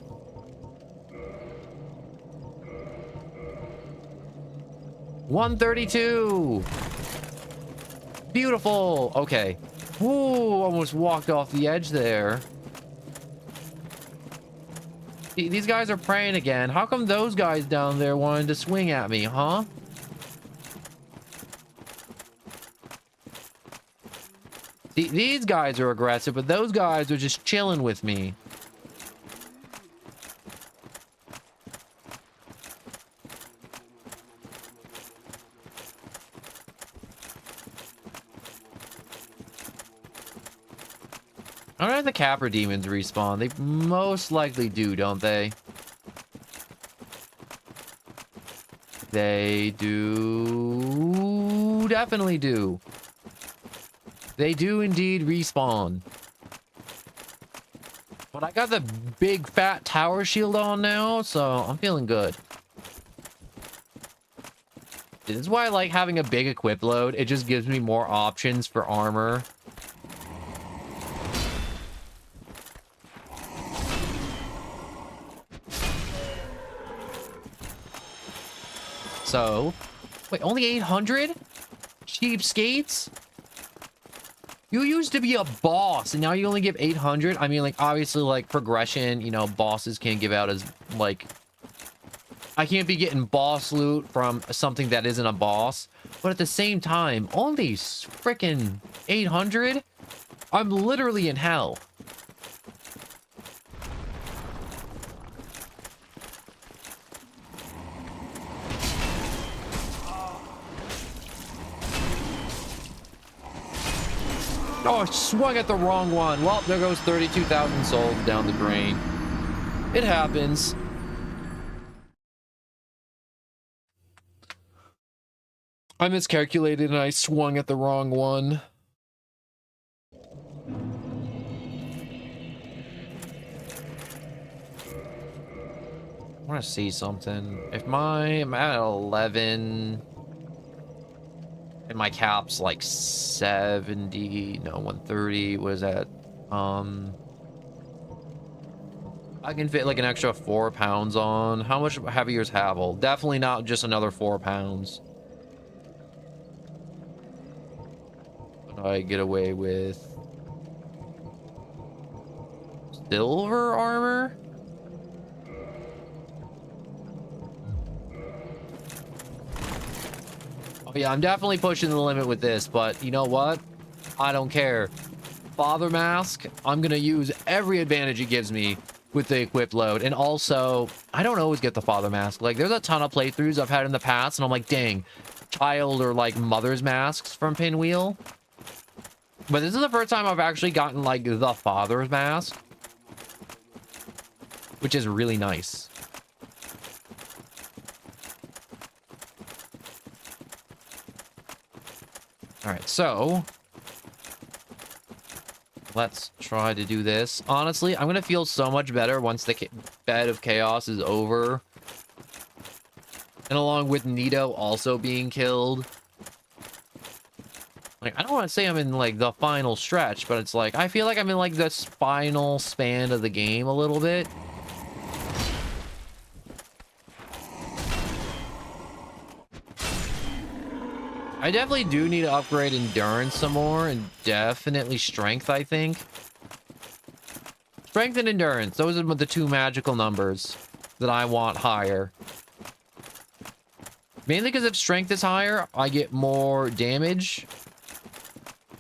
$132. Beautiful. Okay. Woo, almost walked off the edge there. These guys are praying again. How come those guys down there wanted to swing at me, huh? These guys are aggressive, but those guys are just chilling with me. I wonder if the Capra demons respawn. They most likely do, don't they? They do. Definitely do. They do indeed respawn. But I got the big fat tower shield on now, so I'm feeling good. This is why I like having a big equip load. It just gives me more options for armor. So, wait, only 800? Cheapskates? You used to be a boss, and now you only give 800? I mean, like, obviously, like, progression, you know, bosses can't give out as, like... I can't be getting boss loot from something that isn't a boss. But at the same time, only freaking 800? I'm literally in hell. Oh, I swung at the wrong one. Well, there goes 32,000 souls down the drain. It happens. I miscalculated and I swung at the wrong one. I want to see something. If I'm at 11... and my cap's like 70, no, 130, what is that? I can fit like an extra 4 pounds on. How much heavier is Havel? Definitely not just another 4 pounds. But I get away with silver armor? Yeah, I'm definitely pushing the limit with this, but you know what? I don't care. Father Mask, I'm gonna use every advantage it gives me with the equipped load. And also, I don't always get the Father Mask. Like, there's a ton of playthroughs I've had in the past, and I'm like, dang, child or like mother's masks from Pinwheel. But this is the first time I've actually gotten like the Father's Mask, which is really nice. All right, so let's try to do this. Honestly, I'm gonna feel so much better once the bed of chaos is over, and along with Nito also being killed. Like, I don't want to say I'm in like the final stretch, but it's like I feel like I'm in like the final span of the game a little bit. I definitely do need to upgrade endurance some more, and definitely strength, I think. Strength and endurance, those are the two magical numbers that I want higher. Mainly because if strength is higher, I get more damage.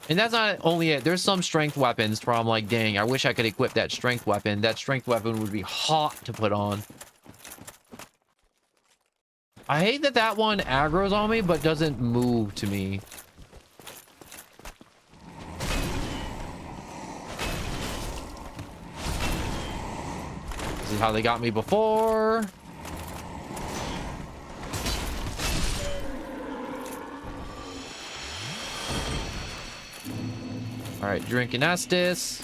And that's not only it. There's some strength weapons where I'm like, dang, I wish I could equip that strength weapon. That strength weapon would be hot to put on. I hate that that one aggroes on me, but doesn't move to me. This is how they got me before. All right, drinking Estus.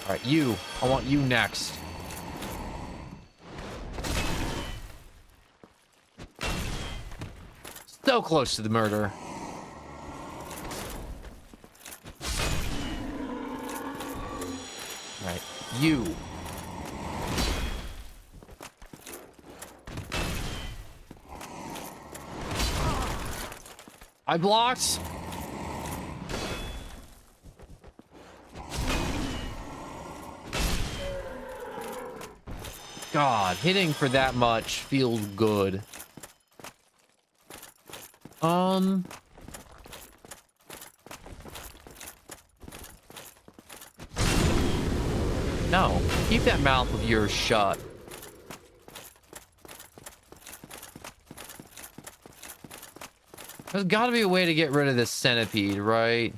All right, you. I want you next. So close to the murder. All right, you. I blocked. God, hitting for that much feels good. No, keep that mouth of yours shut. There's got to be a way to get rid of this centipede, right?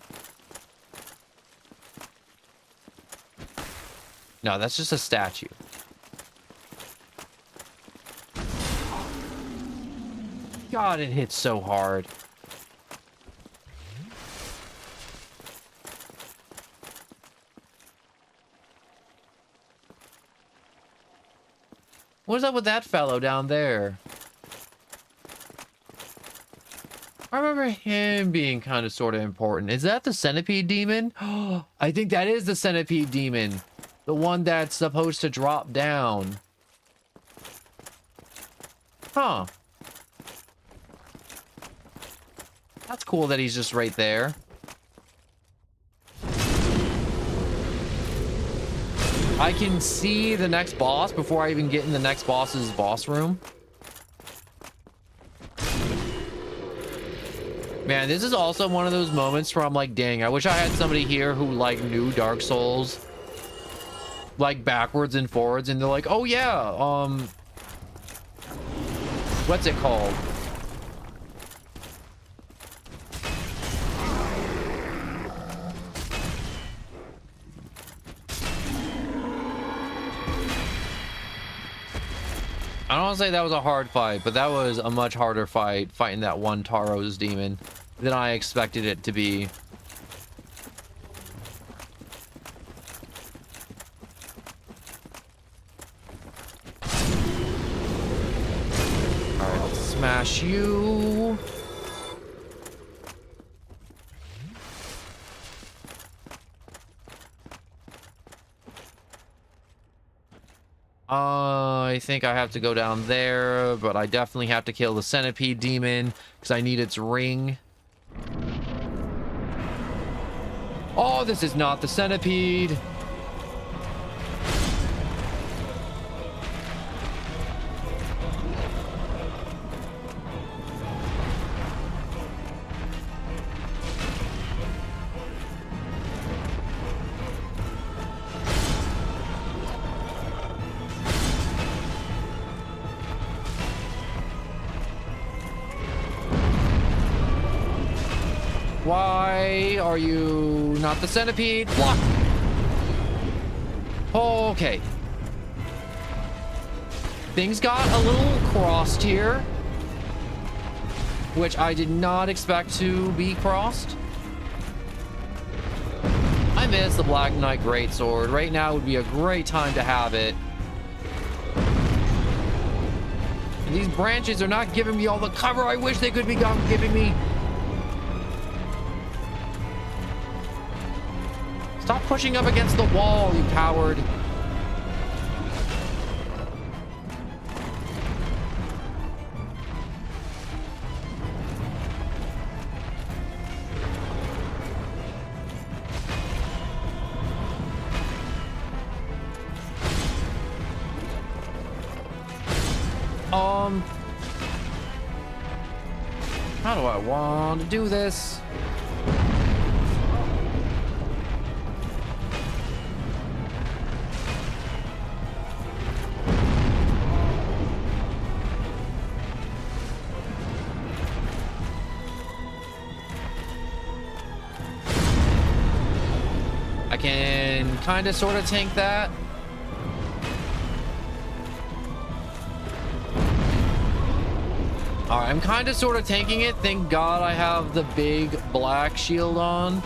No, that's just a statue. God, it hits so hard. What's up with that fellow down there? I remember him being kind of sort of important. Is that the centipede demon? I think that is the centipede demon. The one that's supposed to drop down. Huh. That's cool that he's just right there. I can see the next boss before I even get in the next boss's boss room. Man, this is also one of those moments where I'm like, dang, I wish I had somebody here who like knew Dark Souls like backwards and forwards, and they're like, oh yeah, what's it called? I don't want to say that was a hard fight, but that was a much harder fight, fighting that one Taros demon, than I expected it to be. Alright, let's smash you. I think I have to go down there, but I definitely have to kill the centipede demon because I need its ring. Oh, this is not the centipede. Why are you not the centipede? Block! Okay. Things got a little crossed here, which I did not expect to be crossed. I miss the Black Knight Greatsword. Right now would be a great time to have it. And these branches are not giving me all the cover I wish they could be giving me. Stop pushing up against the wall, you coward. How do I want to do this? I can kind of sort of tank that. All right, I'm kind of sort of tanking it. Thank God I have the big black shield on.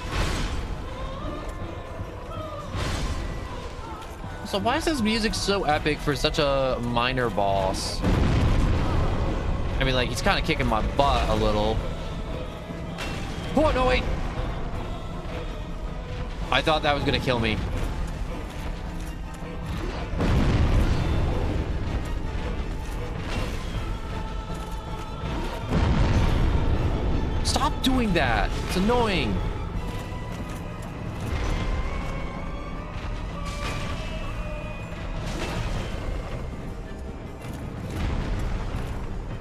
So why is this music so epic for such a minor boss? I mean, like, he's kind of kicking my butt a little. Oh, no, wait. I thought that was gonna kill me. Stop doing that. It's annoying.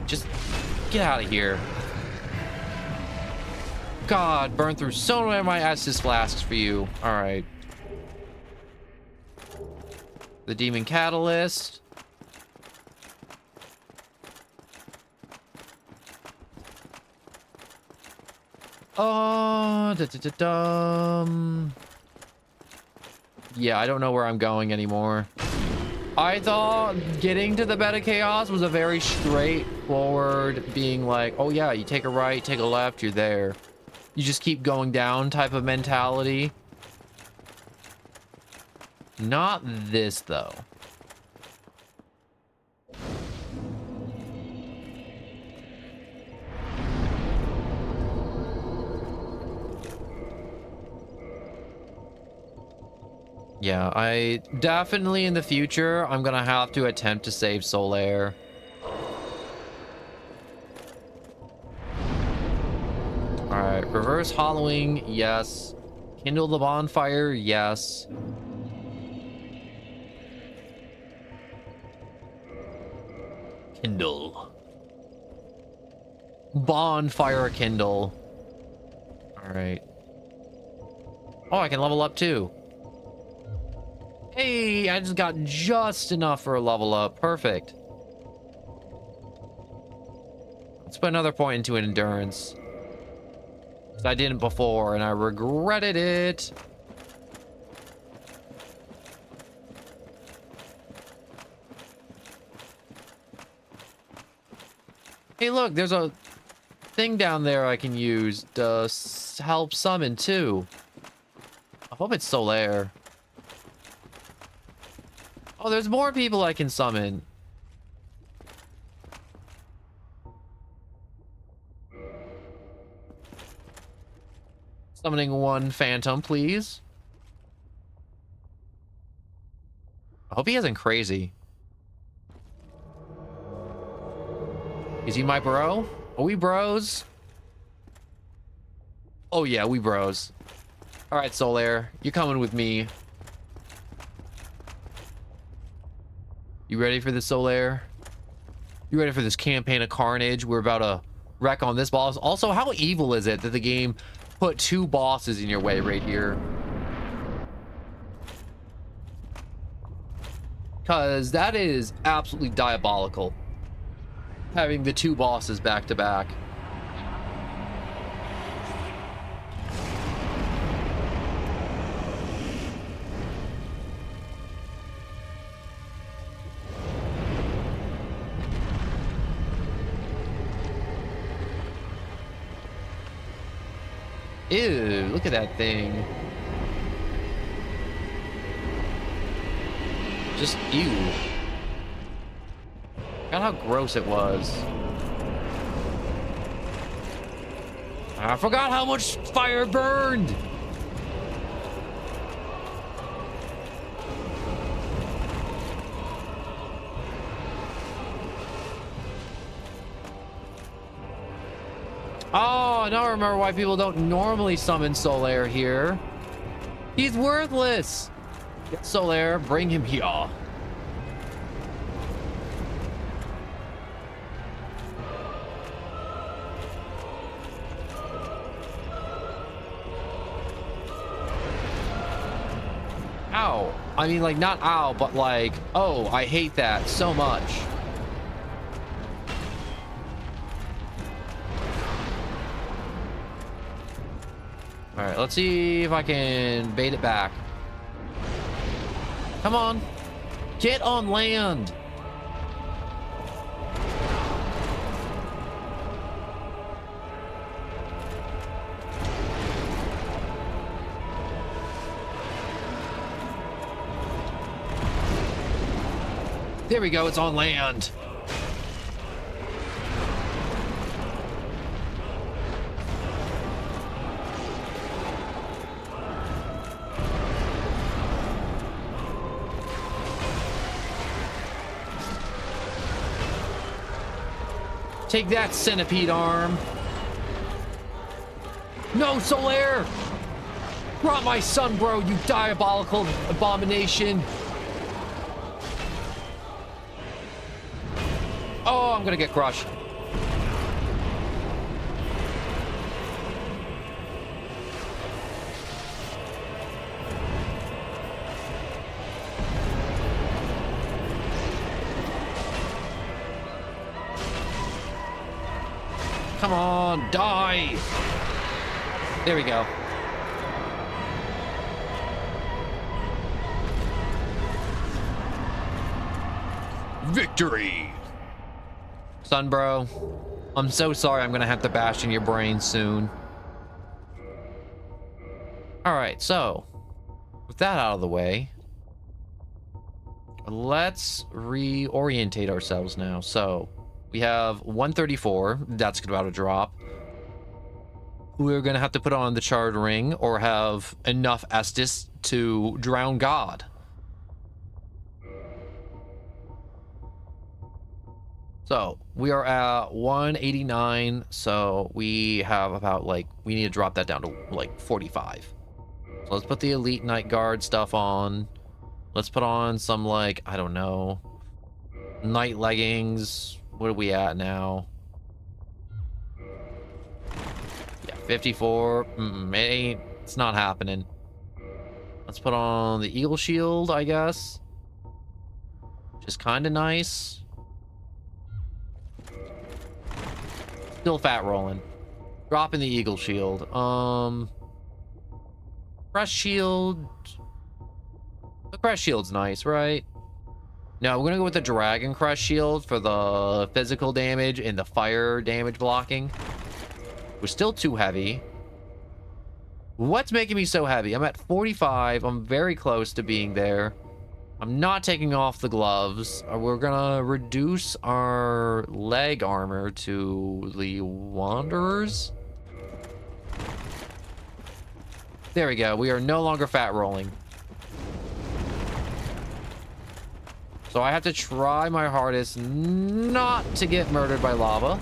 Just get out of here. God, burn through so many of my Estus flasks for you. All right. The Demon Catalyst. Oh, Yeah, I don't know where I'm going anymore. I thought getting to the bed of chaos was a very straightforward being like, oh yeah, you take a right, take a left, you're there. You just keep going down type of mentality. Not this, though. Yeah, I definitely in the future, I'm gonna have to attempt to save Solaire. Alright, reverse hollowing, yes. Kindle the bonfire, yes. Kindle. Bonfire kindle. Alright. Oh, I can level up too. Hey, I just got just enough for a level up. Perfect. Let's put another point into an endurance. Because I didn't before and I regretted it. Hey, look, there's a thing down there I can use to help summon too. I hope it's Solaire. Oh, there's more people I can summon. Summoning one phantom, please. I hope he isn't crazy. Is he my bro? Are we bros? Oh yeah, we bros. All right, Solaire, you're coming with me. You ready for this, Solaire? You ready for this campaign of carnage? We're about to wreck on this boss. Also, how evil is it that the game put two bosses in your way right here? Because that is absolutely diabolical. Having the two bosses back to back. Ew, look at that thing. Just ew. God, how gross it was. I forgot how much fire burned. Oh, now I remember why people don't normally summon Solaire here. He's worthless. Get Solaire, bring him here. Ow. I mean, like, not ow, but like, oh, I hate that so much. All right, let's see if I can bait it back. Come on. Get on land. There we go, it's on land. Take that, centipede arm. No, Solaire! Brought my son, bro, you diabolical abomination. Oh, I'm gonna get crushed. Come on, die. There we go. Victory! Sunbro, I'm so sorry I'm gonna have to bash in your brain soon. Alright, so with that out of the way, let's reorientate ourselves now. So we have 134, that's about to drop. We're gonna have to put on the Charred Ring or have enough Estus to drown God. So we are at 189, so we have about we need to drop that down to like 45. So let's put the Elite Night Guard stuff on. Let's put on some I don't know, night leggings. What are we at now? Yeah, 54. It's not happening. Let's put on the Eagle Shield, I guess. Which is kind of nice. Still fat rolling. Dropping the Eagle Shield. Crest Shield. The Crest Shield's nice, right? No, we're gonna go with the Dragon Crest Shield for the physical damage and the fire damage blocking. We're still too heavy. What's making me so heavy? I'm at 45. I'm very close to being there. I'm not taking off the gloves. We're gonna reduce our leg armor to the Wanderers. There we go. We are no longer fat rolling. So I have to try my hardest not to get murdered by lava.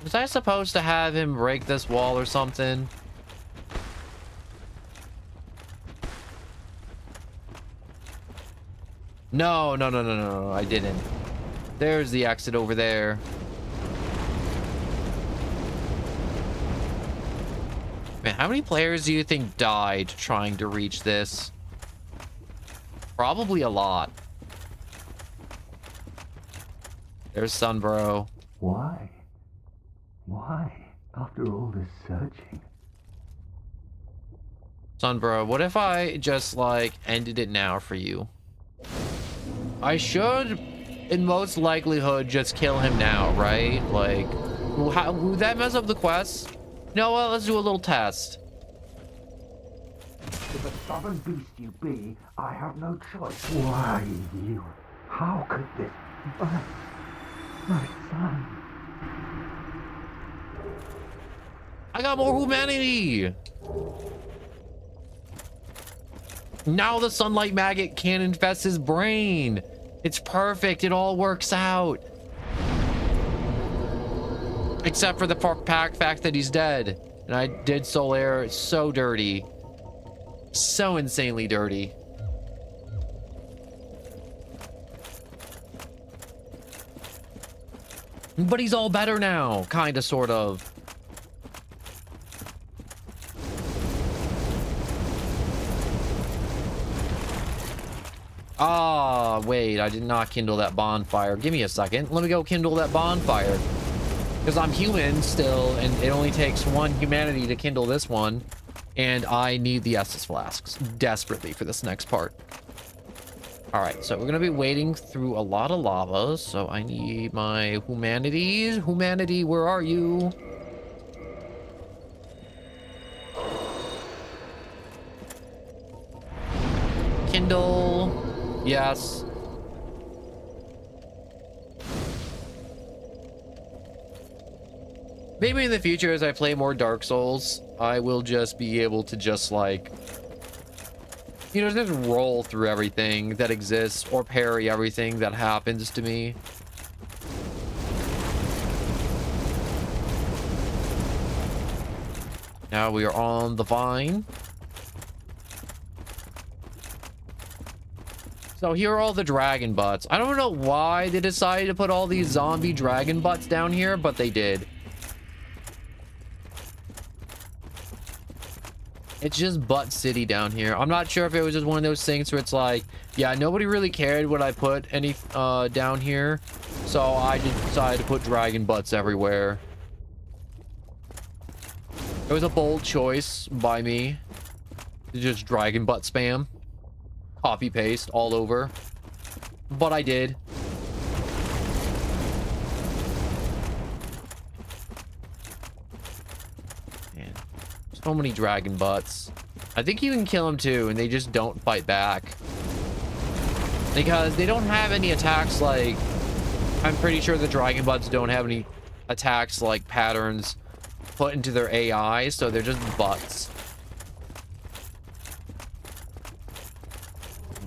Was I supposed to have him break this wall or something? No, I didn't. There's the exit over there. Man, how many players do you think died trying to reach this? Probably a lot. There's Sunbro. Why? Why? After all this searching? Sunbro, what if I just ended it now for you? I should, in most likelihood, just kill him now, right? Would that mess up the quest? No, well, let's do a little test. If a stubborn beast you be, I have no choice. Why you? How could this be? My son. I got more humanity! Now the sunlight maggot can't infest his brain. It's perfect. It all works out. Except for the fact that he's dead. And I did Solaire so dirty. So insanely dirty. But he's all better now. Kinda, sort of. Ah, wait, I did not kindle that bonfire. Give me a second. Let me go kindle that bonfire. Because I'm human still, and it only takes one humanity to kindle this one. And I need the Estus flasks desperately for this next part. Alright, so we're going to be wading through a lot of lava. So I need my humanities. Humanity, where are you? Kindle. Yes. Maybe in the future, as I play more Dark Souls, I will just be able to just just roll through everything that exists or parry everything that happens to me. Now we are on the vine. So here are all the dragon butts. I don't know why they decided to put all these zombie dragon butts down here, but they did. It's just Butt City down here. I'm not sure if it was just one of those things where it's yeah, nobody really cared what I put any down here. So I just decided to put dragon butts everywhere. It was a bold choice by me. Just dragon butt spam. Copy paste all over. But I did. Man, so many dragon butts. I think you can kill them too, and they just don't fight back. Because they don't have any attacks like... I'm pretty sure the dragon butts don't have any attacks like patterns put into their AI, so they're just butts.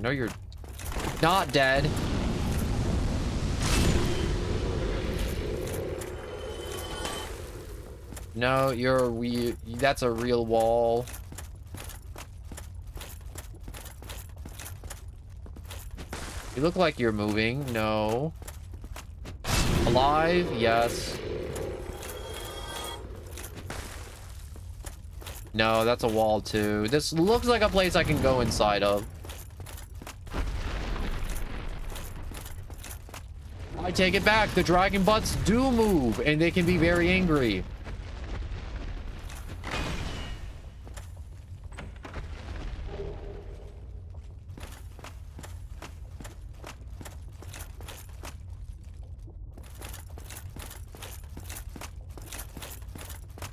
No, you're not dead. No, that's a real wall. You look like you're moving. No. Alive? Yes. No, that's a wall too. This looks like a place I can go inside of. I take it back. The dragon butts do move, and they can be very angry.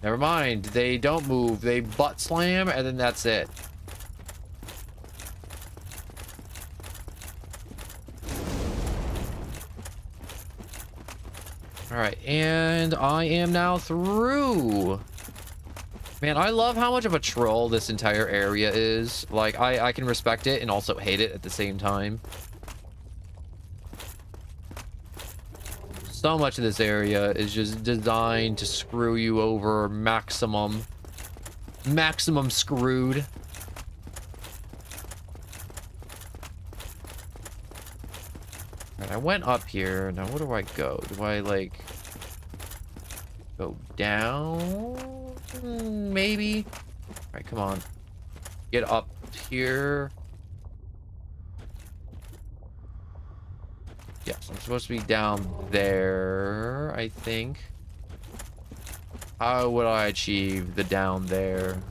Never mind. They don't move. They butt slam, and then that's it. All right, and I am now through. Man, I love how much of a troll this entire area is. Like, I can respect it and also hate it at the same time. So much of this area is just designed to screw you over maximum. Maximum screwed. All right, I went up here. Now, where do I go? Do I, like, go down? Maybe? All right, come on. Get up here. Yes, I'm supposed to be down there, I think. How would I achieve the down there?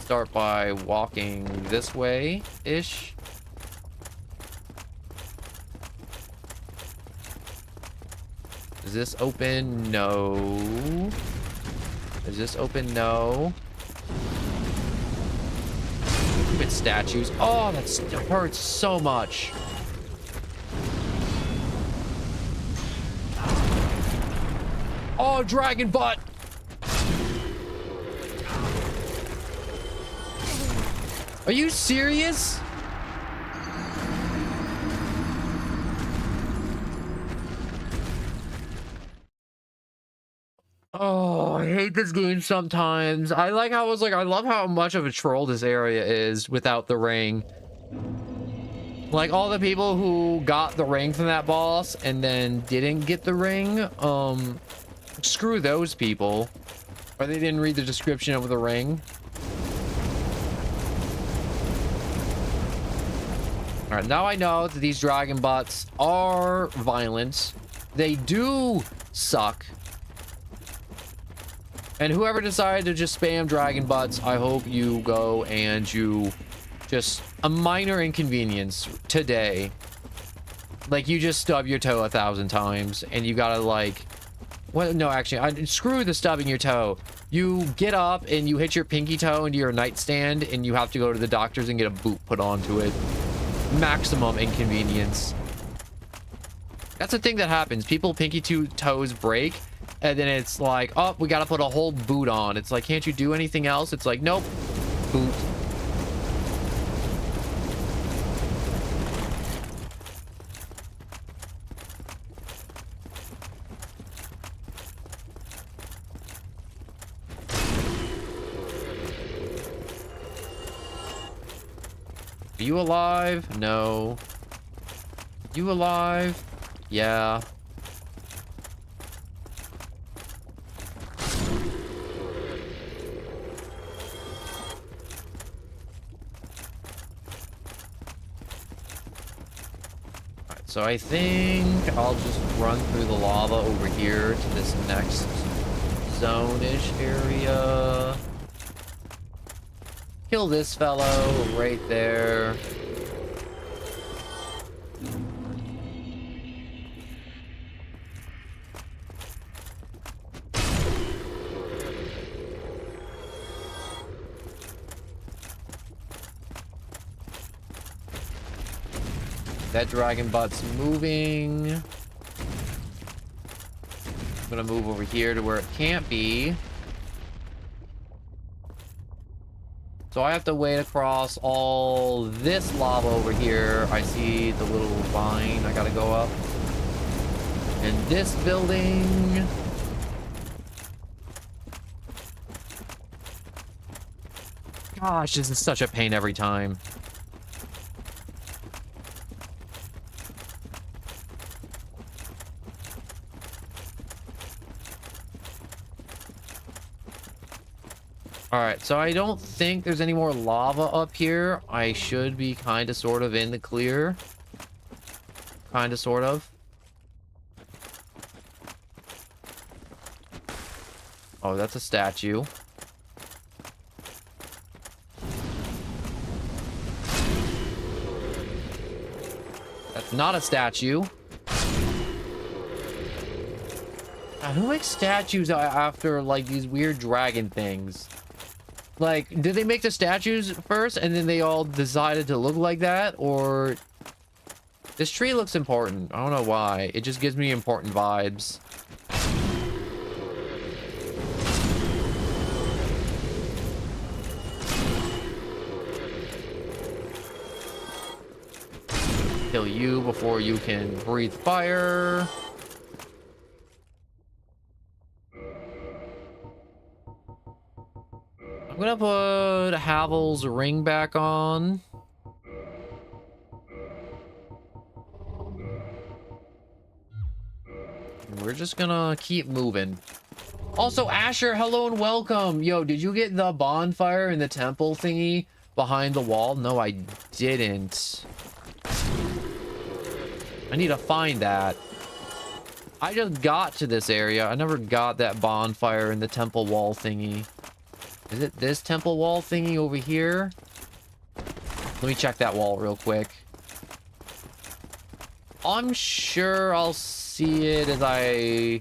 Start by walking this way-ish. Is this open? No. Is this open? No. Stupid statues. Oh, that hurts so much. Oh, dragon butt! Are you serious? Oh, I hate this game sometimes. I like how I love how much of a troll this area is without the ring. Like, all the people who got the ring from that boss and then didn't get the ring, screw those people. Or they didn't read the description of the ring. Alright, now I know that these dragon butts are violent. They do suck. And whoever decided to just spam dragon butts, I hope you go and you just a minor inconvenience today. Like, you just stub your toe 1,000 times and you gotta, like, well, no, actually, screw the stubbing your toe. You get up and you hit your pinky toe into your nightstand and you have to go to the doctor's and get a boot put onto it. Maximum inconvenience. That's the thing that happens. People pinky toes break and then it's like, oh, we gotta put a whole boot on. It's like, can't you do anything else? It's like, nope. Boot. Are you alive? No. You alive? Yeah. Alright, so I think I'll just run through the lava over here to this next zone-ish area. Kill this fellow right there. That dragon butt's moving. I'm gonna move over here to where it can't be. So I have to wait across all this lava over here. I see the little vine I gotta go up. And this building. Gosh, this is such a pain every time. Alright, so I don't think there's any more lava up here. I should be kind of sort of in the clear. Kind of sort of. Oh, that's a statue. That's not a statue. God, who makes statues after like these weird dragon things? Like, did they make the statues first and then they all decided to look like that? Or this tree looks important. I don't know why. It just gives me important vibes. Kill you before you can breathe fire. I'm gonna put Havel's ring back on. We're just gonna keep moving. Also, Asher, hello and welcome. Yo, did you get the bonfire in the temple thingy behind the wall? No, I didn't. I need to find that. I just got to this area. I never got that bonfire in the temple wall thingy. Is it this temple wall thingy over here? Let me check that wall real quick. I'm sure I'll see it as I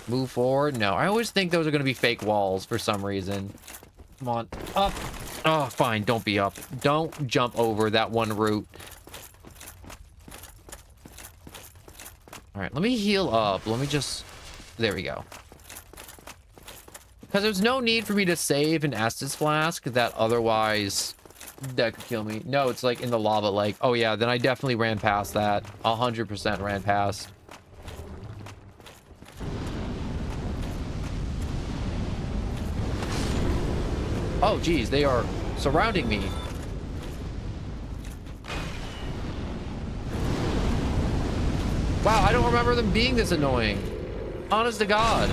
move forward. No, I always think those are going to be fake walls for some reason. Come on, up. Oh, fine, don't be up. Don't jump over that one route. All right, let me heal up. Let me just... There we go. Because there's no need for me to save an Estus flask that otherwise that could kill me. No, it's like in the lava lake. Oh yeah, then I definitely ran past that. 100% ran past. Oh geez, they are surrounding me. Wow, I don't remember them being this annoying. Honest to God.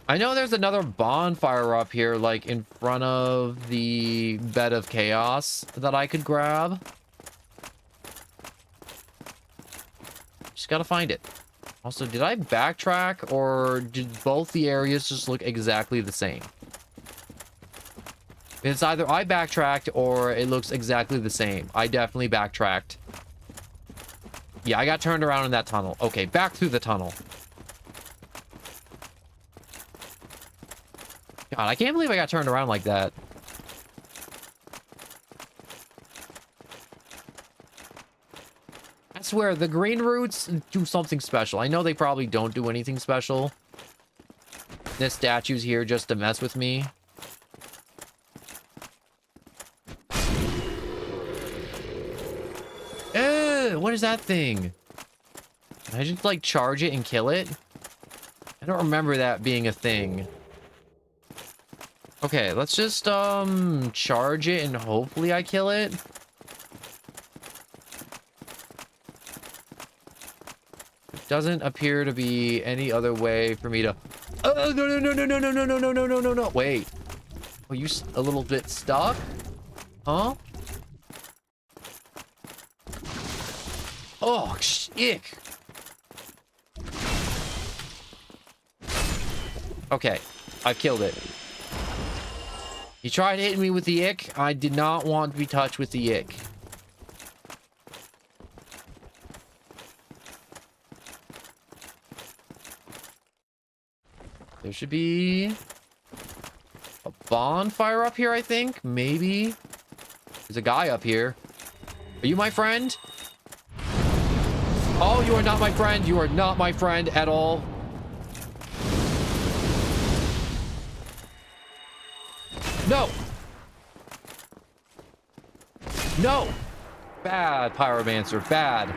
I know there's another bonfire up here, like in front of the bed of chaos that I could grab. Just gotta find it. Also, did I backtrack or did both the areas just look exactly the same? It's either I backtracked or it looks exactly the same. I definitely backtracked. Yeah, I got turned around in that tunnel. Okay, back through the tunnel. God, I can't believe I got turned around like that. I swear, the green roots do something special. I know they probably don't do anything special. This statue's here just to mess with me. What is that thing? Can I just, like, charge it and kill it? I don't remember that being a thing. Okay, let's just, charge it and hopefully I kill it. It doesn't appear to be any other way for me to... Oh, no, no, no, no, no, no, no, no, no, no, no, no, no. Wait. Are you a little bit stuck? Huh? Oh, ick. Okay, I killed it. He tried hitting me with the ick. I did not want to be touched with the ick. There should be a bonfire up here, I think. Maybe. There's a guy up here. Are you my friend? Oh, you are not my friend. You are not my friend at all. No. No. Bad, Pyromancer. Bad.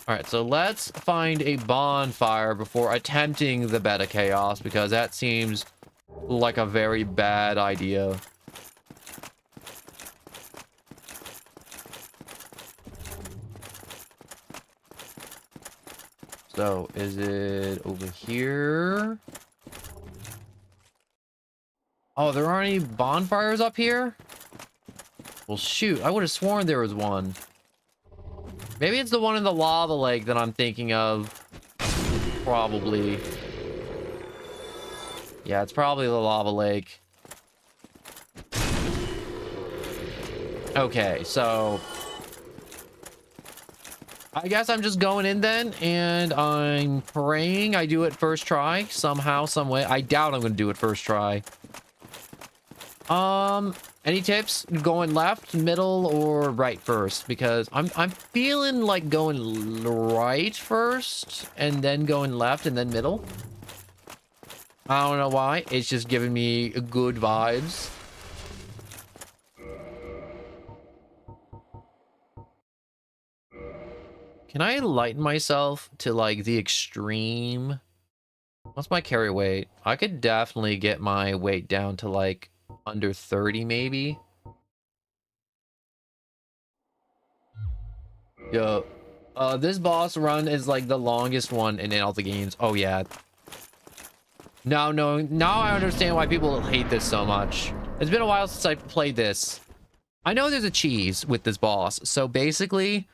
All right, so let's find a bonfire before attempting the Bed of Chaos, because that seems like a very bad idea. So, is it over here? Oh, there aren't any bonfires up here? Well, shoot, I would have sworn there was one. Maybe it's the one in the lava lake that I'm thinking of. Probably. Yeah, it's probably the lava lake. Okay, so I guess I'm just going in then, and I'm praying I do it first try somehow, some way. I doubt I'm gonna do it first try. Any tips? Going left, middle, or right first? Because I'm feeling like going right first, and then going left, and then middle. I don't know why. It's just giving me good vibes. Can I lighten myself to like the extreme? What's my carry weight? I could definitely get my weight down to like under 30 maybe. Yo, this boss run is like the longest one in all the games. Oh yeah. Now I understand why people hate this so much. It's been a while since I played this. I know there's a cheese with this boss, so basically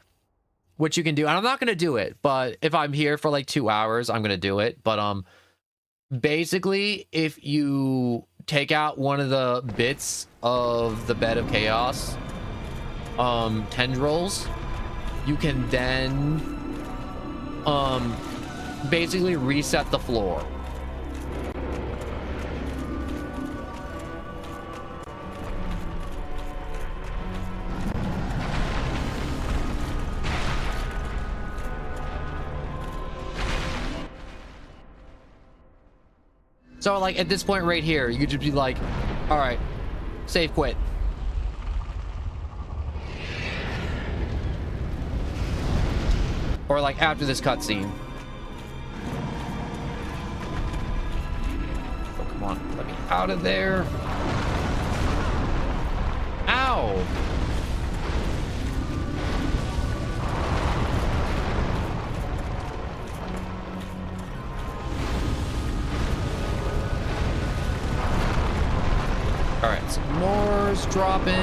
what you can do, and I'm not gonna do it, but if I'm here for like 2 hours, I'm gonna do it. But basically, if you take out one of the bits of the Bed of Chaos tendrils, you can then basically reset the floor. So, like, at this point right here, you could just be like, all right, save quit. Or, like, after this cutscene. Oh, come on. Let me out of there. Ow! Alright, some more's dropping.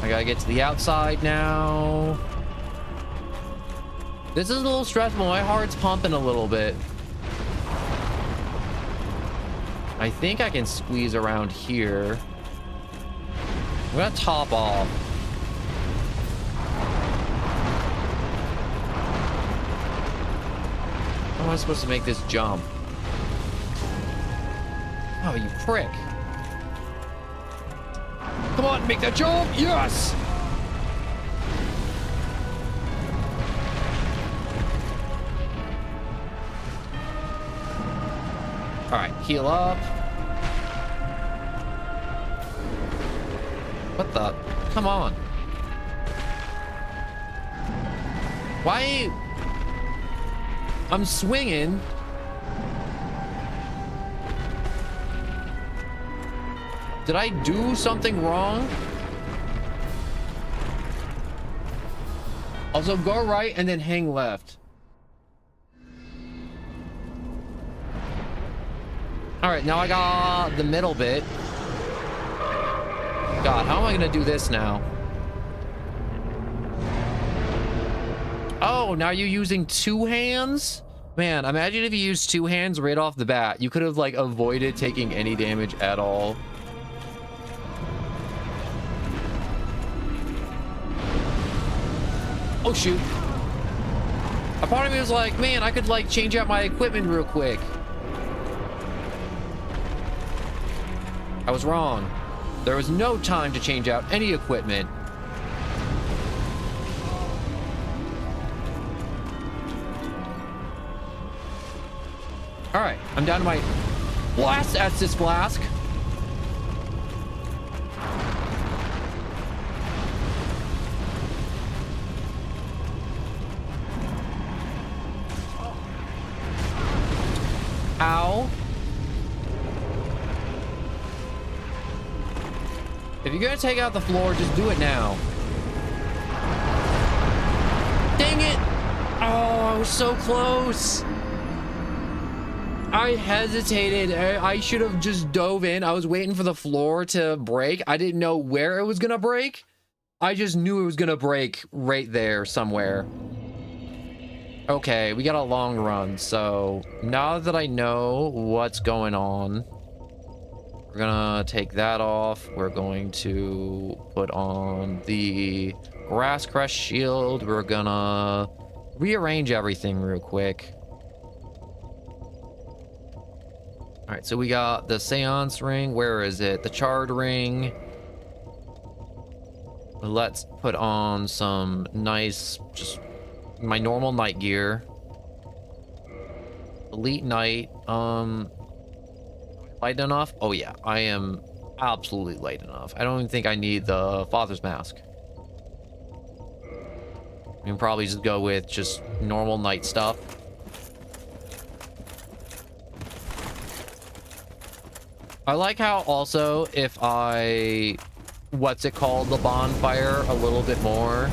I gotta get to the outside now. This is a little stressful. My heart's pumping a little bit. I think I can squeeze around here. I'm gonna top off. How am I supposed to make this jump? Oh, you prick. Come on, make that jump! Yes! Alright, heal up. What the? Come on. Why? I'm swinging. Did I do something wrong? Also, go right and then hang left. All right, now I got the middle bit. God, how am I gonna do this now? Oh, now you're using two hands? Man, imagine if you used two hands right off the bat. You could have like avoided taking any damage at all. Oh shoot. A part of me was like, man, I could like change out my equipment real quick. I was wrong. There was no time to change out any equipment. All right, I'm down to my blast Estus flask. Ow. If you're gonna take out the floor, just do it now. Dang it! Oh, I was so close. I hesitated. I should have just dove in. I was waiting for the floor to break. I didn't know where it was gonna break. I just knew it was gonna break right there somewhere. Okay, we got a long run. So now that I know what's going on, we're gonna take that off. We're going to put on the Grass Crest shield. We're gonna rearrange everything real quick. All right, so we got the Seance ring. Where is it? The Charred ring. Let's put on some nice, just my normal night gear. Elite Knight. Light enough? Oh yeah, I am absolutely light enough. I don't even think I need the Father's Mask. We can probably just go with just normal night stuff. I like how also if I, what's it called, the bonfire a little bit more,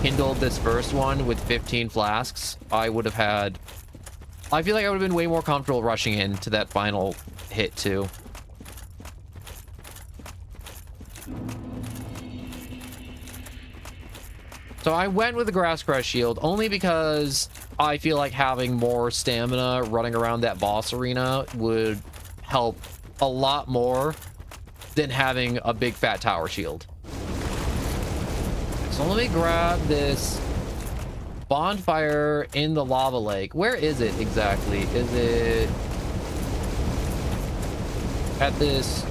kindled this first one with 15 flasks, I would have had, I feel like I would have been way more comfortable rushing into that final hit too. So I went with the Grass Crest shield only because I feel like having more stamina running around that boss arena would help a lot more than having a big fat tower shield. So let me grab this bonfire in the lava lake. Where is it exactly? Is it at this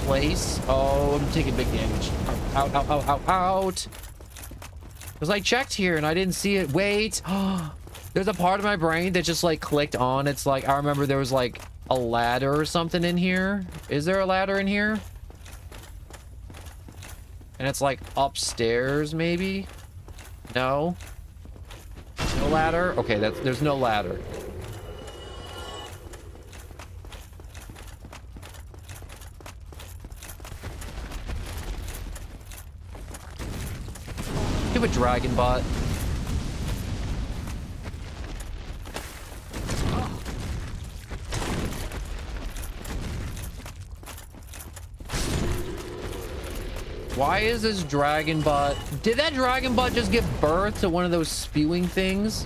place? Oh, I'm taking big damage. Out, out, out, out, out. Because I checked here and I didn't see it. Wait. There's a part of my brain that just like clicked on. It's like, I remember there was like a ladder or something in here. Is there a ladder in here? And it's like upstairs maybe? No? No ladder? Okay, there's no ladder. Stupid dragon bot. Why is this dragon bot? Did that dragon bot just give birth to one of those spewing things?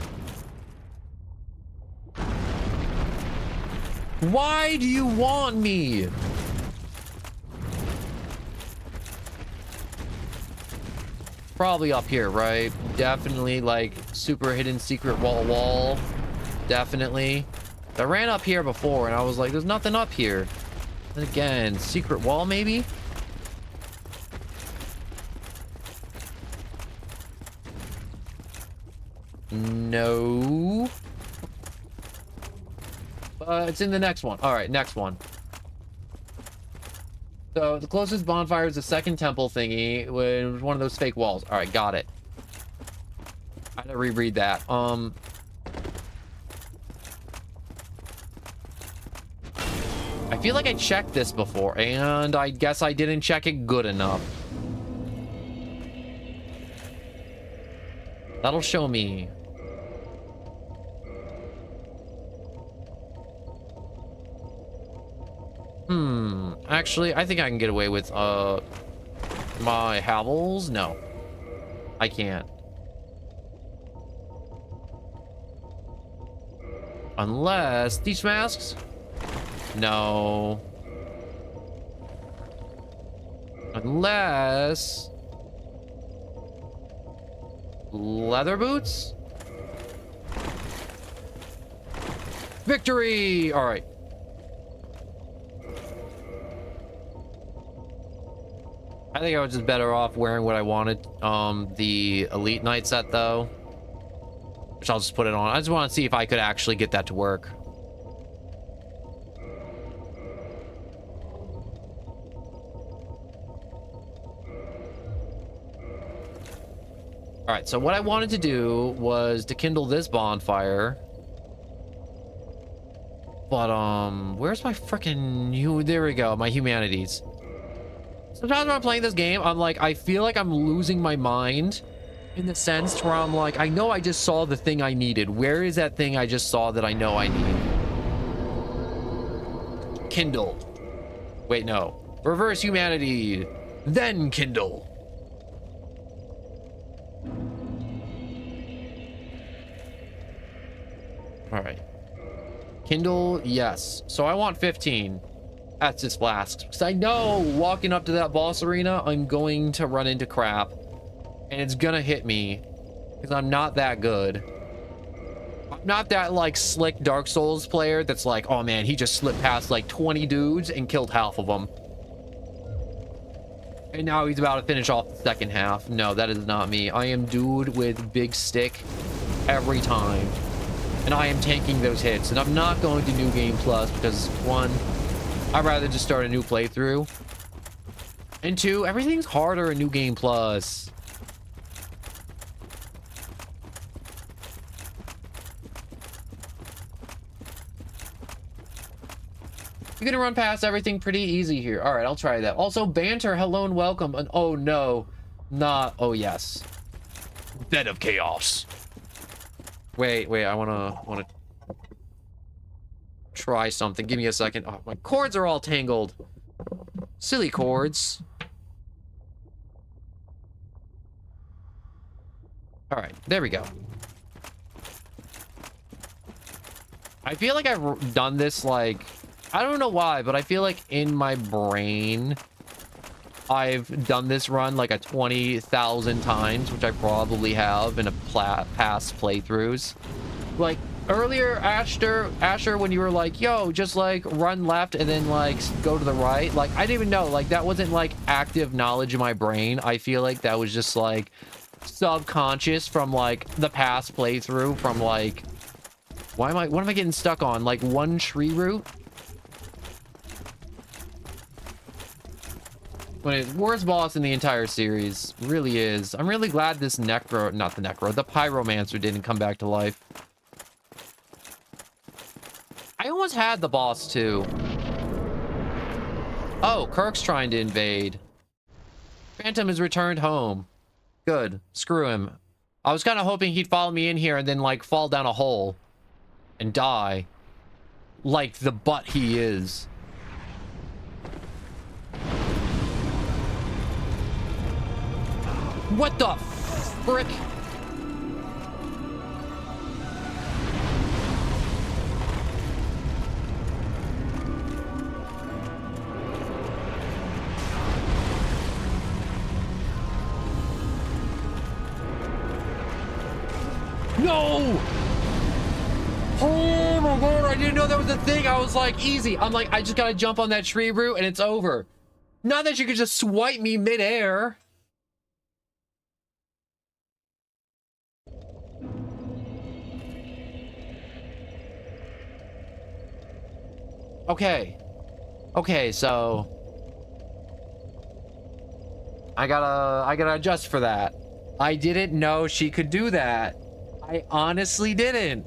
Why do you want me? Probably up here, right? Definitely like super hidden secret wall. Definitely. I ran up here before and I was like, there's nothing up here. And again, secret wall maybe? No. It's in the next one. All right, next one. So the closest bonfire is the second temple thingy with one of those fake walls. All right, got it. I had to reread that. I feel like I checked this before, and I guess I didn't check it good enough. That'll show me. Actually, I think I can get away with my Havels. No, I can't. Unless these masks. No. Unless leather boots. Victory! All right. I think I was just better off wearing what I wanted. The Elite Knight set though, which I'll just put it on. I just want to see if I could actually get that to work. All right, so what I wanted to do was to kindle this bonfire. But, where's my freaking... There we go, my humanities. Sometimes when I'm playing this game, I'm like, I feel like I'm losing my mind. In the sense where I'm like, I know I just saw the thing I needed. Where is that thing I just saw that I know I need? Kindle. Wait, no. Reverse humanity. Then kindle. All right. Kindle, yes. So I want 15. That's just flasks. Because I know walking up to that boss arena, I'm going to run into crap. And it's gonna hit me. Because I'm not that good. I'm not that, like, slick Dark Souls player that's like, oh man, he just slipped past like 20 dudes and killed half of them. And now he's about to finish off the second half. No, that is not me. I am dude with big stick every time. And I am tanking those hits. And I'm not going to New Game Plus because, one, I'd rather just start a new playthrough. And two, everything's harder in New Game Plus. You're gonna run past everything pretty easy here. All right, I'll try that. Also, banter, hello and welcome. And oh no, not, oh yes. Bed of chaos. Wait, I wanna try something. Give me a second. Oh, my cords are all tangled. Silly cords. All right, there we go. I feel like I've done this, like, I don't know why, but I feel like in my brain, I've done this run like a 20,000 times, which I probably have in a past playthroughs. Like earlier, Asher, when you were like, yo, just like run left and then like go to the right. Like, I didn't even know, like that wasn't like active knowledge in my brain. I feel like that was just like subconscious from like the past playthrough from like, what am I getting stuck on? Like one tree root? But it's worst boss in the entire series. Really is. I'm really glad this the Pyromancer didn't come back to life. I almost had the boss too. Oh, Kirk's trying to invade. Phantom has returned home. Good. Screw him. I was kind of hoping he'd follow me in here and then like fall down a hole and die. Like the butt he is. What the frick? No! Oh my god, I didn't know that was a thing. I was like, easy. I'm like, I just gotta jump on that tree root and it's over. Not that you could just swipe me midair. Okay, so I gotta adjust for that. I didn't know she could do that. I honestly didn't.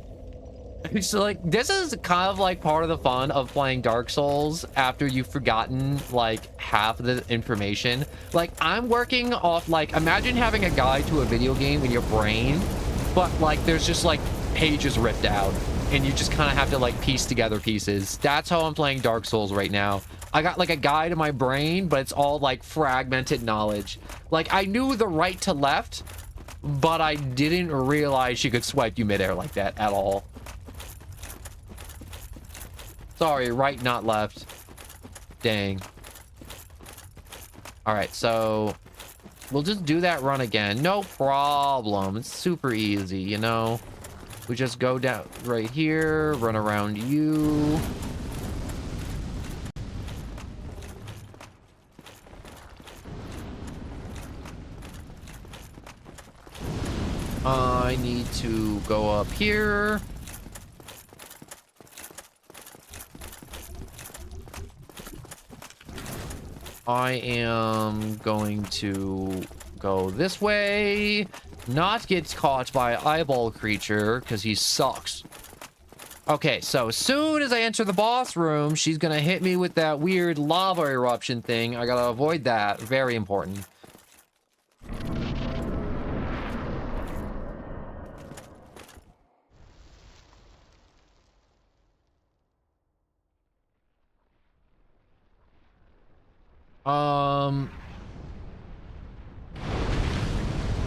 So like, this is kind of like part of the fun of playing Dark Souls after you've forgotten like half of the information. Like, I'm working off, like, imagine having a guide to a video game in your brain, but like there's just like pages ripped out and you just kind of have to like piece together pieces. That's how I'm playing Dark Souls right now. I got like a guide in my brain, but it's all like fragmented knowledge. Like I knew the right to left, but I didn't realize she could swipe you midair like that at all. Sorry, right, not left. Dang. All right, so we'll just do that run again. No problem. It's super easy, you know. We just go down right here, run around you. I need to go up here. I am going to go this way, not get caught by eyeball creature because he sucks. Okay, so as soon as I enter the boss room, she's gonna hit me with that weird lava eruption thing. I gotta avoid that. Very important.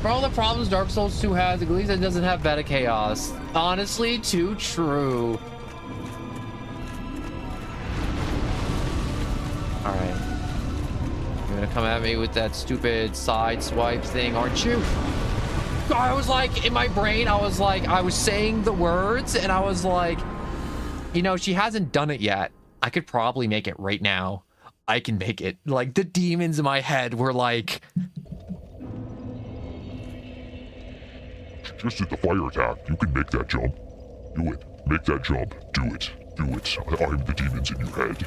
For all the problems Dark Souls 2 has, at least it doesn't have Beta Chaos. Honestly, too true. Alright. You're gonna come at me with that stupid side swipe thing, aren't you? I was like, in my brain, I was saying the words, and I was like, you know, she hasn't done it yet. I could probably make it right now. I can make it. Like, the demons in my head were like... Just did the fire attack. You can make that jump. Do it. Make that jump. Do it. Do it. I'm the demons in your head.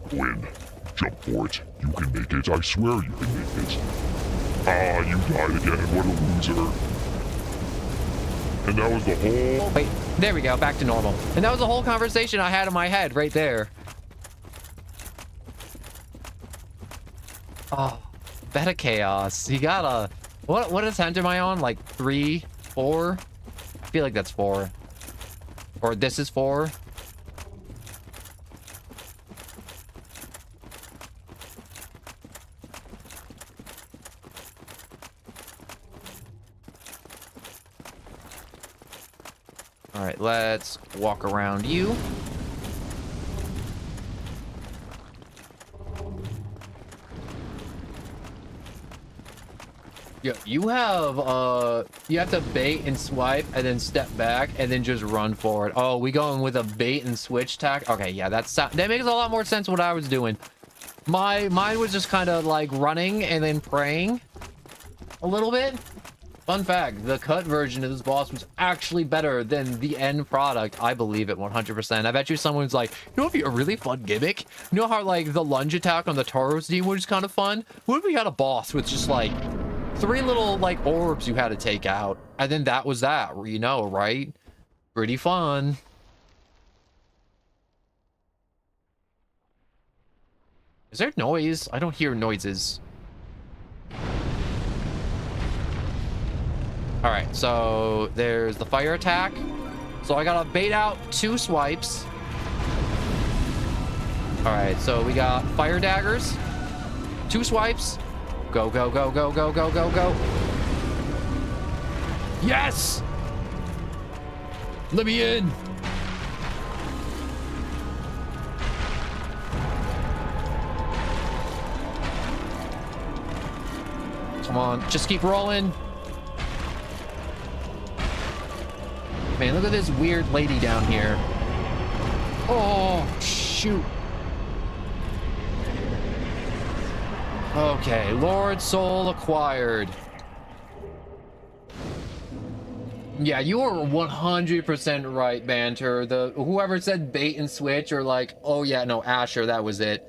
Go in. Jump for it. You can make it. I swear you can make it. Ah, you died again. What a loser. And that was the whole... Wait, there we go. Back to normal. And that was the whole conversation I had in my head right there. Oh, Beta Chaos. You gotta... What attempt am I on? Like 3, 4? I feel like that's 4. Or this is 4. All right, let's walk around you. Yo, you have to bait and swipe and then step back and then just run forward. Oh, we going with a bait and switch tack? Okay, yeah, that makes a lot more sense what I was doing. Mine was just kind of like running and then praying a little bit. Fun fact, the cut version of this boss was actually better than the end product. I believe it 100%. I bet you someone's like, you know, it'd be a really fun gimmick. You know how like the lunge attack on the Tauros demon was kind of fun? What if we had a boss with just like 3 little like orbs you had to take out, and then that was that, you know, right? Pretty fun. Is there noise? I don't hear noises. All right, so there's the fire attack. So I gotta bait out 2 swipes. All right, so we got fire daggers, 2 swipes. Go, go, go, go, go, go, go, go. Yes! Let me in. Come on, just keep rolling. Man, look at this weird lady down here. Oh, shoot. Okay, Lord Soul acquired. Yeah, you are 100% right, Banter. Whoever said bait and switch, or like, oh yeah, no, Asher, that was it.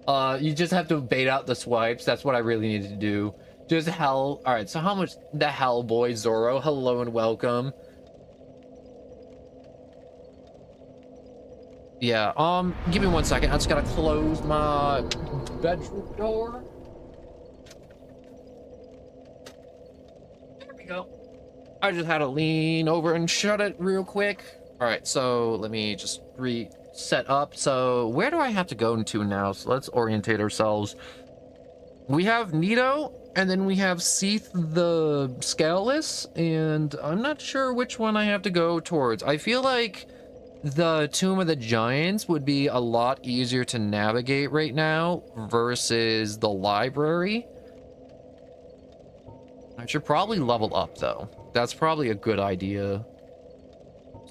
You just have to bait out the swipes. That's what I really needed to do. Just hell. All right, so how much the hell, boy, Zoro? Hello and welcome. Yeah, give me 1 second. I just gotta close my bedroom door. There we go. I just had to lean over and shut it real quick. All right, so let me just set up. So where do I have to go into now? So let's orientate ourselves. We have Nito, and then we have Seath the Scaleless, and I'm not sure which one I have to go towards. I feel like the Tomb of the Giants would be a lot easier to navigate right now versus the library. I should probably level up, though. That's probably a good idea.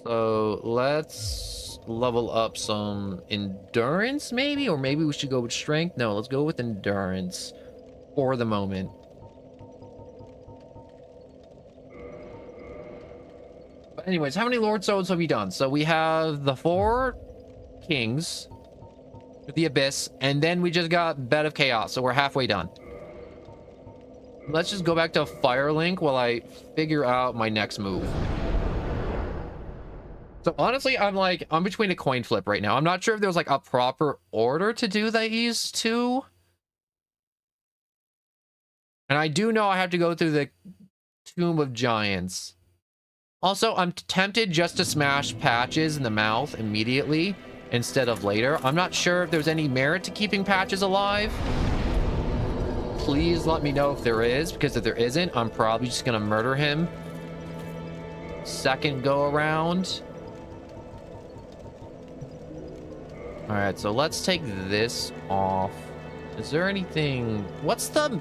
So let's level up some endurance, maybe? Or maybe we should go with strength? No, let's go with endurance for the moment. But anyways, how many Lord Souls have we done? So we have the 4 Kings, the Abyss, and then we just got Bed of Chaos, so we're halfway done. Let's just go back to Firelink while I figure out my next move. So honestly, I'm between a coin flip right now. I'm not sure if there's like a proper order to do these two. And I do know I have to go through the Tomb of Giants. Also, I'm tempted just to smash Patches in the mouth immediately instead of later. I'm not sure if there's any merit to keeping Patches alive. Please let me know if there is, because if there isn't, I'm probably just gonna murder him. Second go around. All right, so let's take this off. Is there anything? What's the?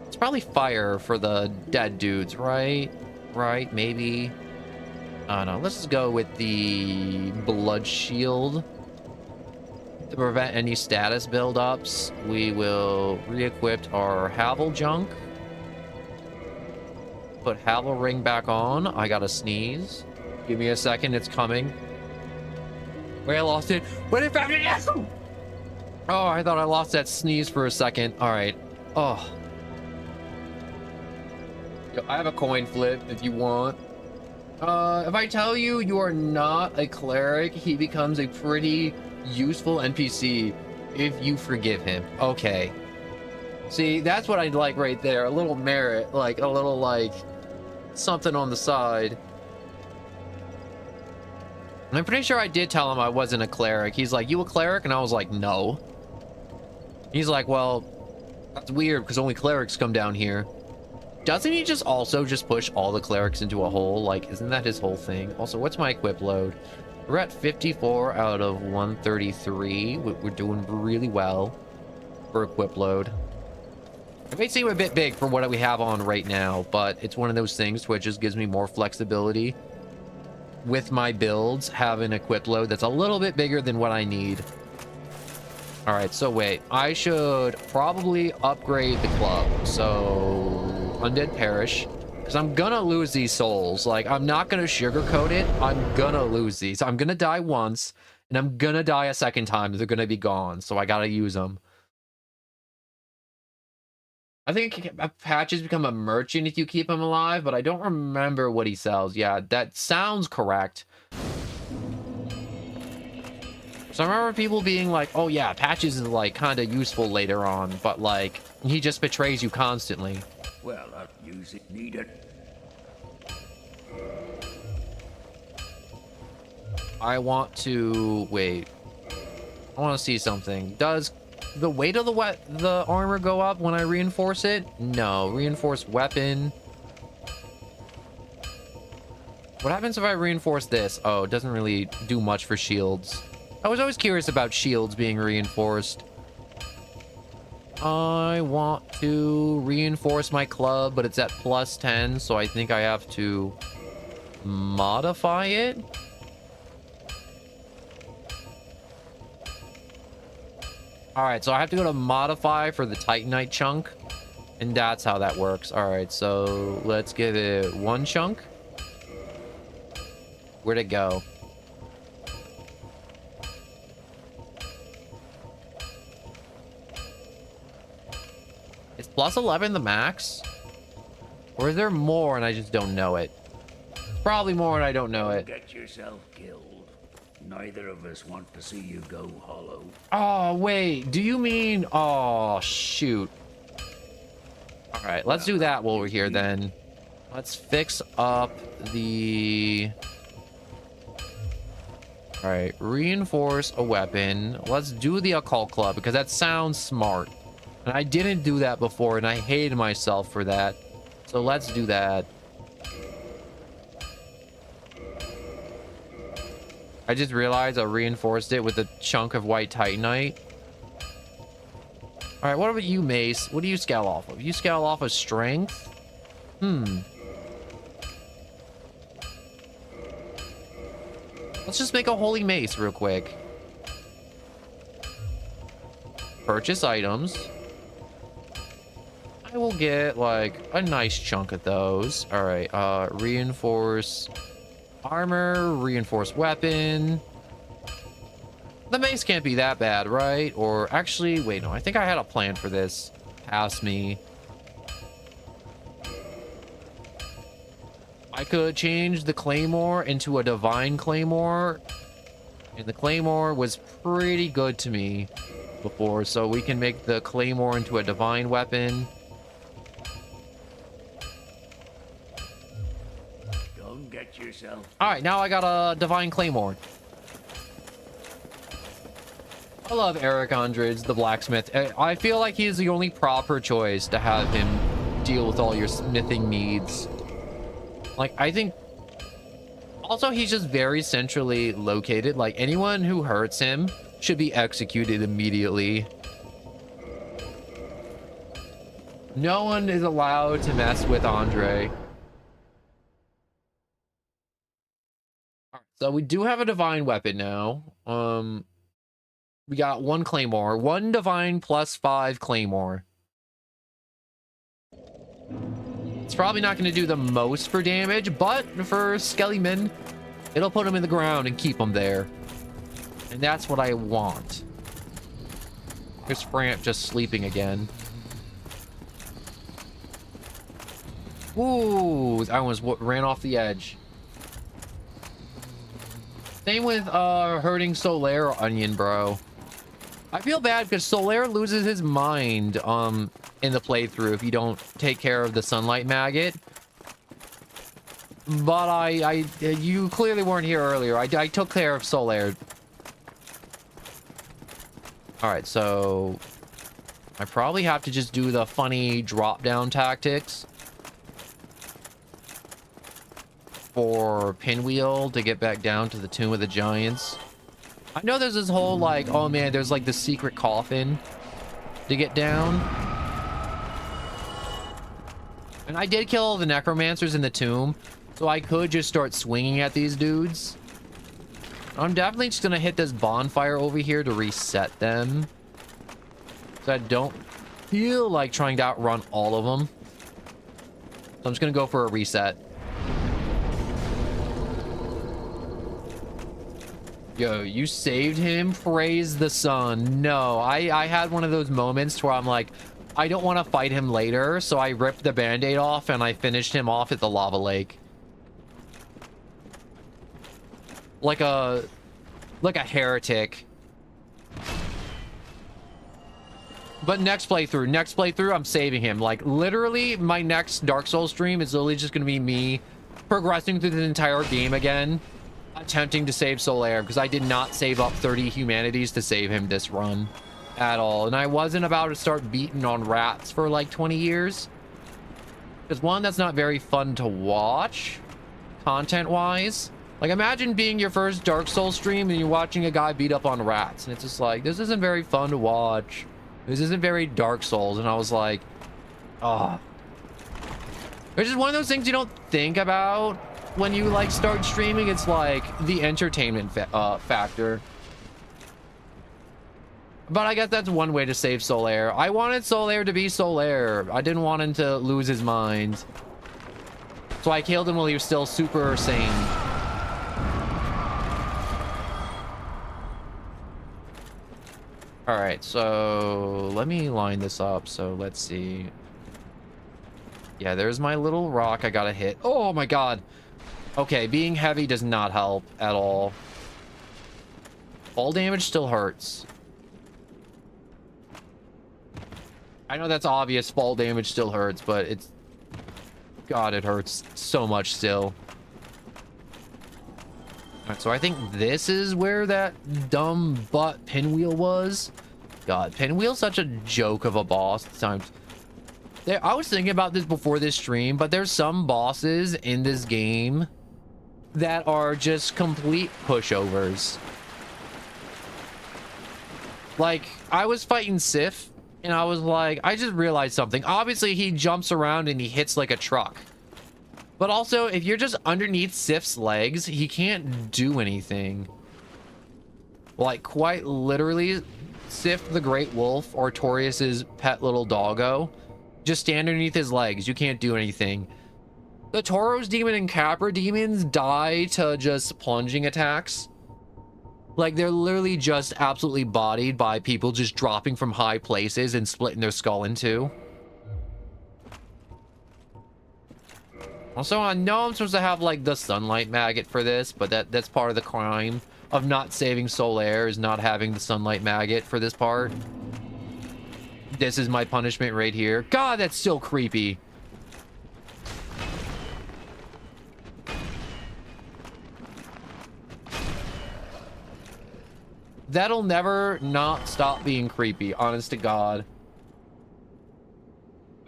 It's probably fire for the dead dudes, right? Right, maybe. I don't know. Let's just go with the blood shield. To prevent any status buildups, we will re-equip our Havel junk. Put Havel ring back on. I gotta sneeze. Give me a second, it's coming. Wait, I lost it. What if I... Oh, I thought I lost that sneeze for a second. All right. Oh. Yo, I have a coin flip if you want. If I tell you you are not a cleric, he becomes a pretty useful NPC if you forgive him. Okay. See, that's what I'd like right there. A little merit, like a little like something on the side. I'm pretty sure I did tell him I wasn't a cleric. He's like, you a cleric? And I was like, no. He's like, well, that's weird because only clerics come down here. Doesn't he just also just push all the clerics into a hole? Like, isn't that his whole thing? Also, what's my equip load? We're at 54 out of 133. We're doing really well for equip load. It may seem a bit big for what we have on right now, but it's one of those things where it just gives me more flexibility with my builds, have an equip load that's a little bit bigger than what I need. All right, so wait, I should probably upgrade the club. So Undead Parish, because I'm gonna lose these souls. Like, I'm not gonna sugarcoat it. I'm gonna lose these. I'm gonna die once, and I'm gonna die a second time. They're gonna be gone, so I gotta use them. I think Patches become a merchant if you keep him alive, but I don't remember what he sells. Yeah, that sounds correct. So I remember people being like, oh yeah, Patches is like kind of useful later on, but like, he just betrays you constantly. Well, I'll use it needed. I want to... wait. I want to see something. Does the weight of the armor go up when I reinforce it? No. Reinforce weapon. What happens if I reinforce this? Oh, it doesn't really do much for shields. I was always curious about shields being reinforced. I want to reinforce my club, but it's at +10, so I think I have to modify it. All right, so I have to go to modify for the Titanite chunk, and that's how that works. All right, so let's give it 1 chunk. Where'd it go? Is +11 the max? Or is there more and I just don't know it? Probably more and I don't know it. Get yourself killed. Neither of us want to see you go hollow. Oh, wait. Do you mean... oh, shoot. All right, let's do that while we're here then. Let's fix up the... All right, reinforce a weapon. Let's do the occult club because that sounds smart. And I didn't do that before and I hated myself for that. So let's do that. I just realized I reinforced it with a chunk of white titanite. All right, what about you, Mace? What do you scale off of? You scale off of strength? Let's just make a holy mace real quick. Purchase items. I will get like a nice chunk of those. All right, reinforce armor, reinforce weapon. The mace can't be that bad, right? Or actually, wait, no, I think I had a plan for this. Pass me. I could change the claymore into a divine claymore, and the claymore was pretty good to me before, so we can make the claymore into a divine weapon. Don't get yourself. All right, now I got a divine claymore. I love Eric Andres, the blacksmith. I feel like he's the only proper choice to have him deal with all your smithing needs. Like, I think... Also, he's just very centrally located. Like, anyone who hurts him should be executed immediately. No one is allowed to mess with Andre. So we do have a divine weapon now. We got one claymore. One divine plus 5 claymore. It's probably not going to do the most for damage, but for Skellyman, it'll put him in the ground and keep him there. And that's what I want. Here's Framp just sleeping again. Ooh, I almost ran off the edge. Same with hurting Solaire Onion, bro. I feel bad because Solaire loses his mind in the playthrough if you don't take care of the sunlight maggot. But you clearly weren't here earlier. I took care of Solaire. All right, so I probably have to just do the funny drop down tactics for Pinwheel to get back down to the Tomb of the Giants. I know there's this whole like, oh man, there's like the secret coffin to get down. And I did kill the necromancers in the tomb, so I could just start swinging at these dudes. I'm definitely just gonna hit this bonfire over here to reset them. So I don't feel like trying to outrun all of them. So I'm just gonna go for a reset. Yo, you saved him? Praise the sun. No, I had one of those moments where I'm like, I don't want to fight him later, so I ripped the band-aid off and I finished him off at the lava lake. Like a heretic. But next playthrough, I'm saving him. Like, literally, my next Dark Souls stream is literally just going to be me progressing through the entire game again, attempting to save Solaire, because I did not save up 30 humanities to save him this run at all. And I wasn't about to start beating on rats for like 20 years. Because one, that's not very fun to watch, content-wise. Like, imagine being your first Dark Souls stream and you're watching a guy beat up on rats. And it's just like, this isn't very fun to watch. This isn't very Dark Souls. And I was like, oh. It's just one of those things you don't think about when you, like, start streaming. It's like the entertainment factor. But I guess that's one way to save Solaire. I wanted Solaire to be Solaire. I didn't want him to lose his mind. So I killed him while he was still super sane. All right, so let me line this up. So let's see. Yeah, there's my little rock I gotta hit. Oh my god. Okay, being heavy does not help at all. Fall damage still hurts. I know that's obvious, fall damage still hurts, but it's... God, it hurts so much still. Alright, so I think this is where that dumb butt Pinwheel was. God, Pinwheel's such a joke of a boss at times. I was thinking about this before this stream, but there's some bosses in this game that are just complete pushovers. Like, I was fighting Sif, and I was like, I just realized something. Obviously, he jumps around and he hits like a truck. But also, if you're just underneath Sif's legs, he can't do anything. Like, quite literally, Sif the Great Wolf, Artorias' pet little doggo, just stand underneath his legs. You can't do anything. The Tauros demon and Capra demons die to just plunging attacks. Like, they're literally just absolutely bodied by people just dropping from high places and splitting their skull in two. Also, I know I'm supposed to have, like, the sunlight maggot for this, but that's part of the crime of not saving Solaire, is not having the sunlight maggot for this part. This is my punishment right here. God, that's still creepy. That'll never not stop being creepy, honest to God.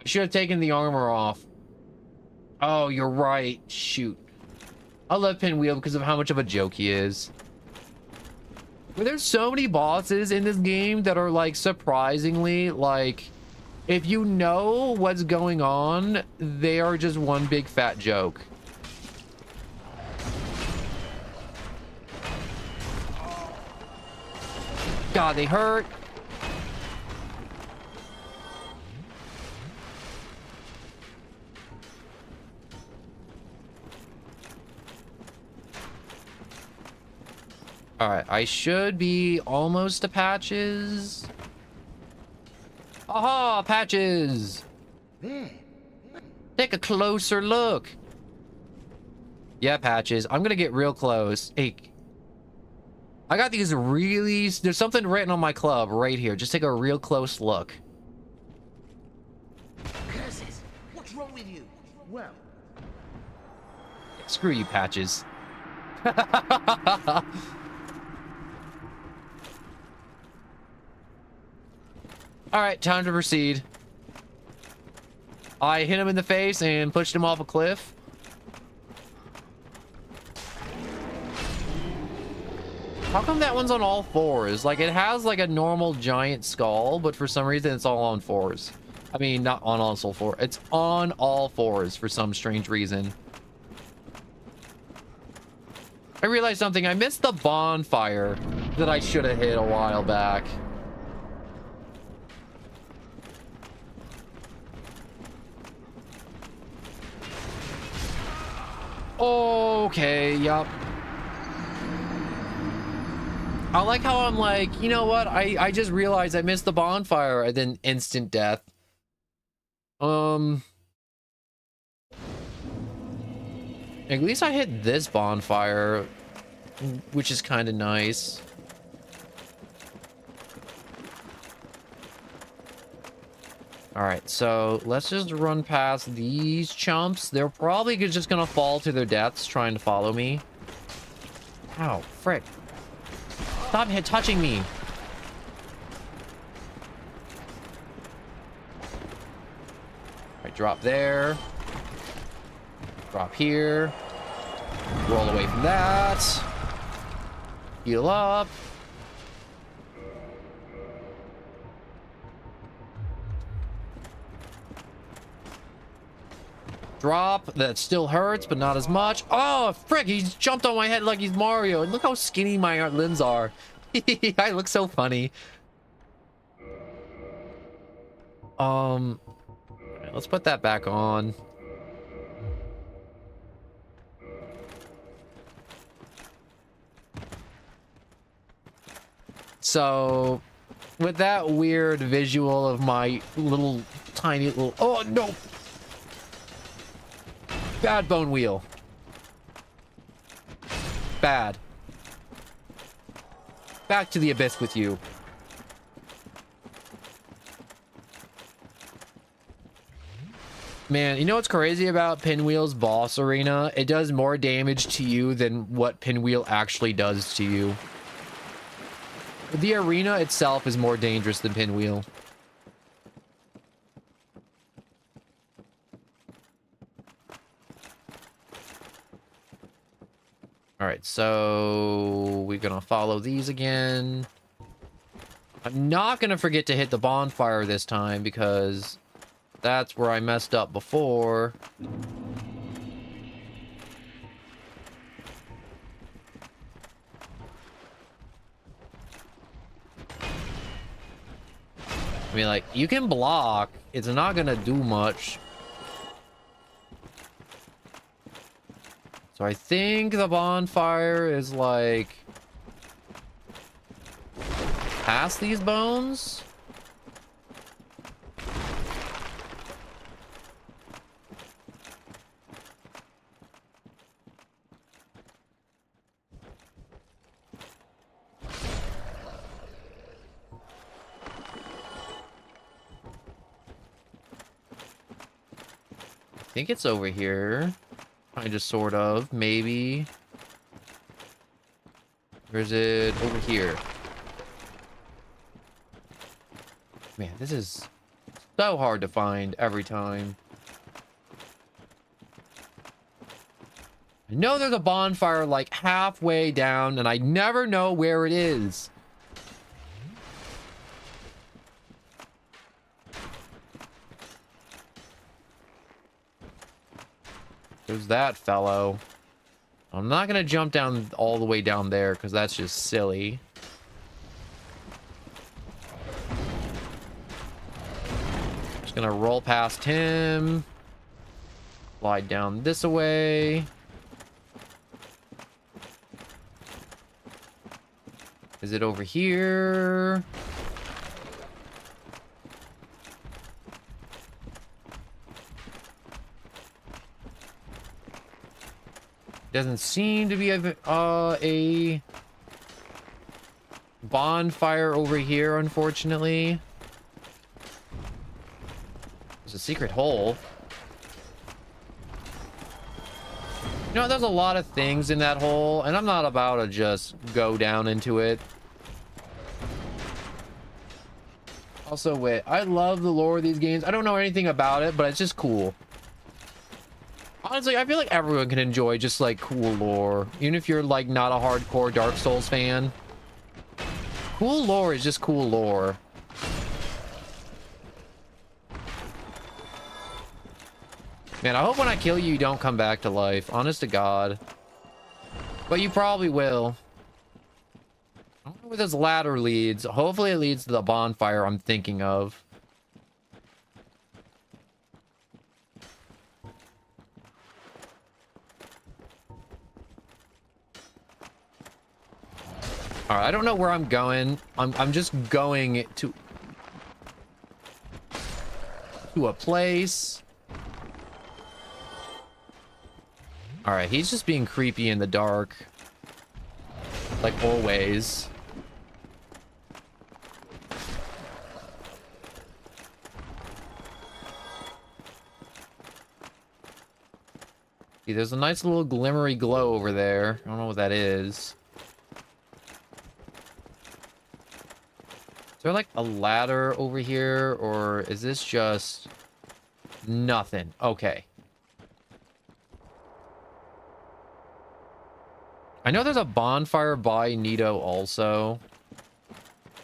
I should have taken the armor off. Oh, you're right. Shoot. I love Pinwheel because of how much of a joke he is. But there's so many bosses in this game that are, like, surprisingly, like, if you know what's going on, they are just one big fat joke. God, they hurt. All right, I should be almost to Patches. Aha, Patches! There. Take a closer look. Yeah, Patches, I'm gonna get real close. Hey, I got these really... There's something written on my club right here. Just take a real close look. Curses! What's wrong with you? Well, Screw you, Patches. All right, time to proceed. I hit him in the face and pushed him off a cliff. How come that one's on all fours? Like, it has like a normal giant skull, but for some reason it's all on fours. I mean, not on all fours. It's on all fours for some strange reason. I realized something. I missed the bonfire that I should have hit a while back. Okay, yup. I like how I'm like, you know what? I just realized I missed the bonfire and then instant death. At least I hit this bonfire, which is kind of nice. All right, so let's just run past these chumps. They're probably just gonna fall to their deaths trying to follow me. Ow, frick. Stop touching me. All right, drop there. Drop here. Roll away from that. Heal up. Drop. That still hurts, but not as much. Oh, frick. He's jumped on my head like he's Mario. And look how skinny my limbs are. I look so funny. Let's put that back on. So, with that weird visual of my little, tiny little... Oh, no! Bad bone wheel. Bad. Back to the abyss with you. Man, you know what's crazy about Pinwheel's boss arena? It does more damage to you than what Pinwheel actually does to you. The arena itself is more dangerous than Pinwheel. Alright, so we're gonna follow these again. I'm not gonna forget to hit the bonfire this time because that's where I messed up before. I mean, like, you can block. It's not gonna do much. So I think the bonfire is, like, past these bones? I think it's over here. Kind of, sort of, maybe. Or is it over here? Man, this is so hard to find every time. I know there's a bonfire like halfway down, and I never know where it is. There's that fellow. I'm not gonna jump down all the way down there because that's just silly. Just gonna roll past him. Slide down this way. Is it over here? Doesn't seem to be a bonfire over here, unfortunately. There's a secret hole. You know, there's a lot of things in that hole, and I'm not about to just go down into it. Also, wait, I love the lore of these games. I don't know anything about it, but it's just cool. Honestly, I feel like everyone can enjoy just, like, cool lore. Even if you're, like, not a hardcore Dark Souls fan. Cool lore is just cool lore. Man, I hope when I kill you, you don't come back to life. Honest to God. But you probably will. I don't know where this ladder leads. Hopefully it leads to the bonfire I'm thinking of. All right, I don't know where I'm going. I'm just going to a place. All right, he's just being creepy in the dark, like always. See, there's a nice little glimmery glow over there. I don't know what that is. Is there like a ladder over here, or is this just nothing? Okay. I know there's a bonfire by Nito also.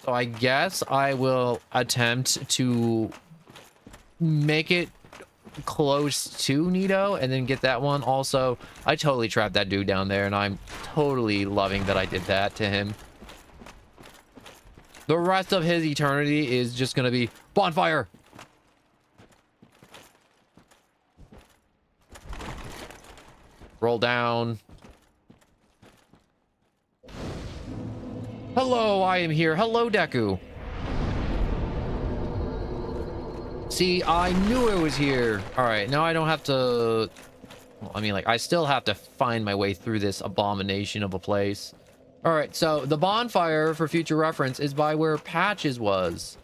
So I guess I will attempt to make it close to Nito and then get that one. Also, I totally trapped that dude down there, and I'm totally loving that I did that to him. The rest of his eternity is just gonna be bonfire. Roll down. Hello, I am here. Hello, Deku. See, I knew it was here. All right, now I don't have to... Well, I mean, like, I still have to find my way through this abomination of a place. All right, so the bonfire, for future reference, is by where Patches was.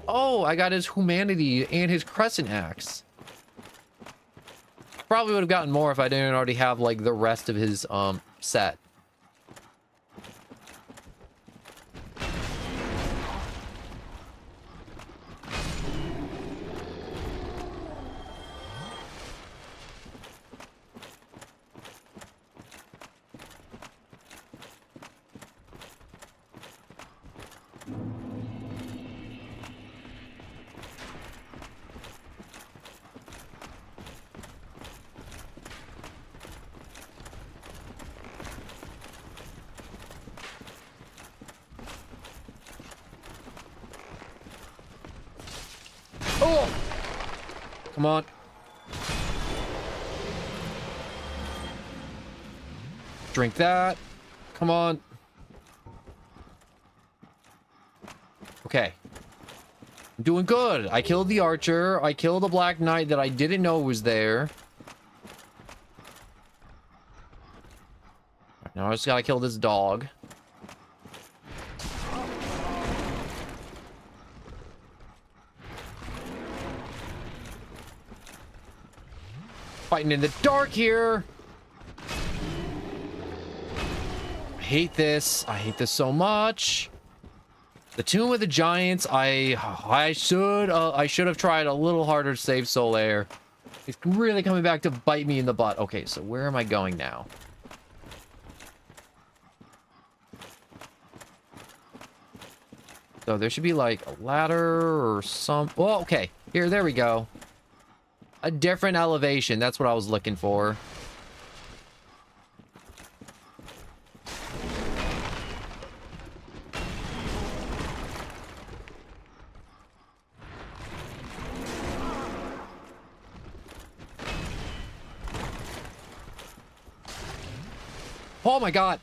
Oh, I got his humanity and his crescent axe. Probably would have gotten more if I didn't already have like the rest of his set. Oh! Come on. Drink that. Come on. Okay. I'm doing good. I killed the archer. I killed the Black Knight that I didn't know was there. Now I just gotta kill this dog. Fighting in the dark here. I hate this. I hate this so much. The Tomb of the Giants. I should have tried a little harder to save Solaire. It's really coming back to bite me in the butt. Okay, so where am I going now? So there should be like a ladder or some. Oh, okay. There we go. A different elevation. That's what I was looking for. Oh my god.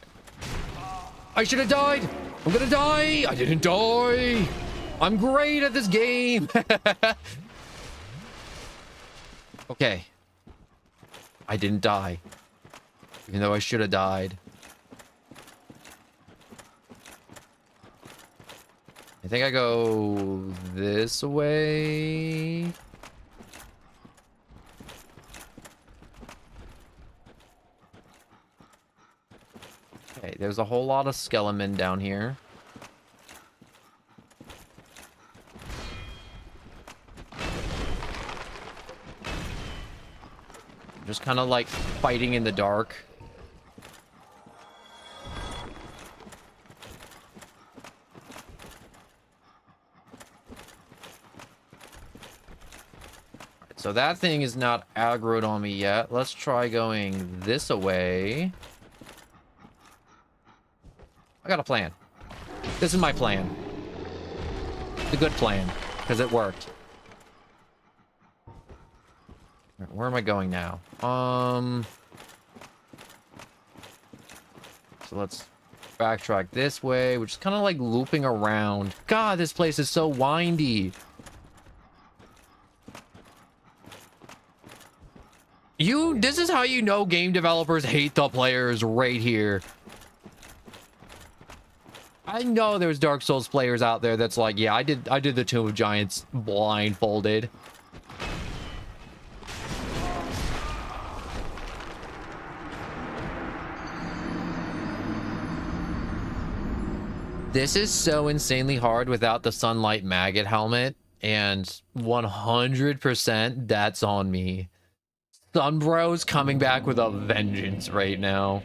I should have died. I'm gonna die. I didn't die. I'm great at this game. Okay. I didn't die. Even though I should have died. I think I go this way. Okay, there's a whole lot of skeleton down here. Just kind of like fighting in the dark. So that thing is not aggroed on me yet. Let's try going this way. I got a plan. This is my plan. The good plan, because it worked. Where am I going now? So let's backtrack this way, which is kind of like looping around. God, this place is so windy. This is how you know game developers hate the players right here. I know there's Dark Souls players out there that's like, yeah, I did the Tomb of Giants blindfolded. This is so insanely hard without the Sunlight Maggot helmet, and 100% that's on me. Sunbro's coming back with a vengeance right now.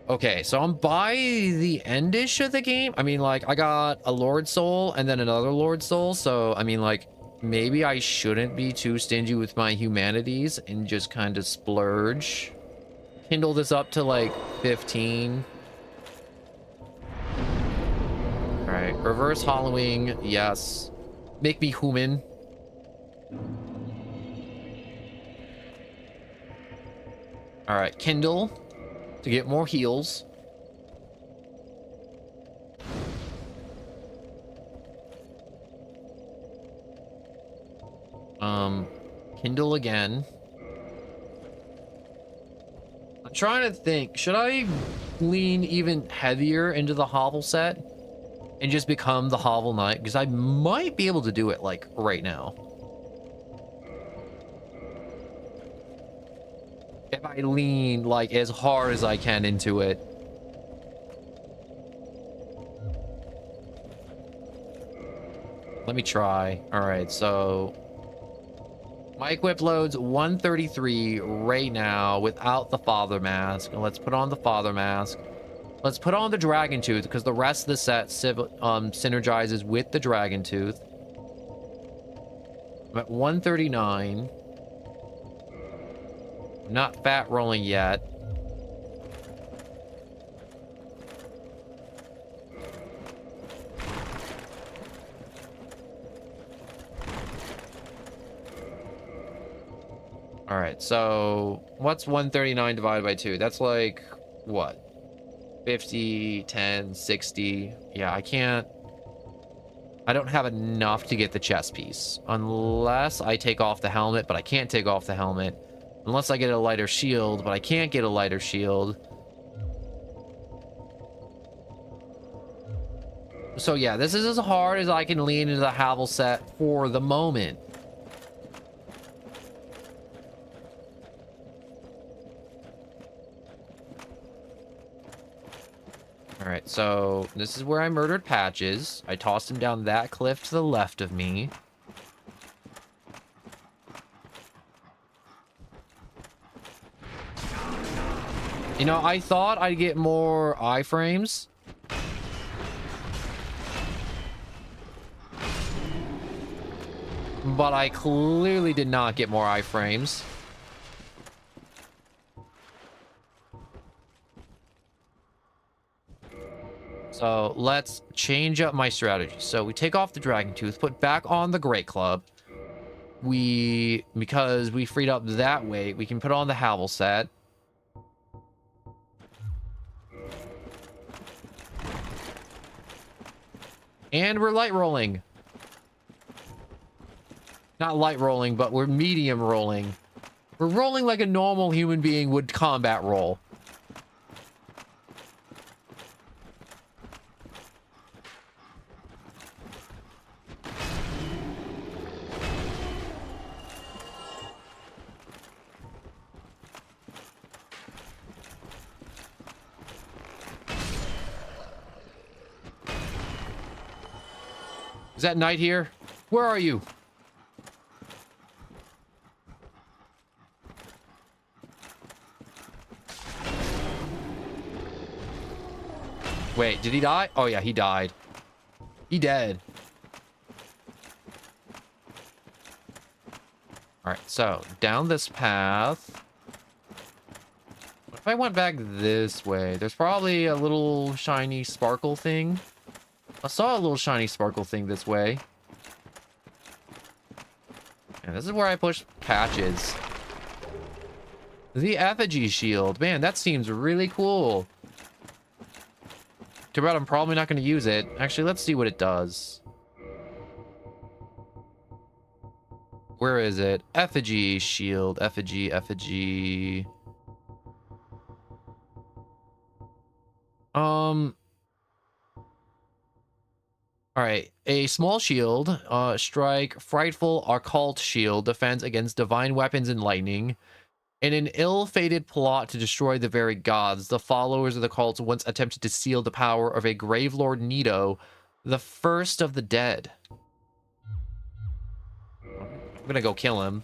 Okay, so I'm by the endish of the game. I mean, like, I got a Lord Soul and then another Lord Soul, so, I mean, like, maybe I shouldn't be too stingy with my humanities and just kind of splurge. Kindle this up to, like, 15. Alright, reverse hollowing, yes. Make me human. Alright, Kindle to get more heals. Kindle again. I'm trying to think, should I lean even heavier into the hovel set? and just become the Hovel Knight, because I might be able to do it, like, right now. If I lean, like, as hard as I can into it. Let me try. Alright, so... my equip loads 133 right now without the Father Mask. And let's put on the Father Mask. Let's put on the Dragon Tooth, because the rest of the set synergizes with the Dragon Tooth. I'm at 139. Not fat rolling yet. All right, so what's 139 divided by 2? That's like, what? 50, 10, 60. Yeah, I don't have enough to get the chest piece. Unless I take off the helmet, but I can't take off the helmet. Unless I get a lighter shield, but I can't get a lighter shield. So yeah, this is as hard as I can lean into the Havel set for the moment. Alright, so this is where I murdered Patches. I tossed him down that cliff to the left of me. You know, I thought I'd get more iframes. But I clearly did not get more iframes. So let's change up my strategy. So we take off the Dragon Tooth, put back on the Great Club. Because we freed up that weight, we can put on the Havel set. And we're light rolling. Not light rolling, but we're medium rolling. We're rolling like a normal human being would combat roll. Is that Knight here? Where are you? Wait, did he die? Oh yeah, he died. He dead. Alright, so down this path. What if I went back this way? There's probably a little shiny sparkle thing. I saw a little shiny sparkle thing this way. And this is where I push Patches. The effigy shield. Man, that seems really cool. Too bad I'm probably not going to use it. Actually, let's see what it does. Where is it? Effigy shield. Effigy. Alright, a small shield, strike, frightful occult shield, defends against divine weapons and lightning. In an ill-fated plot to destroy the very gods, the followers of the cult once attempted to seal the power of a Gravelord Nito, the first of the dead. I'm gonna go kill him.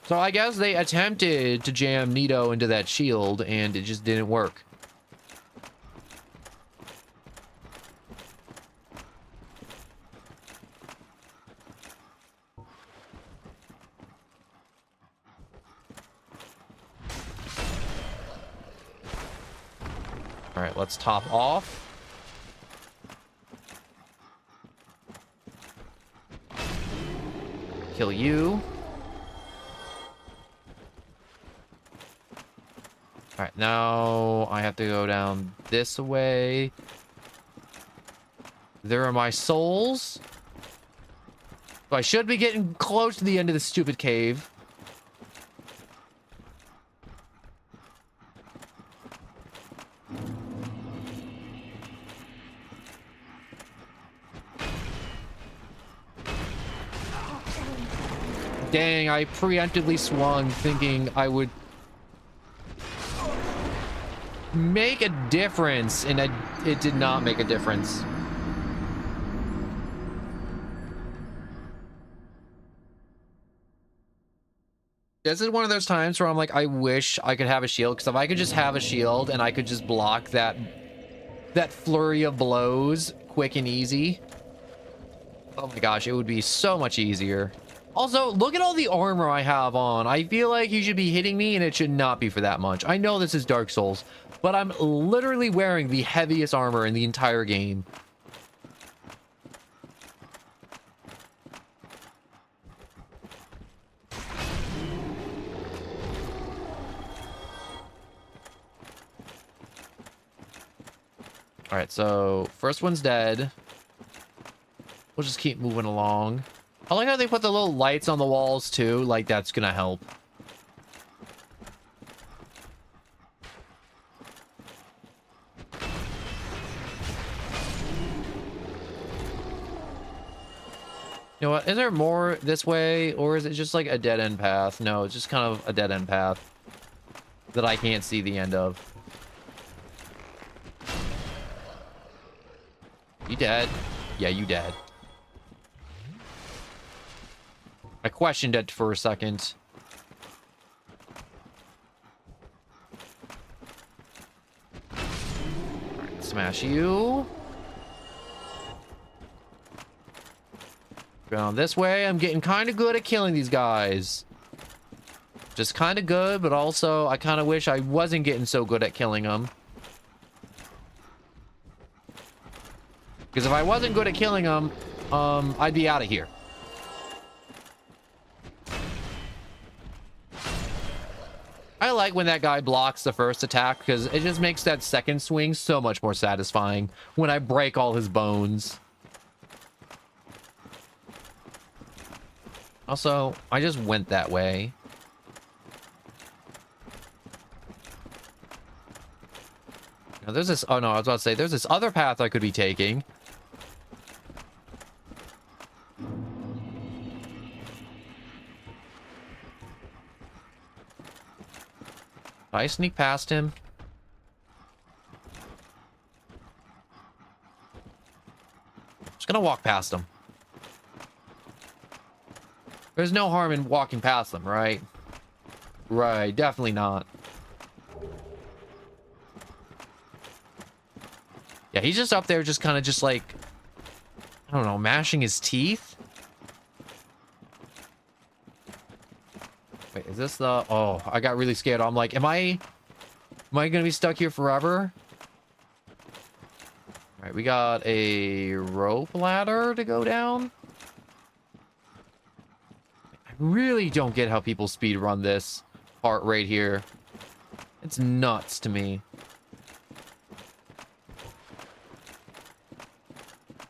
So I guess they attempted to jam Nito into that shield, and it just didn't work. All right, let's top off. Kill you. All right, now I have to go down this way. There are my souls. So I should be getting close to the end of this stupid cave. Dang, I preemptively swung thinking I would make a difference, and it did not make a difference. This is one of those times where I'm like, I wish I could have a shield, because if I could just have a shield and I could just block that flurry of blows quick and easy. Oh my gosh, it would be so much easier. Also, look at all the armor I have on. I feel like you should be hitting me and it should not be for that much. I know this is Dark Souls, but I'm literally wearing the heaviest armor in the entire game. All right, so first one's dead. We'll just keep moving along. I like how they put the little lights on the walls too. Like, that's gonna help. You know what? Is there more this way, or is it just like a dead end path? No, it's just kind of a dead end path that I can't see the end of. You dead? Yeah, you dead. I questioned it for a second. Alright, smash you. Going this way. I'm getting kind of good at killing these guys. Just kind of good, but also I kind of wish I wasn't getting so good at killing them. Because if I wasn't good at killing them, I'd be out of here. I like when that guy blocks the first attack because it just makes that second swing so much more satisfying when I break all his bones. Also, I just went that way. Now there's this... Oh no, I was about to say, there's this other path I could be taking. I sneak past him. Just gonna walk past him. There's no harm in walking past them, right? Right, definitely not. Yeah, he's just up there just kind of just like, I don't know, mashing his teeth. Wait, is this the... Oh, I got really scared. I'm like, am I gonna be stuck here forever? All right, we got a rope ladder to go down. I really don't get how people speed run this part right here. It's nuts to me.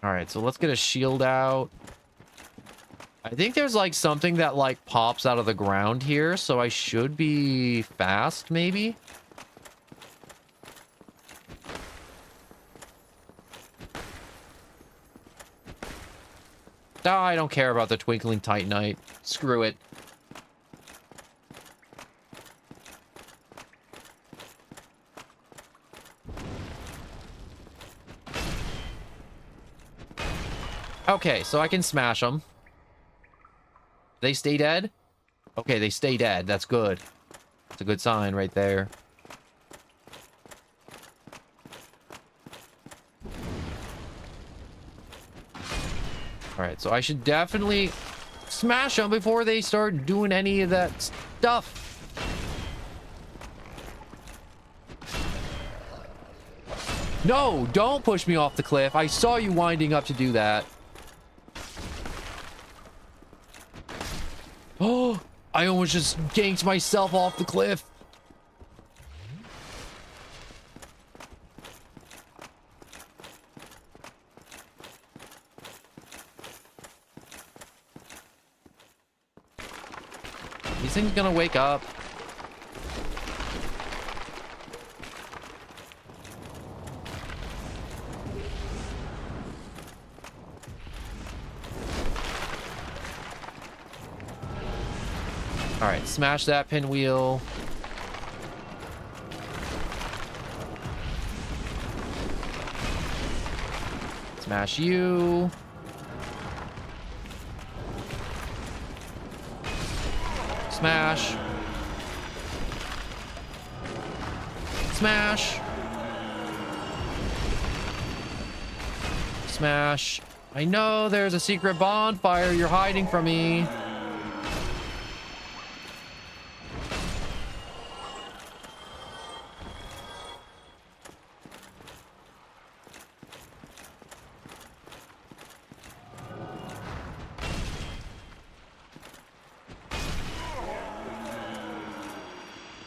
All right, so let's get a shield out. I think there's like something that like pops out of the ground here, so I should be fast, maybe. Oh, I don't care about the twinkling titanite. Screw it. Okay, so I can smash them. They stay dead? Okay, they stay dead. That's good. That's a good sign right there. Alright, so I should definitely smash them before they start doing any of that stuff. No, don't push me off the cliff. I saw you winding up to do that. Oh, I almost just ganked myself off the cliff. These things gonna wake up. All right, smash that pinwheel. Smash you. Smash. Smash. Smash. I know there's a secret bonfire you're hiding from me.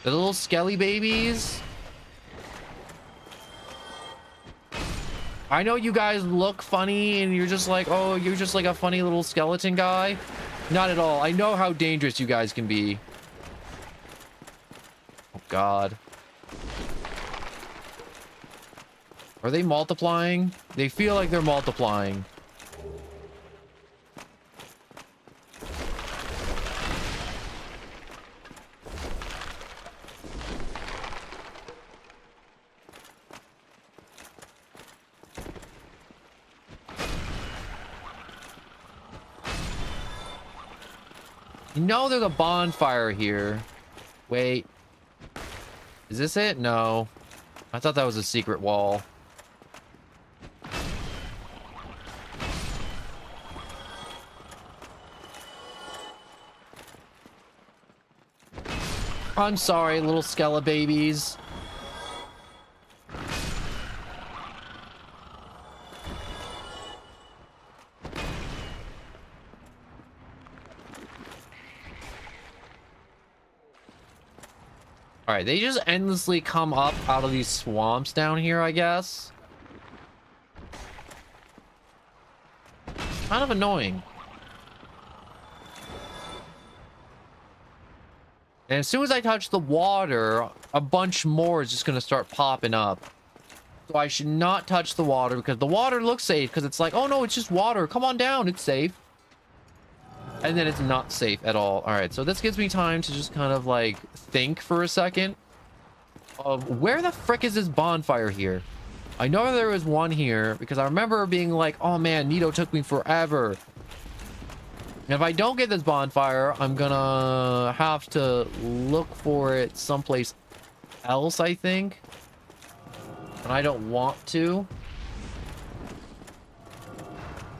The little skelly babies. I know you guys look funny and you're just like, oh, you're just like a funny little skeleton guy. Not at all. I know how dangerous you guys can be. Oh, God. Are they multiplying? They feel like they're multiplying. You know there's a bonfire here. Wait. Is this it? No. I thought that was a secret wall. I'm sorry, little skeleton babies. All right, they just endlessly come up out of these swamps down here, I guess. Kind of annoying. And as soon as I touch the water, a bunch more is just going to start popping up. So I should not touch the water because the water looks safe because it's like, oh no, it's just water. Come on down, it's safe. And then it's not safe at all. All right, so this gives me time to just kind of like think for a second of where the frick is this bonfire here? I know there was one here because I remember being like, oh man, Nito took me forever. And if I don't get this bonfire, I'm gonna have to look for it someplace else, I think. And I don't want to.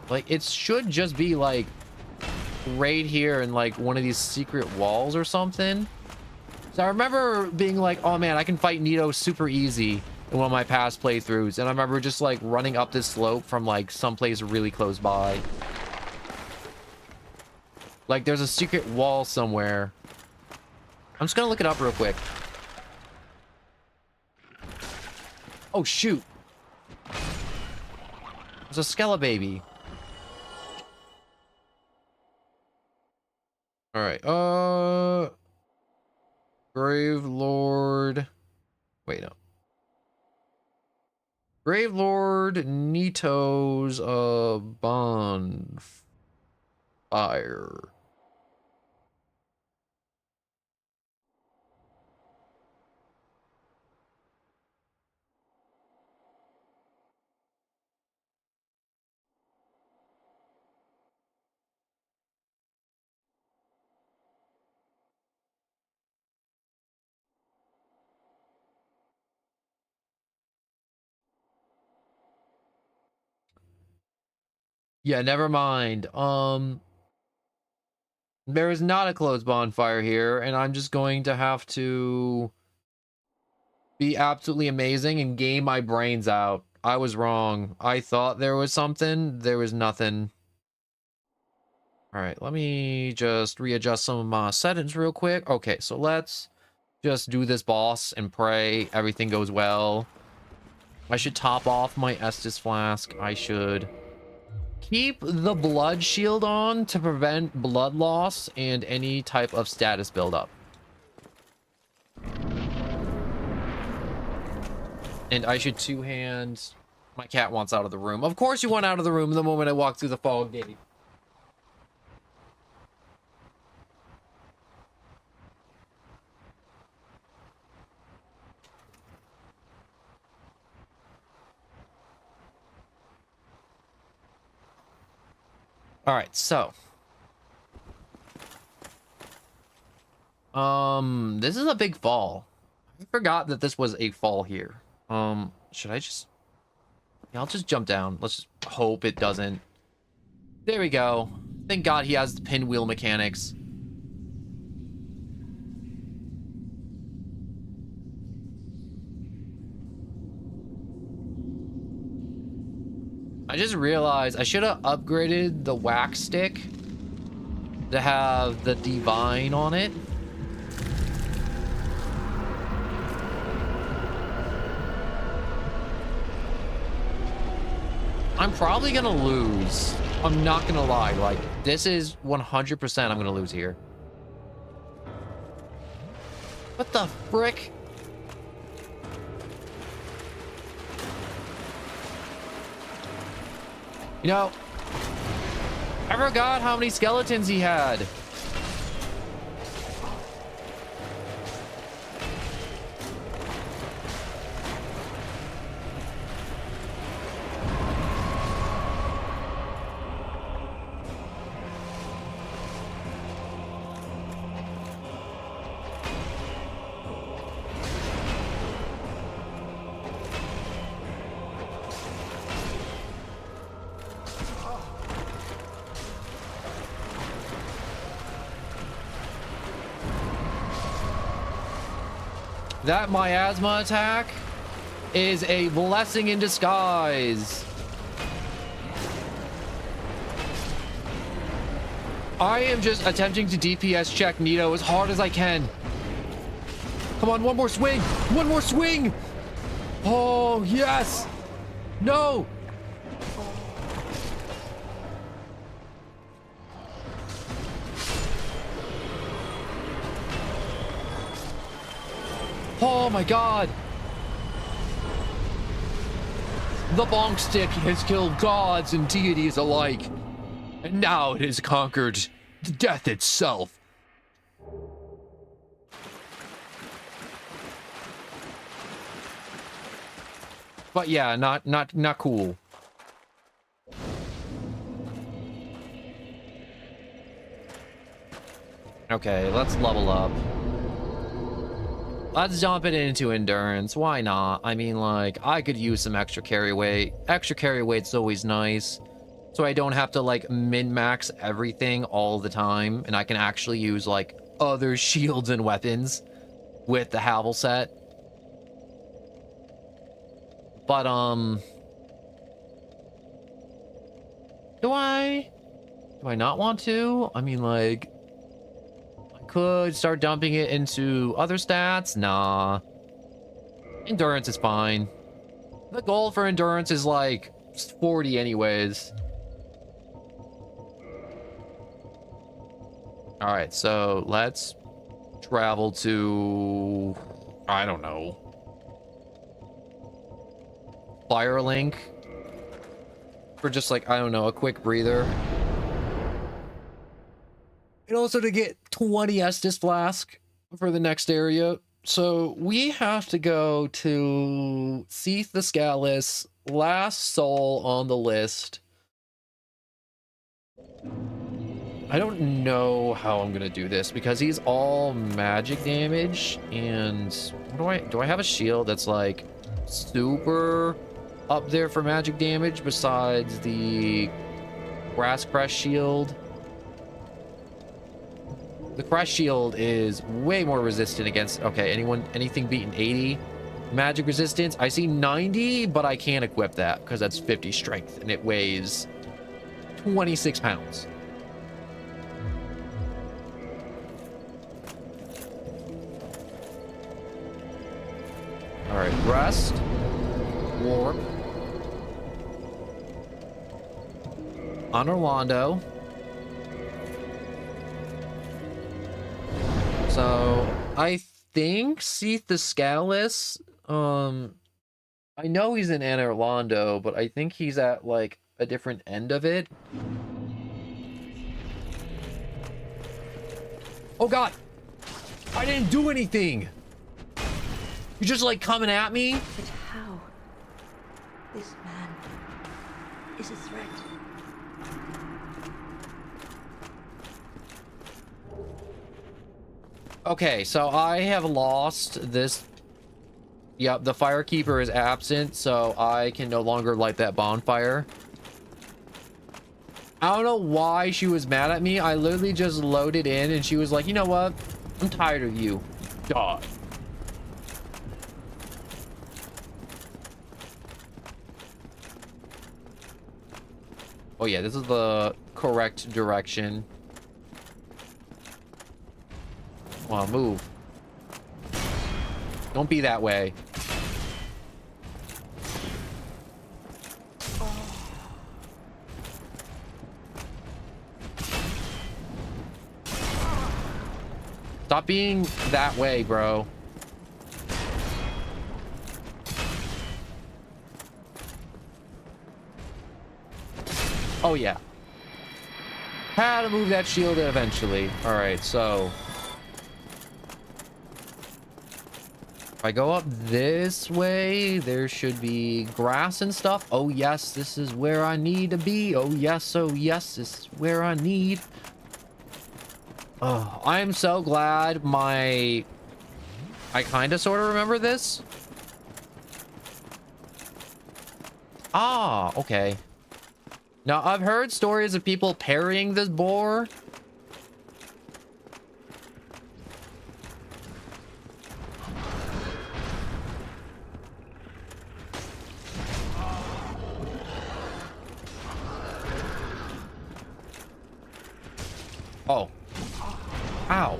Like, it should just be like right here in like one of these secret walls or something. So I remember being like, oh man, I can fight Nito super easy in one of my past playthroughs. And I remember just like running up this slope from like someplace really close by. Like there's a secret wall somewhere. I'm just gonna look it up real quick. Oh shoot. There's a skeleton baby. All right. Grave Lord. Wait, no. Grave Lord Nito's bonfire. Yeah, never mind. There is not a closed bonfire here, and I'm just going to have to be absolutely amazing and game my brains out. I was wrong. I thought there was something. There was nothing. All right, let me just readjust some of my settings real quick. Okay, so let's just do this boss and pray everything goes well. I should top off my Estus flask. I should keep the blood shield on to prevent blood loss and any type of status buildup. And I should two-hand... My cat wants out of the room. Of course you want out of the room the moment I walk through the fog gate. All right, so this is a big fall. I forgot that this was a fall here. Should I just... Yeah, I'll just jump down. Let's just hope it doesn't. There we go. Thank God he has the pinwheel mechanics. I just realized I should have upgraded the wax stick to have the divine on it. I'm probably gonna lose. I'm not gonna lie. Like, this is 100% I'm gonna lose here. What the frick? You know, I forgot how many skeletons he had. That miasma attack is a blessing in disguise. I am just attempting to DPS check Nito as hard as I can. Come on, one more swing. One more swing. Oh, yes. No. Oh my God! The bonk stick has killed gods and deities alike, and now it has conquered death itself. But yeah, not cool. Okay, let's level up. Let's dump it into endurance. Why not? I mean, like, I could use some extra carry weight. Extra carry weight's always nice. So I don't have to, like, min-max everything all the time. And I can actually use, like, other shields and weapons with the Havel set. But, do I not want to? I mean, like... could start dumping it into other stats. Nah. Endurance is fine. The goal for endurance is like 40 anyways. All right, so let's travel to, I don't know, Firelink for just like, I don't know, a quick breather. And also to get 20 Estus Flask for the next area. So we have to go to Seath the Scaleless, last soul on the list. I don't know how I'm gonna do this because he's all magic damage, and what do I have a shield that's like super up there for magic damage besides the Grass Crest shield? The Crush Shield is way more resistant against... Okay, anything beating 80 magic resistance? I see 90, but I can't equip that because that's 50 strength and it weighs 26 pounds. All right, Rest, Warp, on Orlando. So I think Seath the Scaleless, I know he's in Anne Orlando, but I think he's at like a different end of it. Oh God, I didn't do anything. You're just like coming at me. But how? This man is a threat. Okay, so I have lost this. Yep, the firekeeper is absent, so I can no longer light that bonfire. I don't know why she was mad at me. I literally just loaded in and she was like, you know what? I'm tired of you. Die. Oh yeah, this is the correct direction. Come on, move. Don't be that way. Stop being that way, bro. Oh, yeah. Had to move that shield eventually. All right, so if I go up this way, there should be grass and stuff. Oh, yes, this is where I need to be. Oh, yes, this is where I need. Oh, I am so glad I kind of sort of remember this. Ah, okay. Now, I've heard stories of people parrying this boar. Oh. Ow.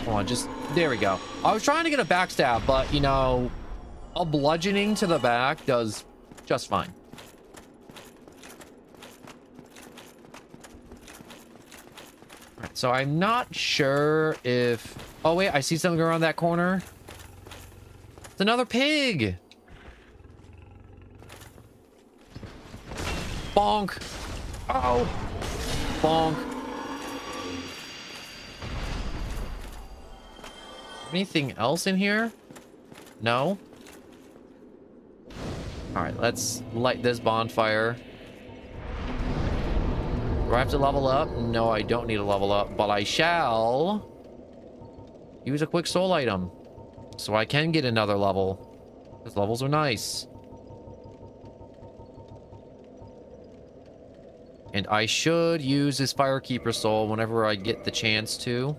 Come on, just... There we go. I was trying to get a backstab, but, you know, a bludgeoning to the back does just fine. Alright, so I'm not sure if... Oh, wait, I see something around that corner. It's another pig! Bonk! Oh! Bonk. Anything else in here? No? Alright, let's light this bonfire. Do I have to level up? No, I don't need to level up, but I shall use a quick soul item so I can get another level. Because levels are nice. And I should use this Firekeeper soul whenever I get the chance to.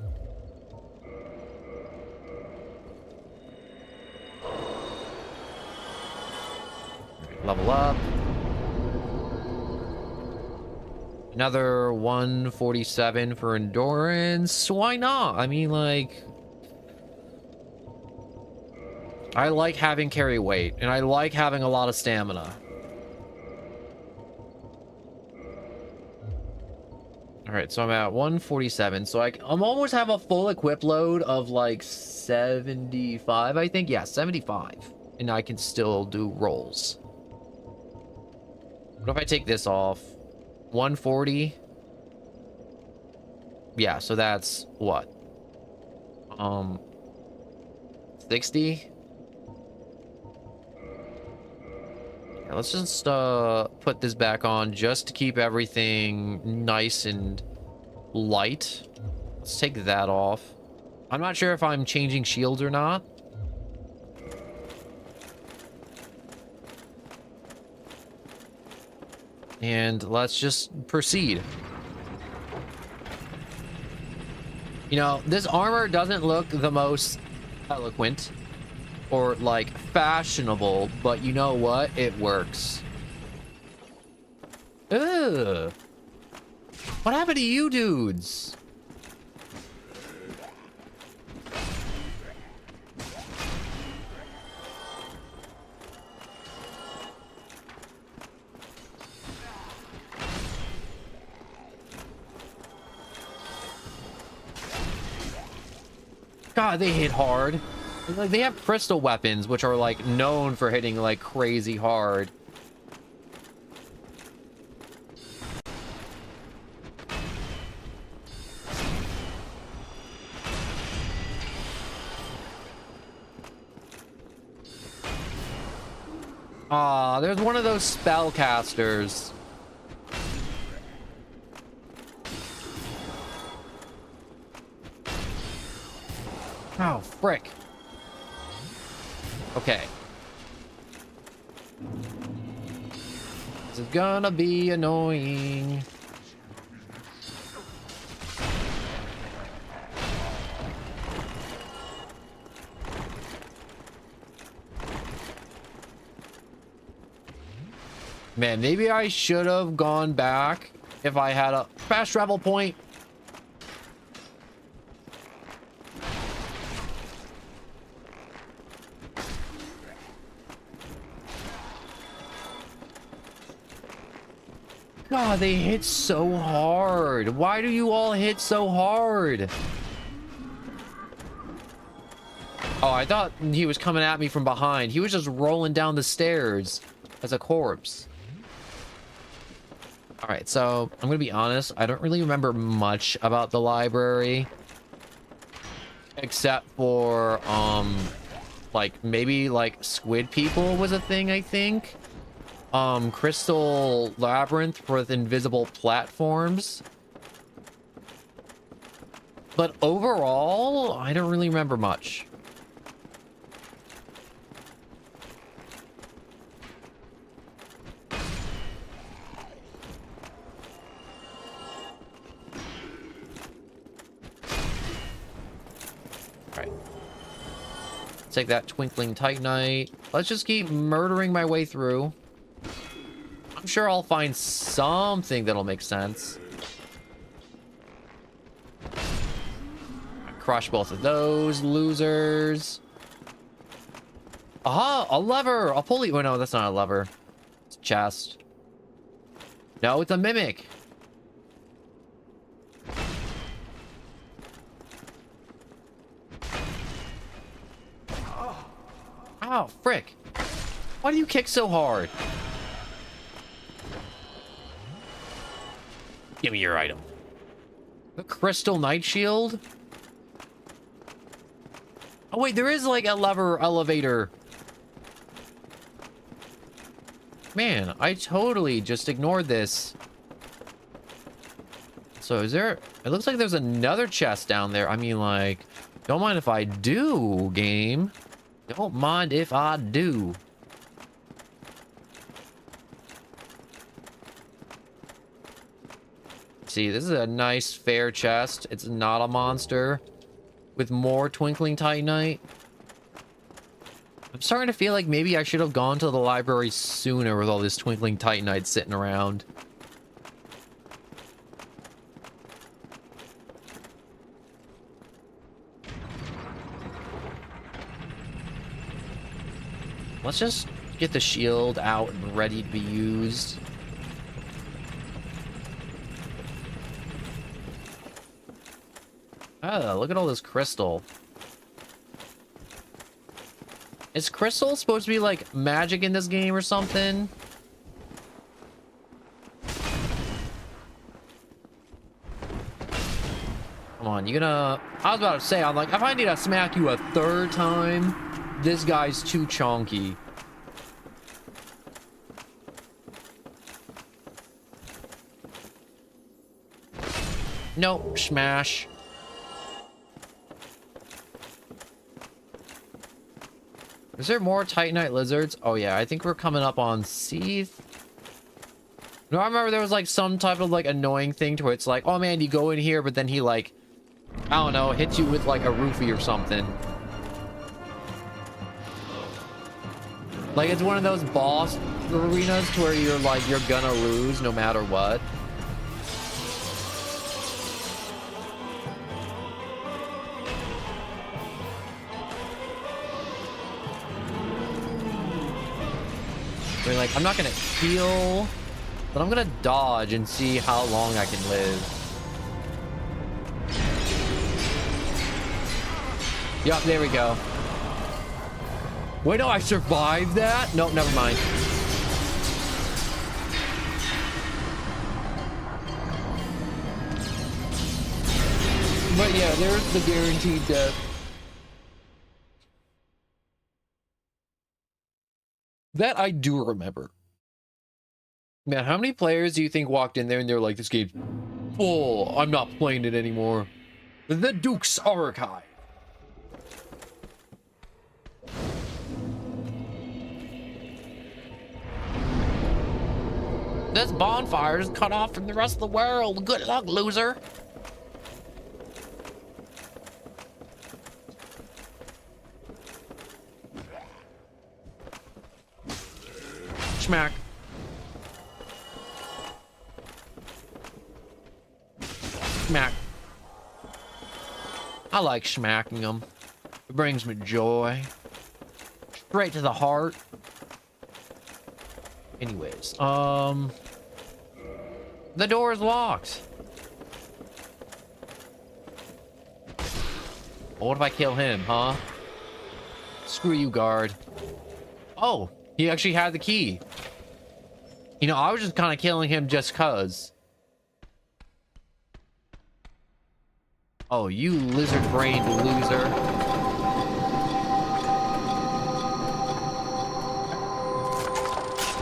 Level up. Another 147 for endurance. Why not? I mean, like... I like having carry weight, and I like having a lot of stamina. Alright, so I'm at 147. So I'm almost have a full equip load of like 75, I think. Yeah, 75. And I can still do rolls. What if I take this off? 140? Yeah, so that's what? 60? Yeah, let's just put this back on just to keep everything nice and light. Let's take that off. I'm not sure if I'm changing shields or not. And let's just proceed. You know, this armor doesn't look the most eloquent or like fashionable, but you know what? It works. Ugh. What happened to you dudes? God, they hit hard. Like, they have crystal weapons, which are like known for hitting like crazy hard. Aw, there's one of those spellcasters. Oh, frick. Okay. This is gonna be annoying. Man, maybe I should have gone back if I had a fast travel point. God, they hit so hard. Why do you all hit so hard? Oh, I thought he was coming at me from behind. He was just rolling down the stairs as a corpse. All right, so I'm gonna be honest. I don't really remember much about the library, except for like maybe like squid people was a thing, I think. Crystal labyrinth with invisible platforms. But overall, I don't really remember much. Take that twinkling titanite. Let's just keep murdering my way through. I'm sure I'll find something that'll make sense. Crush both of those losers. Aha, a lever, a pulley. Oh no, that's not a lever. It's a chest. No, it's a mimic. Oh, frick. Why do you kick so hard? Give me your item. The crystal night shield? Oh, wait, there is like a lever elevator. Man, I totally just ignored this. So is there... It looks like there's another chest down there. I mean, like... Don't mind if I do, game. Don't mind if I do. See, this is a nice fair chest. It's not a monster. With more twinkling titanite. I'm starting to feel like maybe I should have gone to the library sooner with all this twinkling titanite sitting around. Let's just get the shield out and ready to be used. Oh, look at all this crystal. Is crystal supposed to be like magic in this game or something? Come on, you gonna... I was about to say, I'm like, if I need to smack you a third time, this guy's too chonky. Nope, smash. Is there more Titanite lizards? Oh yeah, I think we're coming up on Seath. No, I remember there was like some type of like annoying thing to where it's like, oh man, you go in here, but then he like, I don't know, hits you with like a roofie or something. Like it's one of those boss arenas to where you're like, you're gonna lose no matter what. I mean, like, I'm not gonna heal, but I'm gonna dodge and see how long I can live. Yup, there we go. Wait, no, I survived that? Nope, never mind. But yeah, there's the guaranteed death. That I do remember. Man, how many players do you think walked in there and they're like, this game's full, I'm not playing it anymore? The Duke's Archive. This bonfire is cut off from the rest of the world. Good luck, loser. Smack. Smack. I like smacking them. It brings me joy. Straight to the heart. Anyways, the door is locked. What if I kill him, huh? Screw you, guard. Oh, he actually had the key. You know, I was just kind of killing him just cuz. Oh, you lizard-brained loser.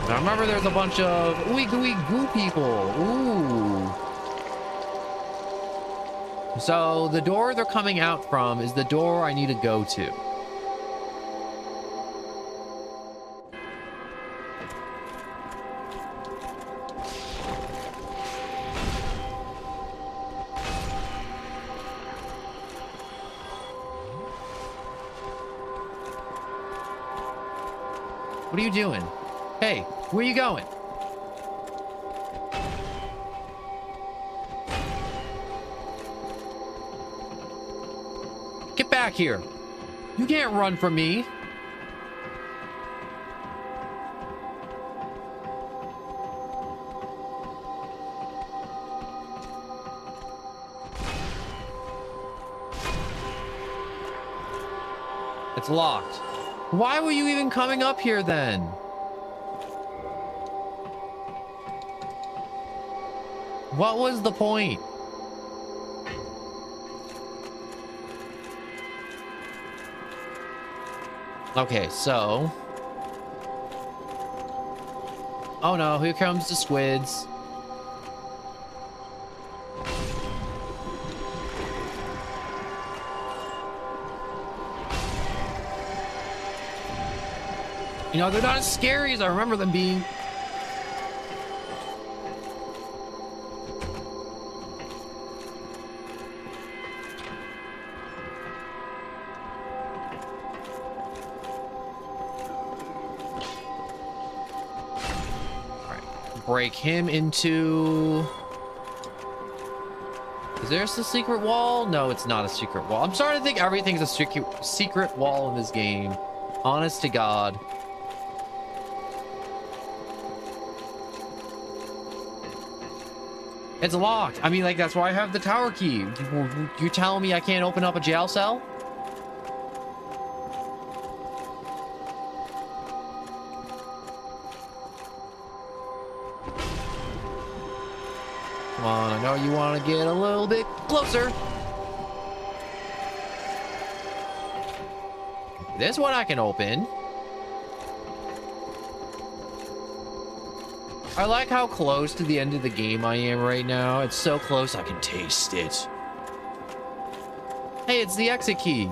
I remember there's a bunch of ooey gooey goo people. Ooh. So the door they're coming out from is the door I need to go to. What are you doing? Hey, where you going? Get back here. You can't run from me. It's locked. Why were you even coming up here then? What was the point? Okay, so... Oh no, here comes the squids. You know, they're not as scary as I remember them being. Break him into... Is there a secret wall? No, it's not a secret wall. I'm starting to think everything's a secret wall in this game. Honest to God. It's locked. I mean, like, that's why I have the tower key. You telling me I can't open up a jail cell? Come on, I know you want to get a little bit closer. This one I can open. I like how close to the end of the game I am right now. It's so close I can taste it. Hey, it's the exit key.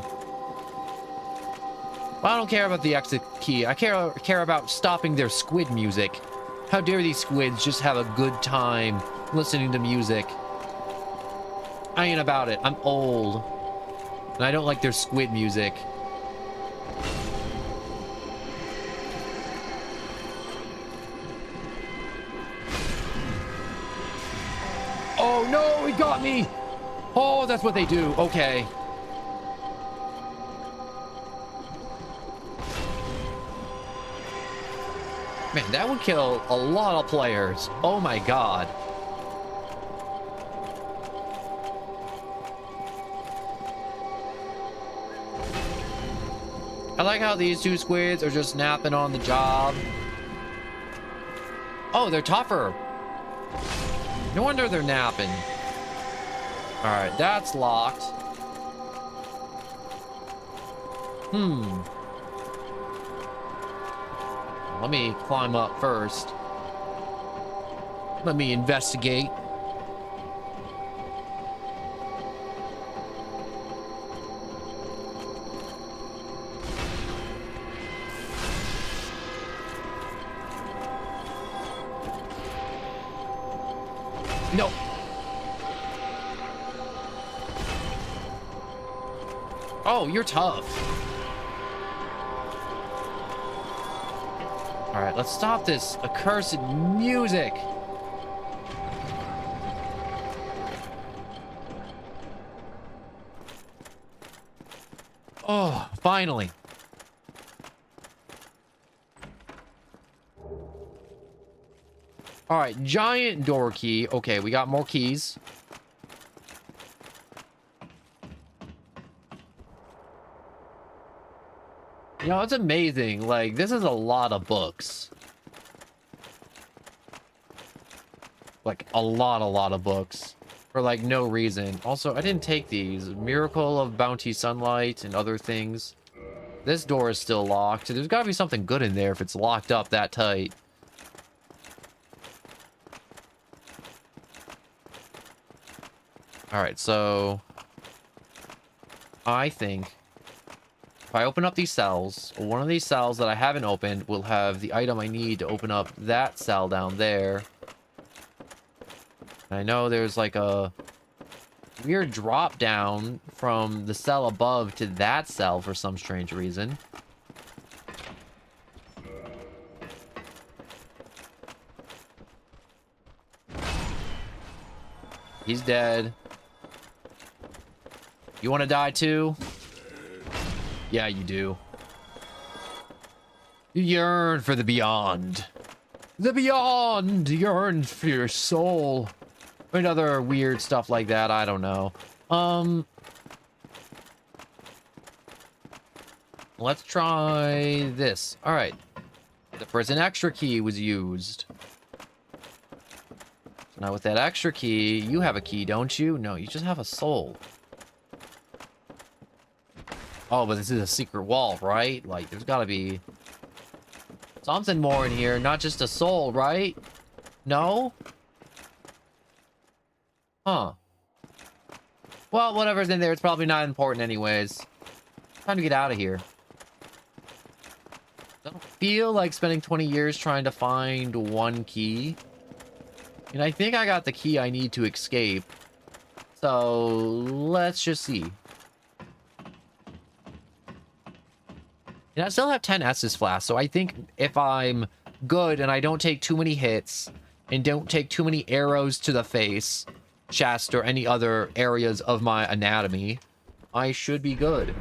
Well, I don't care about the exit key. I care about stopping their squid music. How dare these squids just have a good time listening to music. I ain't about it. I'm old. And I don't like their squid music. Oh no, he got me! Oh, that's what they do. Okay. Man, that would kill a lot of players. Oh my God. I like how these two squids are just napping on the job. Oh, they're tougher. No wonder they're napping. All right, that's locked. Let me climb up first. Let me investigate. No. Oh, you're tough. All right, let's stop this accursed music. Oh, finally. All right, giant door key. Okay, we got more keys. You know, it's amazing. Like, this is a lot of books. Like, a lot of books. For, like, no reason. Also, I didn't take these. Miracle of Bounty Sunlight and other things. This door is still locked. There's gotta be something good in there if it's locked up that tight. Alright, so... I think... if I open up these cells, one of these cells that I haven't opened will have the item I need to open up that cell down there. And I know there's like a weird drop down from the cell above to that cell for some strange reason. He's dead. You want to die too? Yeah, you do. You yearn for the beyond. The beyond yearns for your soul. And other weird stuff like that, I don't know. Let's try this. All right. The prison extra key was used. So now with that extra key, you have a key, don't you? No, you just have a soul. Oh, but this is a secret wall, right? Like, there's gotta be something more in here, not just a soul, right? No? Huh. Well, whatever's in there, it's probably not important anyways. Time to get out of here. I don't feel like spending 20 years trying to find one key. And I think I got the key I need to escape. So, let's just see. And I still have 10 Estus flasks, so I think if I'm good and I don't take too many hits and don't take too many arrows to the face, chest, or any other areas of my anatomy, I should be good.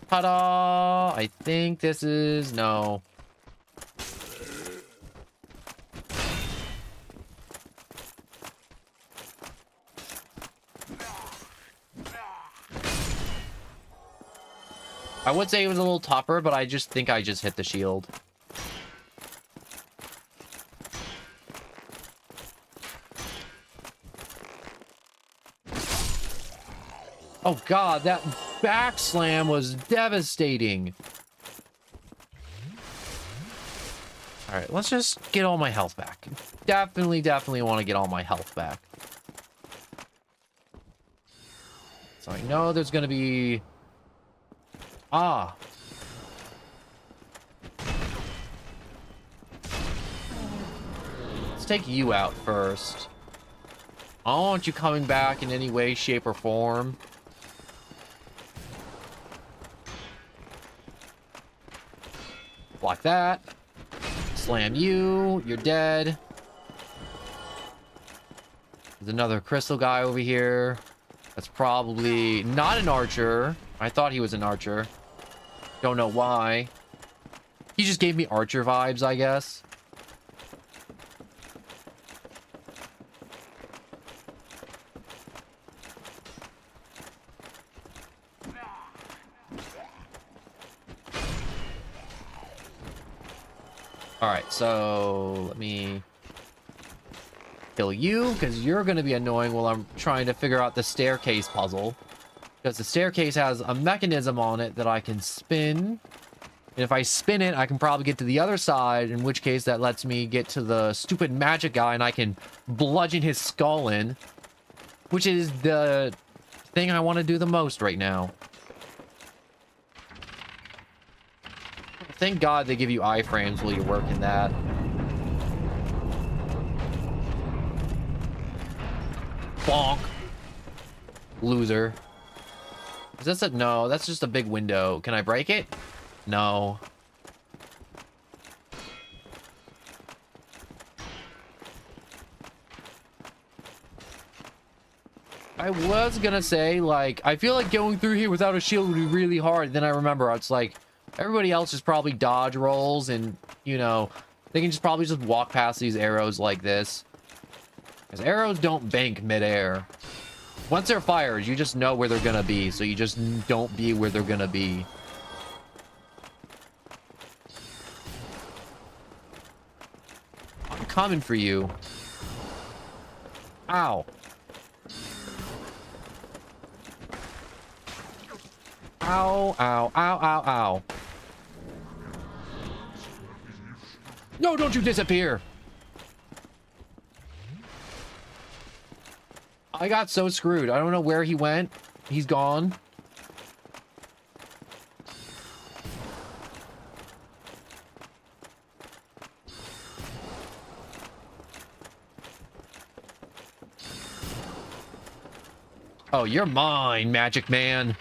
Ta-da! I think this is... no. I would say it was a little tougher, but I just think I just hit the shield. Oh god, that back slam was devastating. Alright, let's just get all my health back. Definitely want to get all my health back. So I know there's gonna be... ah. Let's take you out first. I don't want you coming back in any way, shape, or form. Block that. Slam you. You're dead. There's another crystal guy over here. That's probably not an archer. I thought he was an archer. Don't know why. He just gave me archer vibes, I guess. Alright, so let me kill you because you're going to be annoying while I'm trying to figure out the staircase puzzle. Because the staircase has a mechanism on it that I can spin. And if I spin it, I can probably get to the other side, in which case that lets me get to the stupid magic guy and I can bludgeon his skull in. Which is the thing I want to do the most right now. Thank God they give you iframes while you're working that. Bonk. Loser. Is this a... No, that's just a big window. Can I break it? No. I was gonna say, like, I feel like going through here without a shield would be really hard. Then I remember, it's like, everybody else just probably dodge rolls and, you know, they can just probably just walk past these arrows like this. Because arrows don't bank midair. Once they're fired, you just know where they're gonna be, so you just don't be where they're gonna be. I'm coming for you. Ow. Ow, ow, ow, ow, ow. No, don't you disappear. I got so screwed. I don't know where he went. He's gone. Oh, you're mine, Magic Man.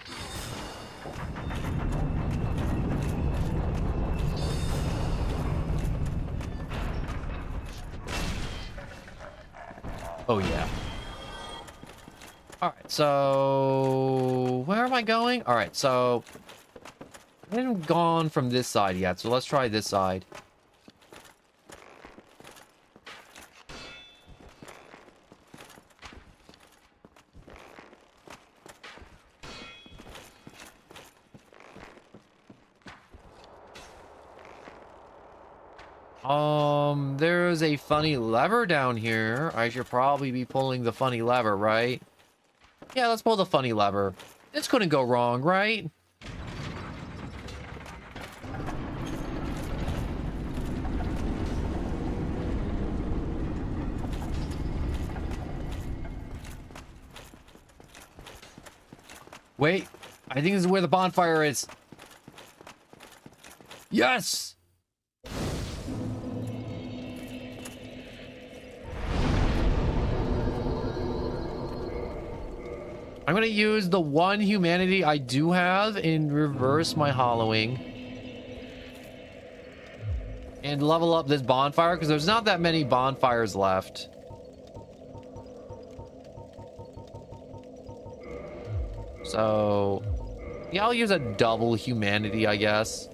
Oh, yeah. Alright, so... Where am I going? Alright, so... I haven't gone from this side yet, so let's try this side. There's a funny lever down here. I should probably be pulling the funny lever, right? Yeah, let's pull the funny lever. This couldn't go wrong, right? Wait, I think this is where the bonfire is. Yes! I'm gonna use the one humanity I do have and reverse my hollowing. And level up this bonfire, because there's not that many bonfires left. So, yeah, I'll use a double humanity, I guess.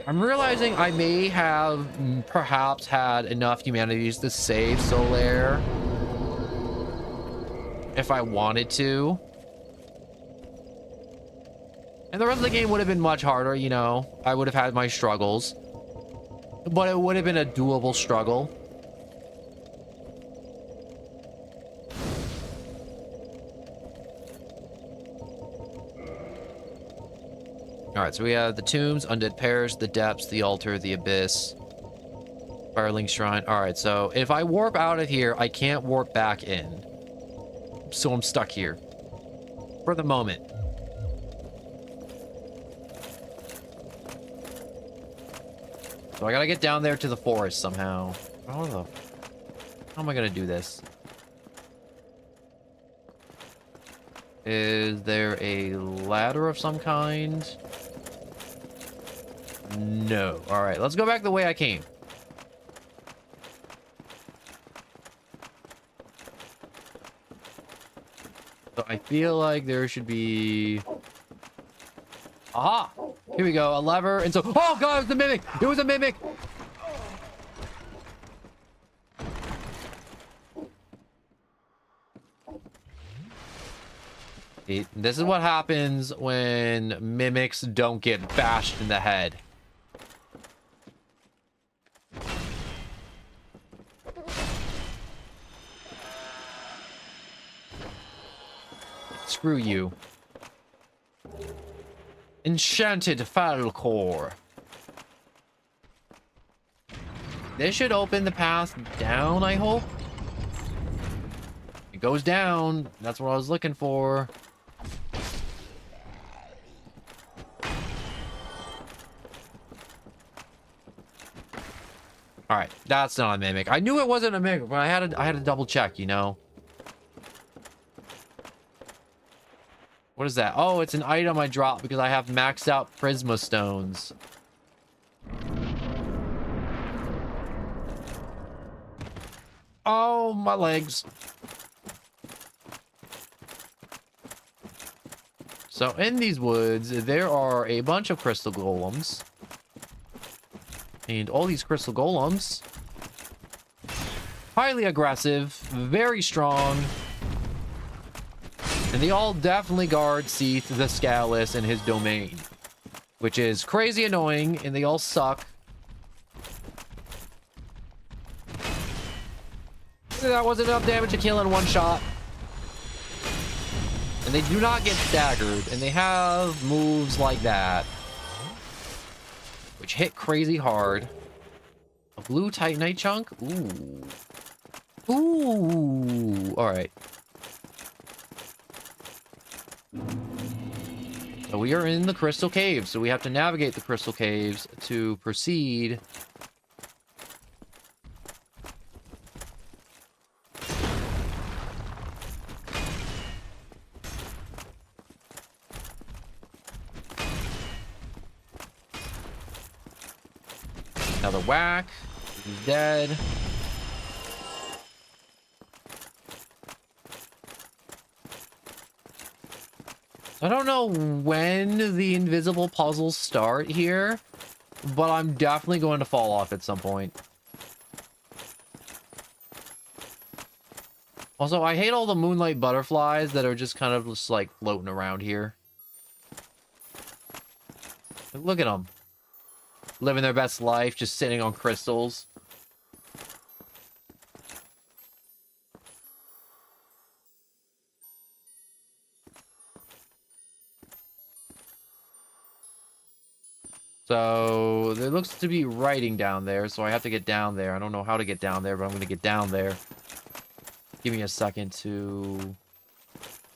I'm realizing I may have perhaps had enough humanities to save Solaire. If I wanted to. And the rest of the game would have been much harder, you know. I would have had my struggles. But it would have been a doable struggle. Alright, so we have the tombs, undead pairs, the depths, the altar, the abyss, Firelink Shrine. Alright, so if I warp out of here, I can't warp back in. So I'm stuck here. For the moment. So I gotta get down there to the forest somehow. How am I gonna do this? Is there a ladder of some kind? No. Alright, let's go back the way I came. So I feel like there should be... Aha! Here we go, a lever, and so... Oh god, it was a mimic! It was a mimic! This is what happens when mimics don't get bashed in the head. Screw you. Enchanted Falcor. This should open the path down, I hope. It goes down. That's what I was looking for. All right, that's not a mimic. I knew it wasn't a mimic, but I had to double check, you know. What is that? Oh, it's an item I dropped because I have maxed out Prisma stones. Oh, my legs. So in these woods, there are a bunch of crystal golems. And all these crystal golems, highly aggressive, very strong. And they all definitely guard Seath the Scaleless in his domain, which is crazy annoying, and they all suck. That wasn't enough damage to kill in one shot. And they do not get staggered, and they have moves like that, which hit crazy hard. A blue Titanite chunk? Ooh. Ooh. Alright. So we are in the Crystal Caves, so we have to navigate the Crystal Caves to proceed. Another whack. He's dead. I don't know when the invisible puzzles start here, but I'm definitely going to fall off at some point. Also, I hate all the moonlight butterflies that are just kind of just like floating around here. Look at them. Living their best life, just sitting on crystals. So there looks to be writing down there, so I have to get down there. I don't know how to get down there, but I'm going to get down there. Give me a second to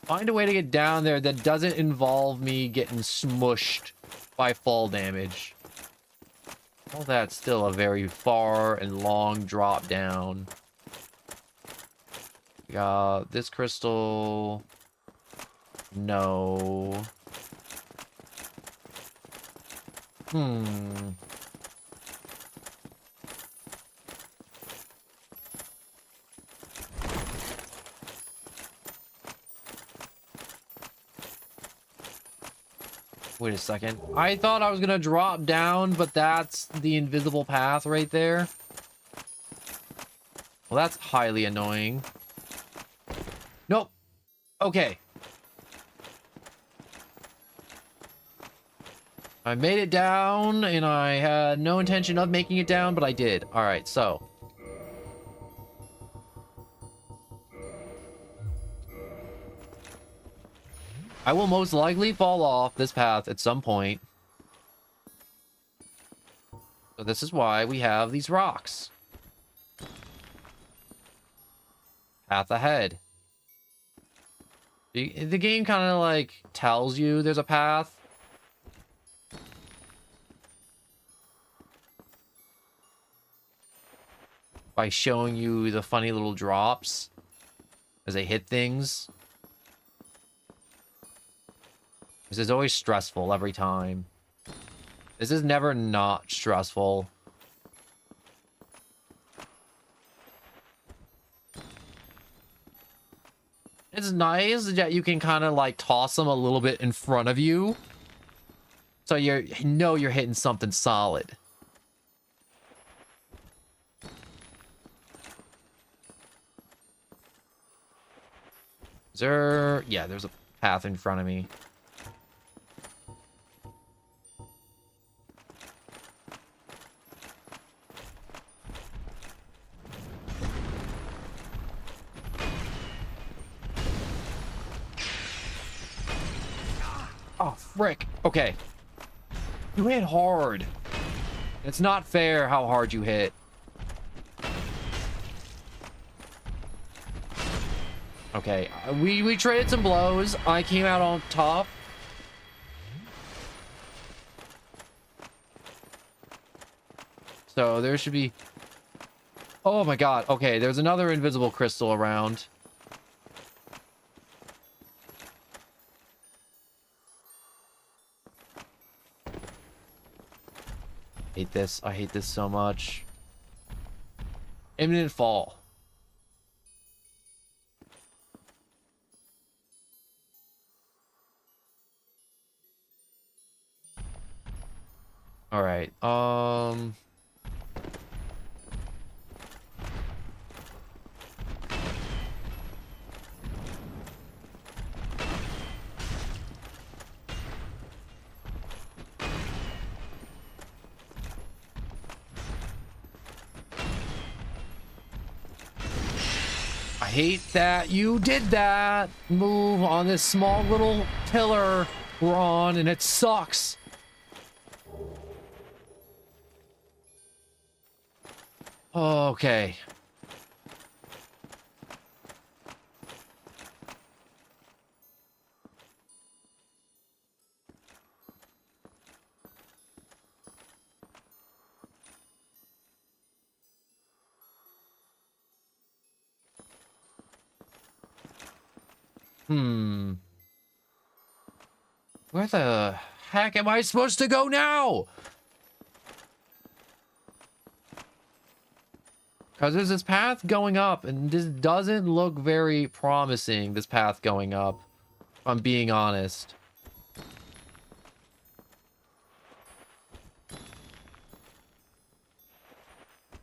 find a way to get down there that doesn't involve me getting smushed by fall damage. All that's still a very far and long drop down. We got this crystal. No. Wait a second. I thought I was gonna drop down, but that's the invisible path right there. Well, that's highly annoying. Nope. Okay. I made it down, and I had no intention of making it down, but I did. Alright, so. I will most likely fall off this path at some point. So this is why we have these rocks. Path ahead. The game kind of like tells you there's a path. By showing you the funny little drops as they hit things. This is always stressful every time. This is never not stressful. It's nice that you can kind of like toss them a little bit in front of you. So you know you're hitting something solid. Is there... Yeah, there's a path in front of me. Oh, frick. Okay. You hit hard. It's not fair how hard you hit. Okay, we traded some blows. I came out on top. So there should be... Oh my god. Okay, there's another invisible crystal around. Hate this. I hate this so much. Imminent fall. All right. I hate that you did that move on this small little pillar we're on, and it sucks. Okay. Where the heck am I supposed to go now? Because there's this path going up, and this doesn't look very promising, this path going up, if I'm being honest.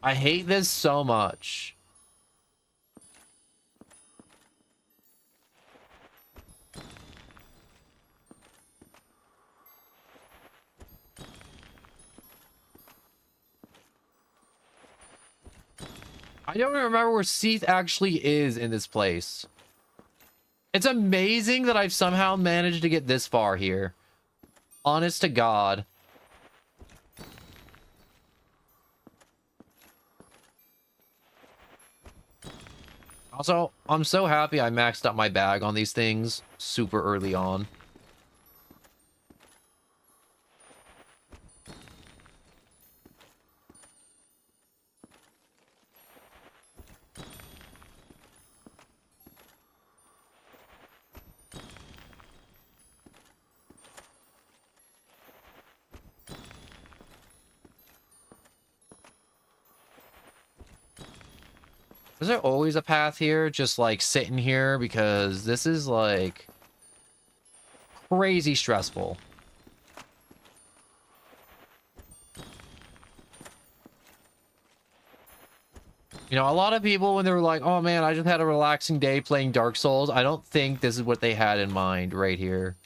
I hate this so much. I don't remember where Seath actually is in this place. It's amazing that I've somehow managed to get this far here. Honest to God. Also, I'm so happy I maxed out my bag on these things super early on. Is there always a path here? Just like sitting here? Because this is like crazy stressful. You know, a lot of people when they were like, oh man, I just had a relaxing day playing Dark Souls, I don't think this is what they had in mind right here.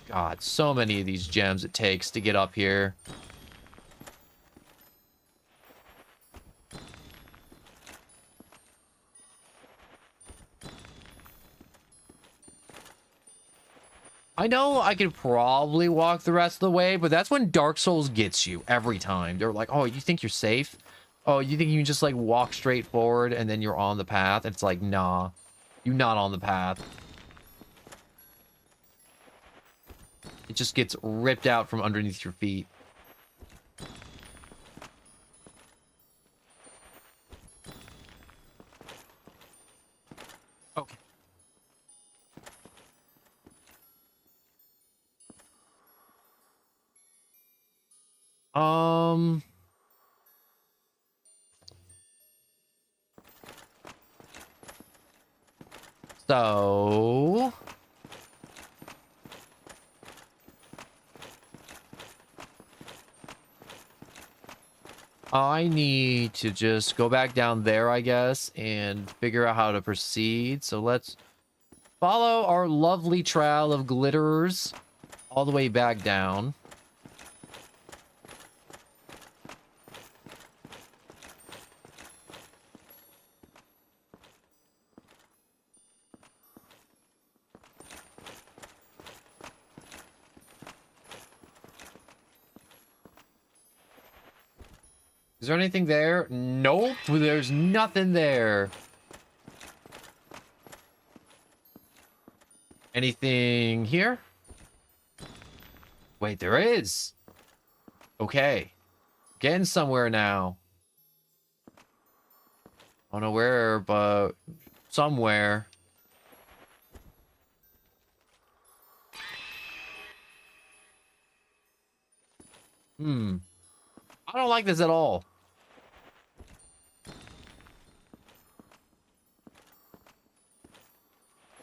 God, so many of these gems it takes to get up here. I know I could probably walk the rest of the way, but that's when Dark Souls gets you every time. They're like, oh, you think you're safe? Oh, you think you can just like walk straight forward and then you're on the path? It's like, nah, you're not on the path. It just gets ripped out from underneath your feet. Okay. So... I need to just go back down there, I guess, and figure out how to proceed. So let's follow our lovely trail of glitterers all the way back down. Is there anything there? Nope, there's nothing there. Anything here? Wait, there is. Okay. Getting somewhere now. I don't know where, but somewhere. I don't like this at all.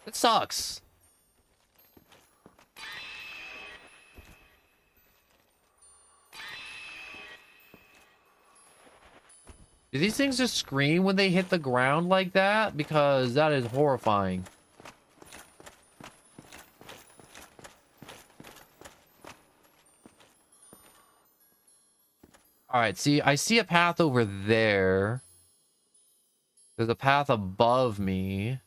It sucks. Do these things just scream when they hit the ground like that? Because that is horrifying. Alright, see, I see a path over there. There's a path above me.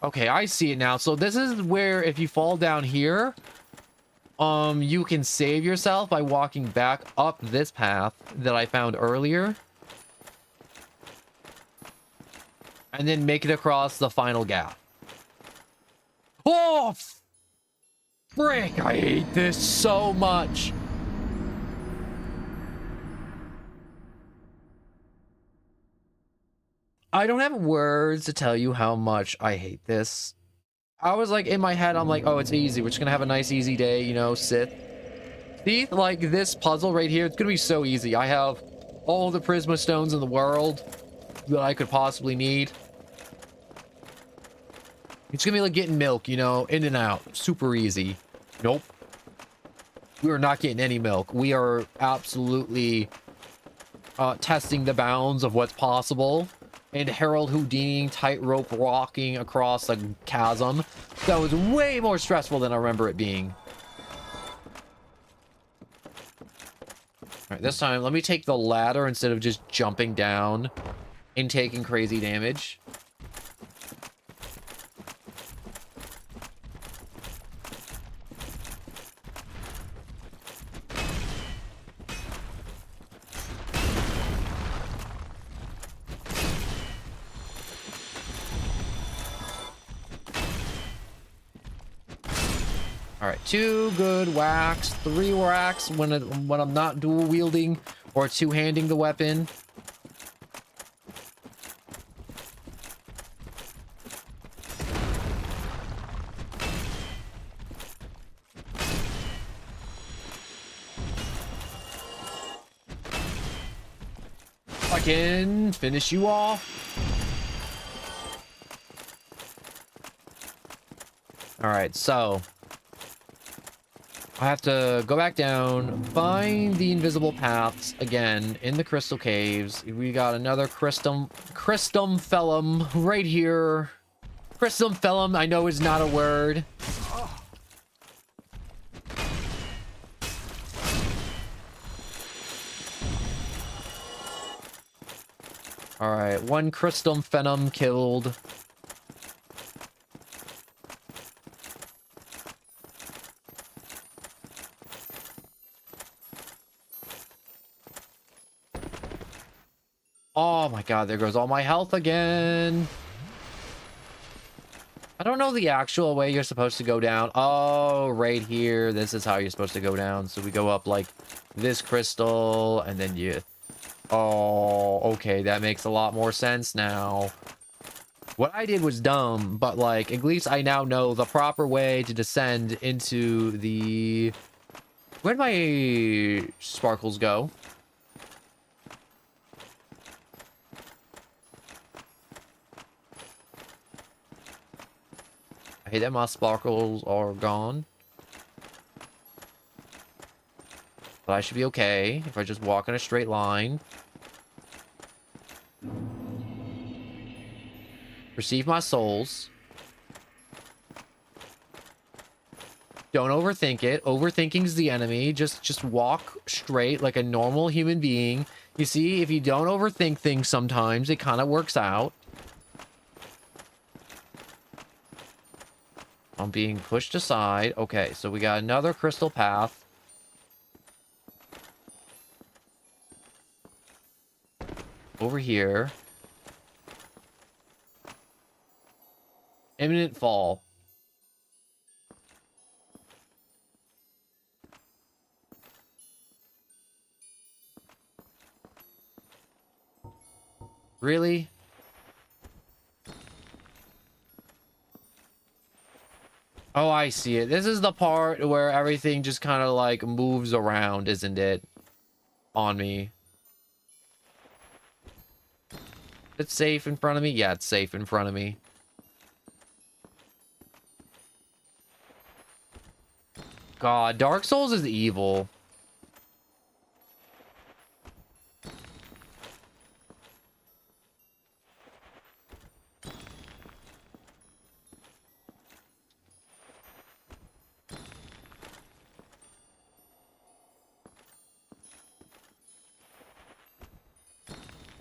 Okay, I see it now. So this is where if you fall down here, you can save yourself by walking back up this path that I found earlier. And then make it across the final gap. Oh, frick, I hate this so much. I don't have words to tell you how much I hate this. I was like, in my head, I'm like, oh, it's easy. We're just gonna have a nice, easy day, you know, Sith. See, like, this puzzle right here, it's gonna be so easy. I have all the Prisma Stones in the world that I could possibly need. It's gonna be like getting milk, you know, in and out. Super easy. Nope. We are not getting any milk. We are absolutely testing the bounds of what's possible. And Harold Houdini tightrope walking across a chasm that was way more stressful than I remember it being. Alright, this time, let me take the ladder instead of just jumping down and taking crazy damage. Alright, 2 good whacks, 3 whacks when I'm not dual wielding or two-handing the weapon. I can finish you off. Alright, so I have to go back down, find the invisible paths again in the crystal caves. We got another Crystum Fellum right here. Crystum Fellum, I know is not a word. All right, 1 Crystum Phenom killed. Oh my god, there goes all my health again. I don't know the actual way you're supposed to go down. Oh, right here. This is how you're supposed to go down. So we go up like this crystal and then you... Oh, okay. That makes a lot more sense now. What I did was dumb, but like at least I now know the proper way to descend into the... Where'd my sparkles go? I hate that my sparkles are gone. But I should be okay if I just walk in a straight line. Receive my souls. Don't overthink it. Overthinking's the enemy. Just walk straight like a normal human being. You see, if you don't overthink things sometimes, it kind of works out. I'm being pushed aside. Okay, so we got another crystal path. over here. Imminent fall. Really? Oh, I see it. This is the part where everything just kind of like moves around, isn't it? On me. It's safe in front of me? Yeah, it's safe in front of me. God, Dark Souls is evil.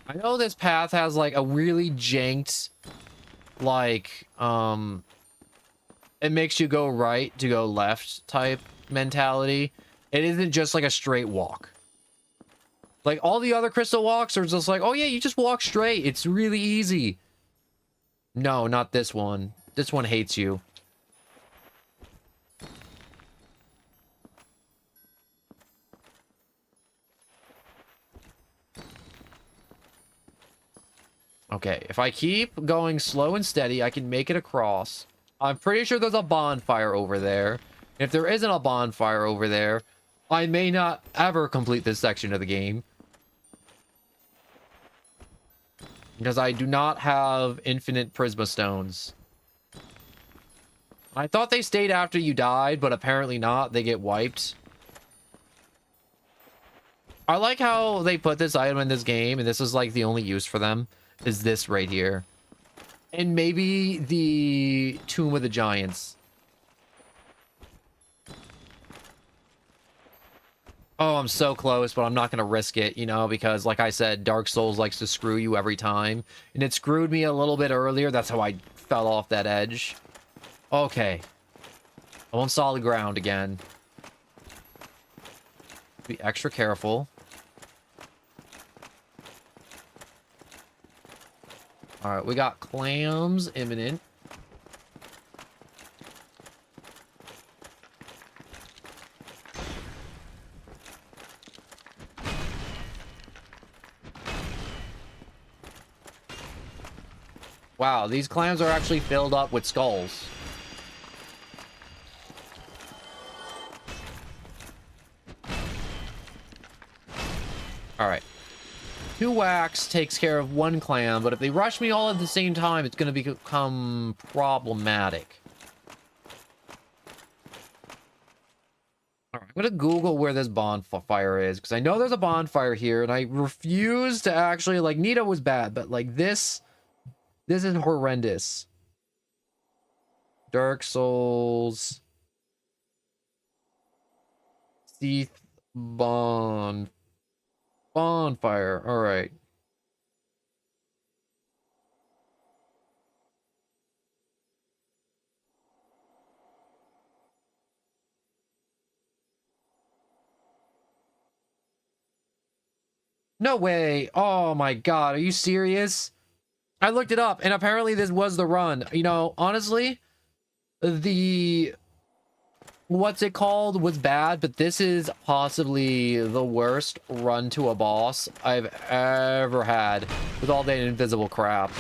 I know this path has like a really janked, like, it makes you go right to go left type mentality. It isn't just like a straight walk. Like all the other crystal walks are just like, oh yeah, you just walk straight. It's really easy. No, not this one. This one hates you. Okay, if I keep going slow and steady, I can make it across. I'm pretty sure there's a bonfire over there. If there isn't a bonfire over there, I may not ever complete this section of the game. Because I do not have infinite Prisma Stones. I thought they stayed after you died, but apparently not. They get wiped. I like how they put this item in this game, and this is like the only use for them. Is this right here. And maybe the Tomb of the Giants. Oh, I'm so close, but I'm not going to risk it, you know, because like I said, Dark Souls likes to screw you every time. And it screwed me a little bit earlier. That's how I fell off that edge. Okay. I'm on solid ground again. Be extra careful. All right, we got clams imminent. Wow, these clams are actually filled up with skulls. All right. 2 wax takes care of 1 clam, but if they rush me all at the same time, it's going to become problematic. All right, I'm going to Google where this bonfire is, because I know there's a bonfire here, and I refuse to actually, like, Nita was bad, but, like, this is horrendous. Dark Souls. Seath bonfire. All right. No way. Oh my God. Are you serious? I looked it up and apparently this was the run. You know, honestly, what's it called was bad, but this is possibly the worst run to a boss I've ever had with all that invisible crap.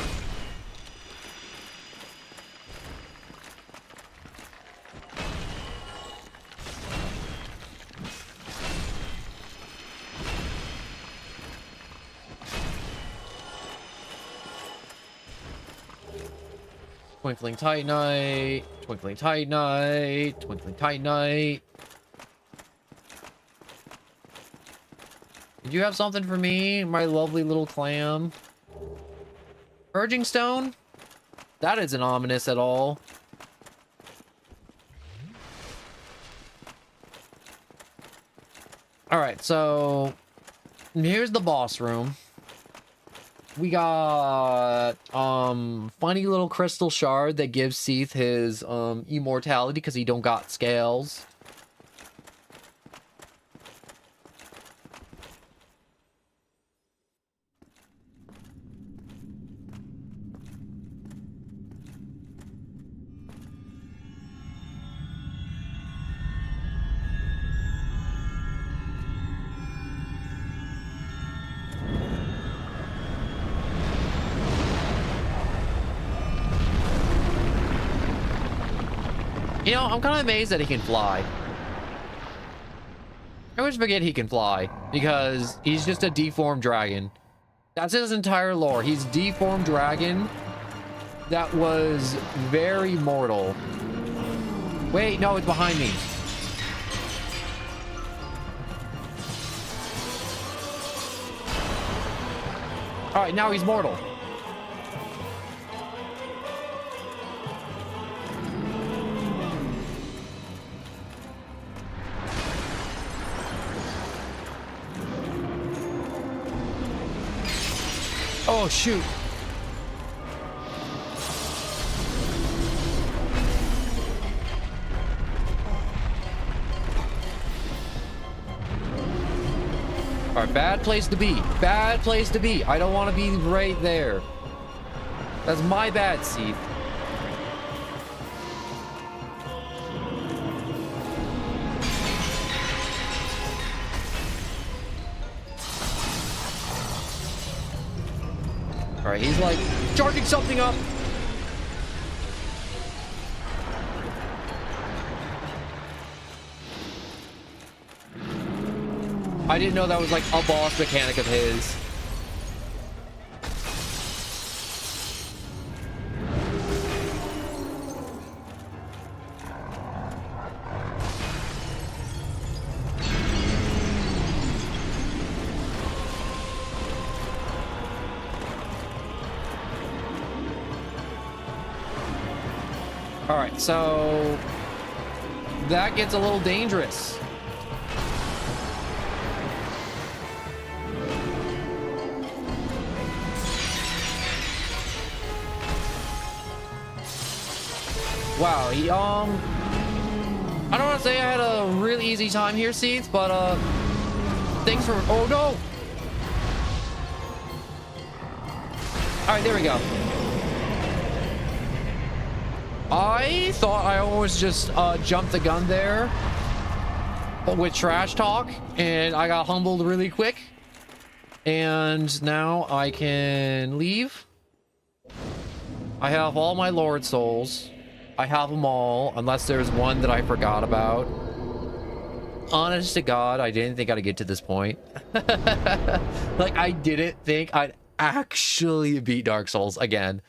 Twinkling Titanite, Twinkling Titanite, Twinkling Titanite. Did you have something for me, my lovely little clam? Purging Stone? That isn't ominous at all. Alright, so here's the boss room. We got funny little crystal shard that gives Seath his immortality because he don't got scales. You know, I'm kind of amazed that he can fly. I always forget he can fly because he's just a deformed dragon. That's his entire lore. He's deformed dragon that was very mortal. Wait, no, it's behind me. All right, now he's mortal. Oh, shoot. All right, bad place to be. Bad place to be. I don't want to be right there. That's my bad, Seath. All right, he's like charging something up. I didn't know that was like a boss mechanic of his. All right, so that gets a little dangerous. Wow, he, I don't want to say I had a really easy time here, Seeds, but, thanks for, oh no! Alright, there we go. I thought I almost just, jumped the gun there with trash talk, and I got humbled really quick. And now I can leave. I have all my Lord Souls. I have them all, unless there's one that I forgot about. Honest to God, I didn't think I'd get to this point. Like, I didn't think I'd actually beat Dark Souls again.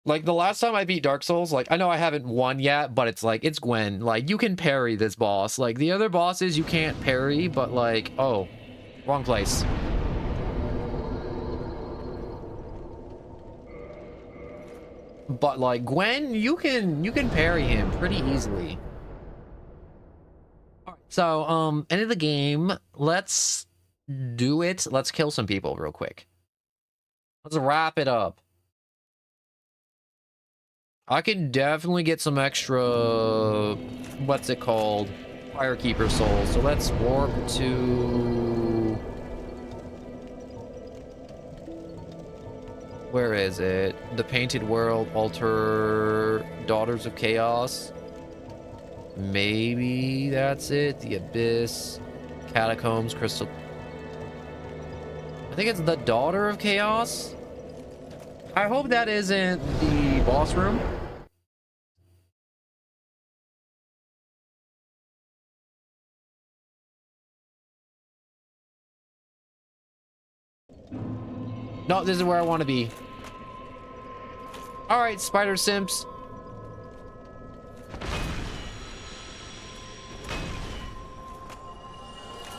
Like, the last time I beat Dark Souls, like, I know I haven't won yet, but it's like, it's Gwen. Like, you can parry this boss. Like, the other bosses you can't parry, but like, oh, wrong place. But like Gwen, you can parry him pretty easily. All right, so end of the game. Let's do it. Let's kill some people real quick. Let's wrap it up. I can definitely get some extra, what's it called, Firekeeper souls. So let's warp to, where is it? The Painted World, Altar, Daughters of Chaos. Maybe that's it. The Abyss, Catacombs, Crystal. I think it's the Daughter of Chaos. I hope that isn't the boss room. No, this is where I want to be. All right, Spider Simps.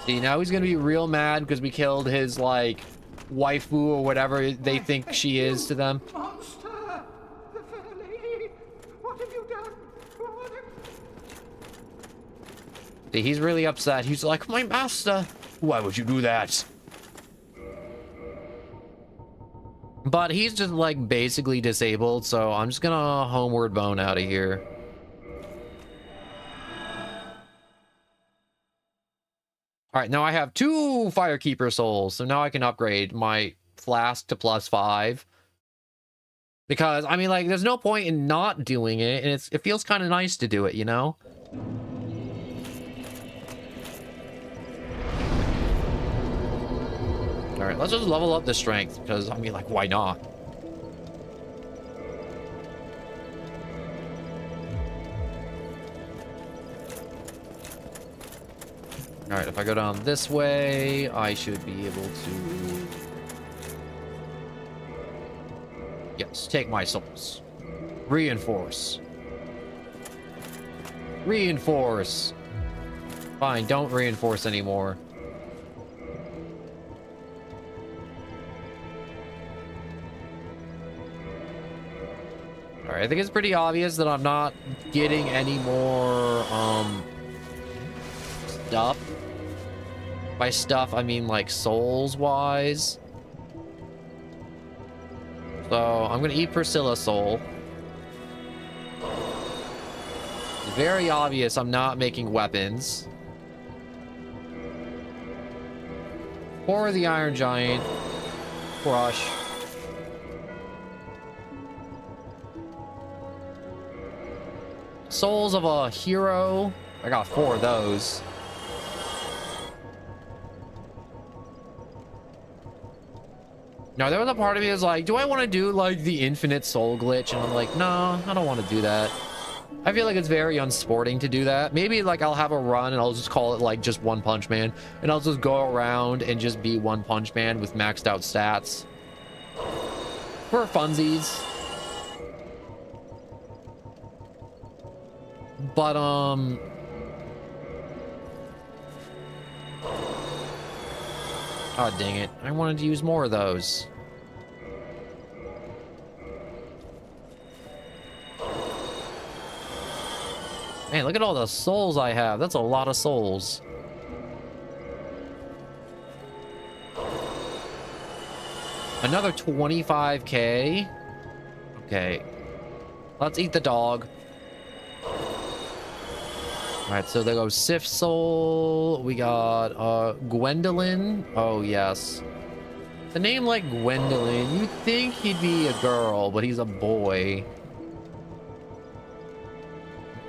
See, now he's gonna be real mad because we killed his, like, waifu or whatever they think she is to them. Monster! The fair lady! What have you done? See, he's really upset. He's like, my master! Why would you do that? But he's just, like, basically disabled, so I'm just gonna homeward bone out of here. Alright, now I have 2 Firekeeper souls, so now I can upgrade my flask to +5. Because, I mean, like, there's no point in not doing it, and it feels kind of nice to do it, you know? Alright, let's just level up the strength, because, I mean, like, why not? Alright, if I go down this way, I should be able to... Yes, take my souls. Reinforce. Reinforce. Fine, don't reinforce anymore. Alright, I think it's pretty obvious that I'm not getting any more, stuff. By stuff, I mean, like, souls-wise. So, I'm gonna eat Priscilla's soul. It's very obvious I'm not making weapons. Or the Iron Giant. Crush. Souls of a hero. I got 4 of those. Now, there was a part of me that was like, do I want to do, like, the infinite soul glitch? And I'm like, no, I don't want to do that. I feel like it's very unsporting to do that. Maybe, like, I'll have a run and I'll just call it, like, just One Punch Man. And I'll just go around and just be One Punch Man with maxed out stats. For funsies. But, oh, dang it. I wanted to use more of those. Man, look at all the souls I have. That's a lot of souls. Another 25k. Okay. Let's eat the dog. Alright, so there goes Sif Soul. We got Gwendolyn. Oh, yes. The name like Gwendolyn, you'd think he'd be a girl, but he's a boy.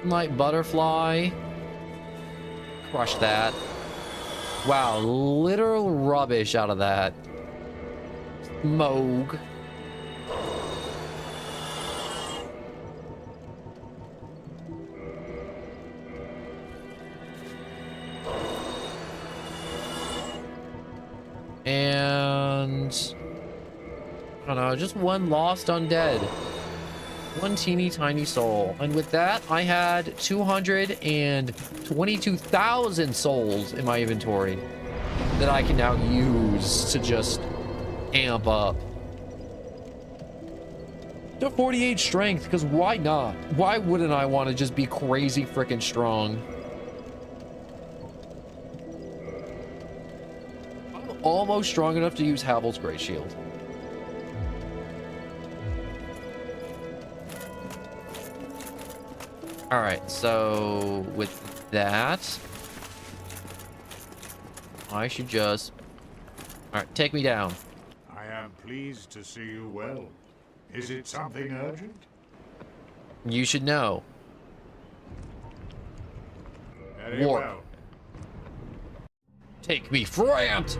Like Butterfly. Crush that. Wow, literal rubbish out of that. Moog. And I don't know, just one lost undead. One teeny tiny soul. And with that, I had 222,000 souls in my inventory that I can now use to just amp up. To 48 strength, because why not? Why wouldn't I want to just be crazy freaking strong? I'm almost strong enough to use Havel's Great Shield. All right, so with that, I should just... All right, take me down. I am pleased to see you well. Is it something urgent? You should know. Very Warp. well. Take me, Frant!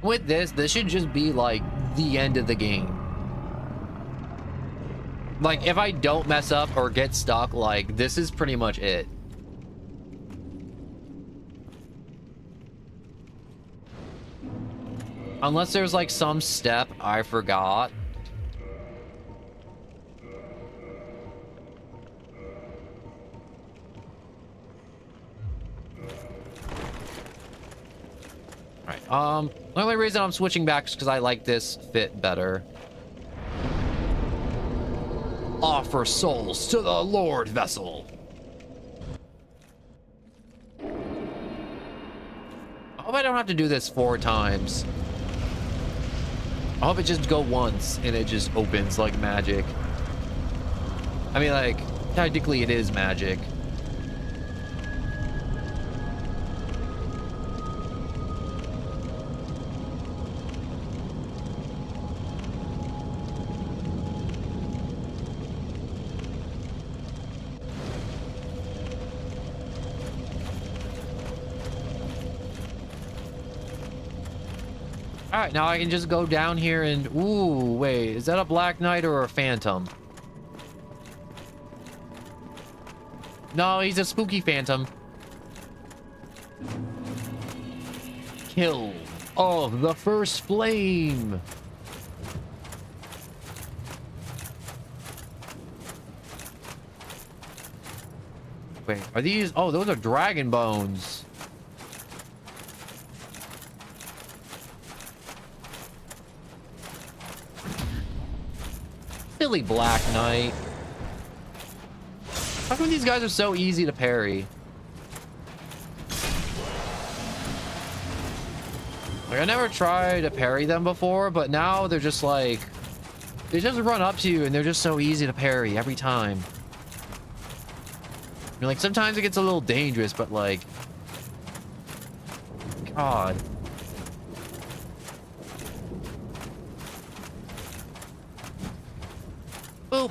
With this should just be like the end of the game. Like, if I don't mess up or get stuck, like, this is pretty much it. Unless there's like some step I forgot. Alright, the only reason I'm switching back is because I like this fit better. Offer souls to the Lord Vessel. I hope I don't have to do this 4 times. I hope it just go once and it just opens like magic. I mean, like, technically it is magic. All right, now I can just go down here and... Ooh, wait. Is that a Black Knight or a Phantom? No, he's a spooky Phantom. Kill of the first flame. Wait, are these... Oh, those are dragon bones. Silly Black Knight. How come these guys are so easy to parry? Like, I never tried to parry them before, but now they're just like... They just run up to you and they're just so easy to parry every time. I mean, like, sometimes it gets a little dangerous, but like... God. Boop.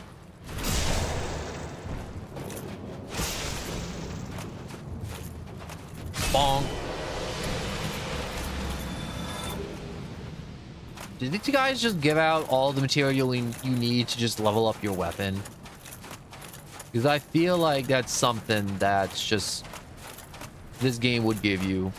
Bonk. Did these guys just give out all the material you need to just level up your weapon? Because I feel like that's something that's just... This game would give you.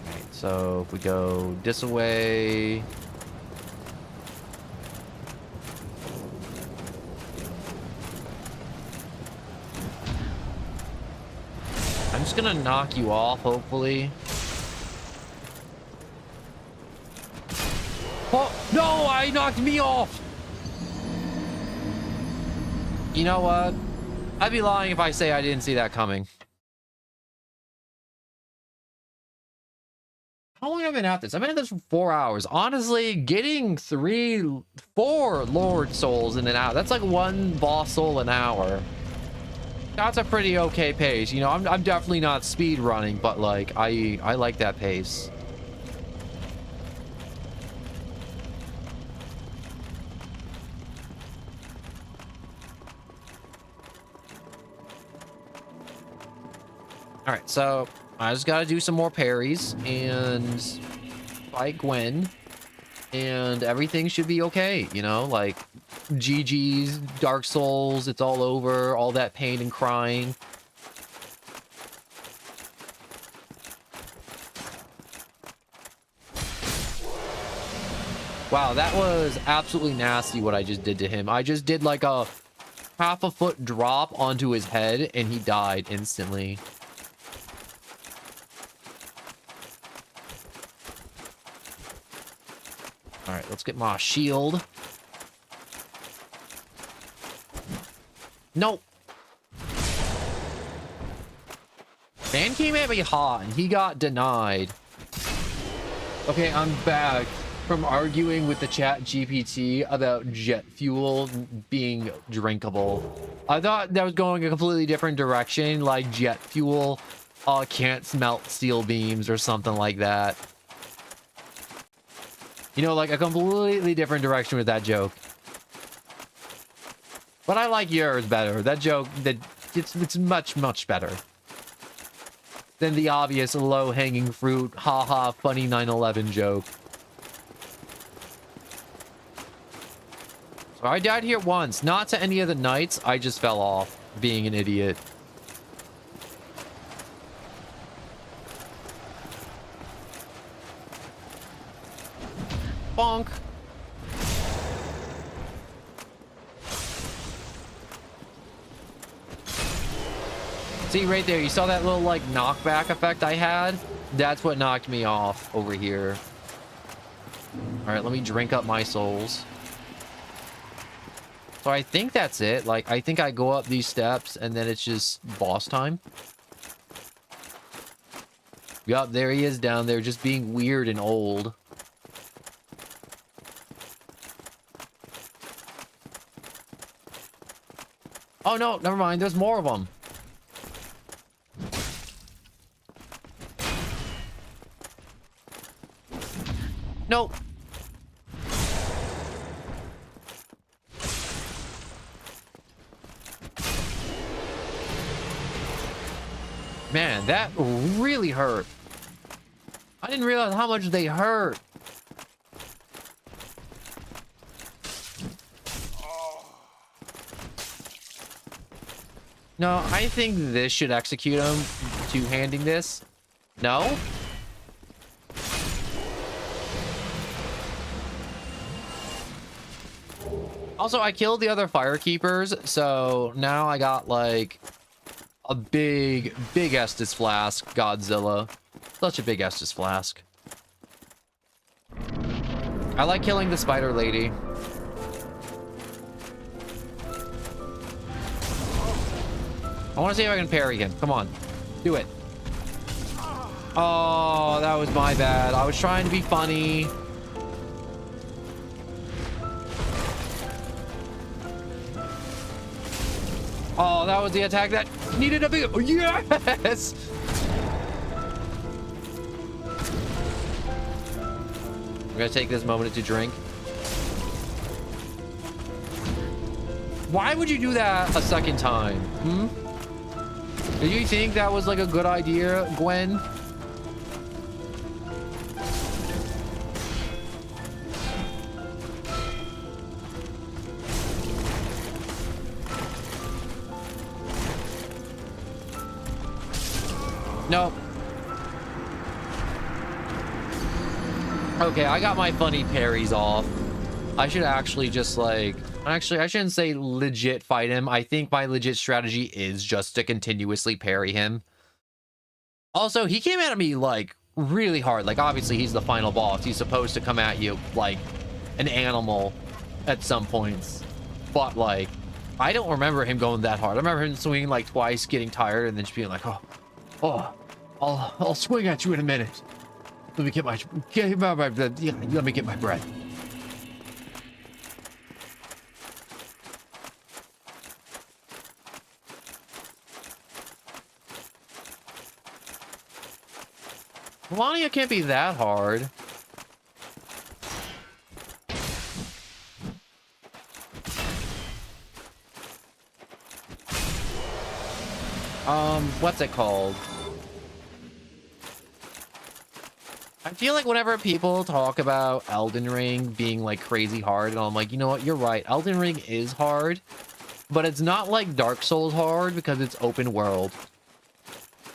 Alright, so if we go this way... I'm just gonna knock you off, hopefully. Oh, no, I knocked me off. You know what? I'd be lying if I say I didn't see that coming. How long have I been at this? I've been at this for 4 hours. Honestly, getting 4 Lord Souls in an hour, that's like 1 boss soul an hour. That's a pretty okay pace. You know, I'm definitely not speed running, but like I like that pace. All right, so I just gotta do some more parries and fight Gwen, and everything should be okay. You know, like GG's, Dark Souls, it's all over, all that pain and crying. Wow, that was absolutely nasty what I just did to him. I just did like a half a foot drop onto his head and he died instantly. All right, let's get my shield. Nope. Man came at me hot and he got denied. Okay, I'm back from arguing with the chat GPT about jet fuel being drinkable. I thought that was going a completely different direction, like jet fuel can't smelt steel beams or something like that. You know, like a completely different direction with that joke. But I like yours better. That joke, it's much better than the obvious low-hanging fruit, haha, funny 9/11 joke. So I died here once, not to any of the knights. I just fell off, being an idiot. Bonk. See right there, you saw that little like knockback effect I had? That's what knocked me off over here. All right, let me drink up my souls. So I think that's it. Like, I think I go up these steps and then it's just boss time. Yup, there he is down there just being weird and old. Oh no, never mind. There's more of them. Nope. Man, that really hurt. I didn't realize how much they hurt. No, I think this should execute him. Two-handing this. No? Also, I killed the other firekeepers, so now I got like a big Estus flask Godzilla. Such a big Estus flask. I like killing the spider lady. I want to see if I can parry him. Come on. Do it. Oh, that was my bad. I was trying to be funny. Oh, that was the attack that needed a big... Oh, yes! I'm gonna take this moment to drink. Why would you do that a second time? Hmm? Did you think that was like a good idea, Gwen? Nope. Okay, I got my funny parries off. I should actually just like... Actually, I shouldn't say legit fight him. I think my legit strategy is just to continuously parry him. Also, he came at me like really hard. Like, obviously, he's the final boss. He's supposed to come at you like an animal at some points. But like, I don't remember him going that hard. I remember him swinging like twice, getting tired, and then just being like, oh, I'll swing at you in a minute. Let me get my let me get my breath. Melania can't be that hard. What's it called? I feel like whenever people talk about Elden Ring being like crazy hard, and I'm like, you know what, you're right. Elden Ring is hard, but it's not like Dark Souls hard because it's open world.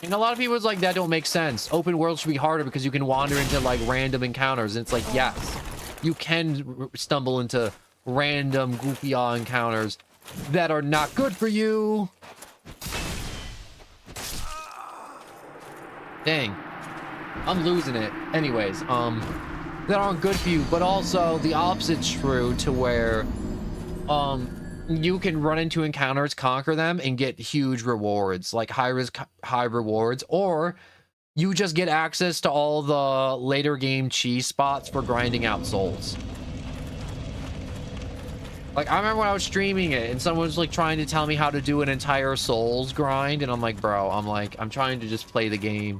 And a lot of people is like, that don't make sense. Open world should be harder because you can wander into like random encounters. And it's like, yes, you can stumble into random goofy encounters that are not good for you. Dang, I'm losing it. Anyways, that aren't good for you, but also the opposite's true to where, you can run into encounters, conquer them, and get huge rewards, like high risk, high rewards, or you just get access to all the later game cheese spots for grinding out souls. Like, I remember when I was streaming it and someone was like trying to tell me how to do an entire souls grind, and I'm like, bro, I'm trying to just play the game.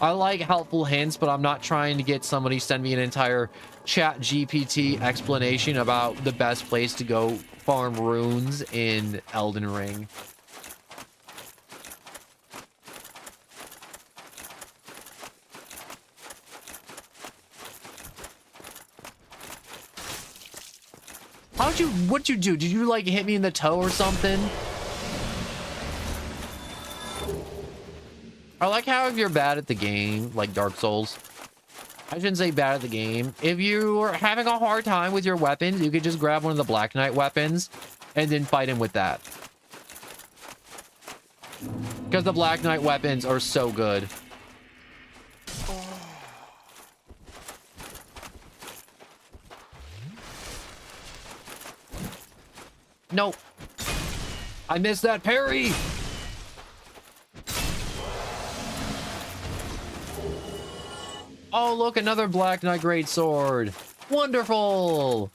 I like helpful hints, but I'm not trying to get somebody send me an entire chat GPT explanation about the best place to go farm runes in Elden Ring. What'd you do? Did you like hit me in the toe or something? I like how if you're bad at the game, like Dark Souls, I shouldn't say bad at the game. If you are having a hard time with your weapons, you could just grab one of the Black Knight weapons and then fight him with that. Because the Black Knight weapons are so good. Nope. I missed that parry. Oh, look, another Black Knight Greatsword. Wonderful.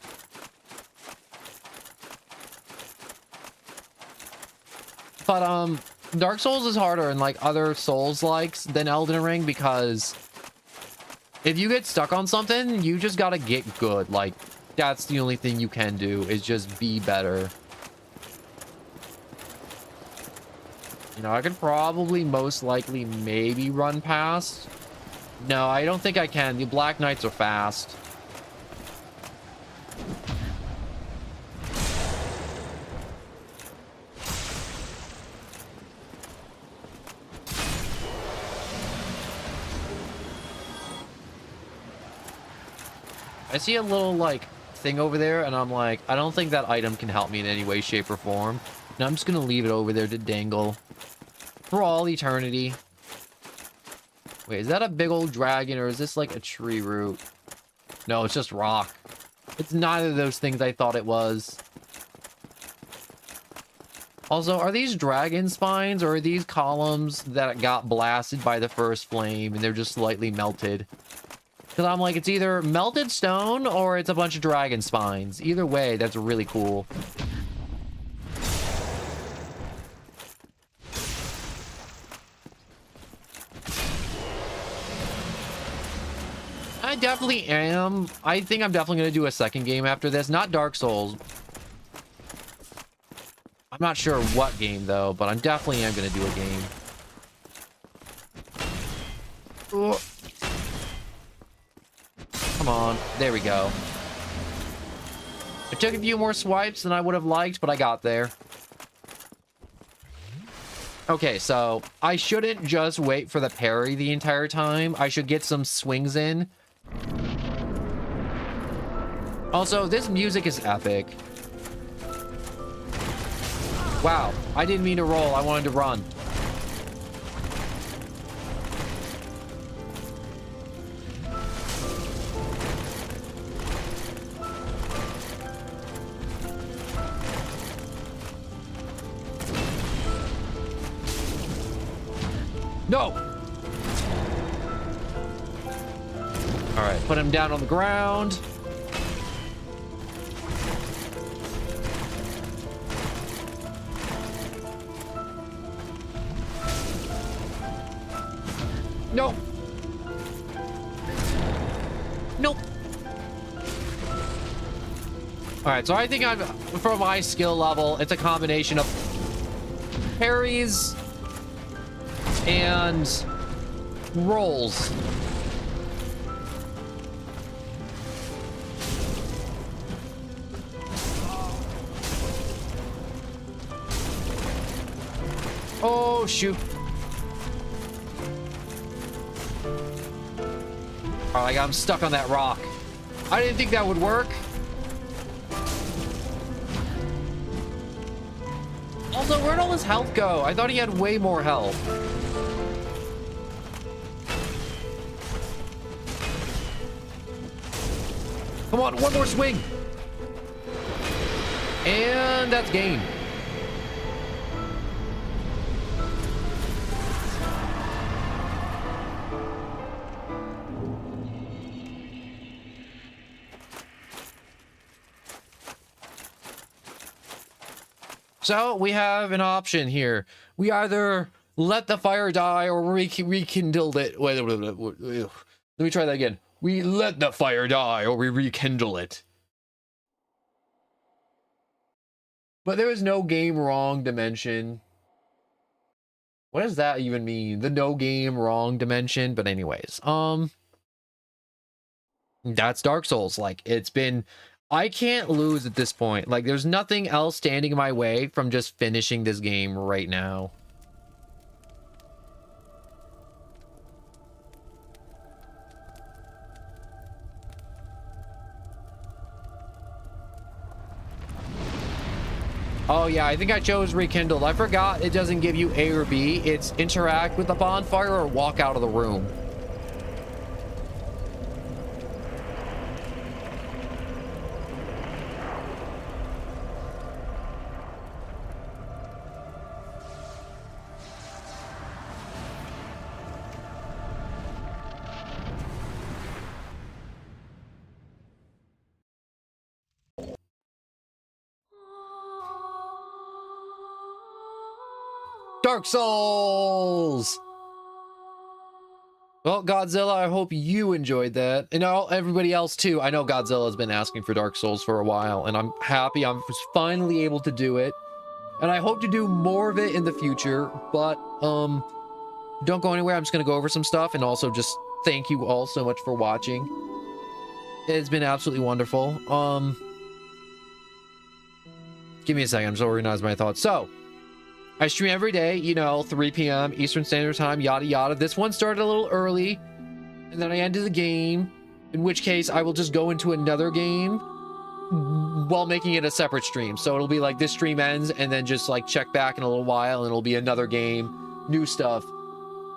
But, Dark Souls is harder in, like, other Souls-likes than Elden Ring because if you get stuck on something, you just gotta get good. Like, that's the only thing you can do, is just be better. You know, I could probably most likely maybe run past. No, I don't think I can. The Black Knights are fast. I see a little, like, thing over there, and I'm like, I don't think that item can help me in any way, shape, or form. And I'm just gonna leave it over there to dangle for all eternity. Wait, is that a big old dragon, or is this like a tree root? No, it's just rock. It's neither of those things I thought it was. Also, are these dragon spines, or are these columns that got blasted by the first flame, and they're just slightly melted? Because I'm like, it's either melted stone, or it's a bunch of dragon spines. Either way, that's really cool. I definitely am. I think I'm definitely going to do a second game after this. Not Dark Souls. I'm not sure what game, though, but I'm definitely am going to do a game. Ugh. Come on. There we go. It took a few more swipes than I would have liked, but I got there. Okay, so I shouldn't just wait for the parry the entire time. I should get some swings in. Also, this music is epic. Wow, I didn't mean to roll. I wanted to run. No! All right, put him down on the ground. Nope. Nope. All right, so I think I'm, for my skill level, it's a combination of parries and rolls. Oh, shoot. All right, I'm stuck on that rock. I didn't think that would work. Also, where'd all his health go? I thought he had way more health. Come on, one more swing. And that's game. So we have an option here. We either let the fire die or rekindle it. Wait, let me try that again. We let the fire die or we rekindle it. But there is no game wrong dimension. What does that even mean? The no game wrong dimension? But anyways, that's Dark Souls. Like, it's been, I can't lose at this point. Like, there's nothing else standing in my way from just finishing this game right now. Oh yeah, I think I chose Rekindled. I forgot it doesn't give you A or B. It's interact with the bonfire or walk out of the room. Dark Souls! Well, Godzilla, I hope you enjoyed that. And everybody else too. I know Godzilla's been asking for Dark Souls for a while, and I'm happy I'm finally able to do it. And I hope to do more of it in the future, but don't go anywhere. I'm just gonna go over some stuff, and also just thank you all so much for watching. It's been absolutely wonderful. Give me a second, I'm just organizing my thoughts. So I stream every day, you know, 3 p.m. Eastern Standard Time, yada yada. This one started a little early, and then I ended the game, in which case I will just go into another game while making it a separate stream. So it'll be like this stream ends, and then just like check back in a little while, and it'll be another game, new stuff.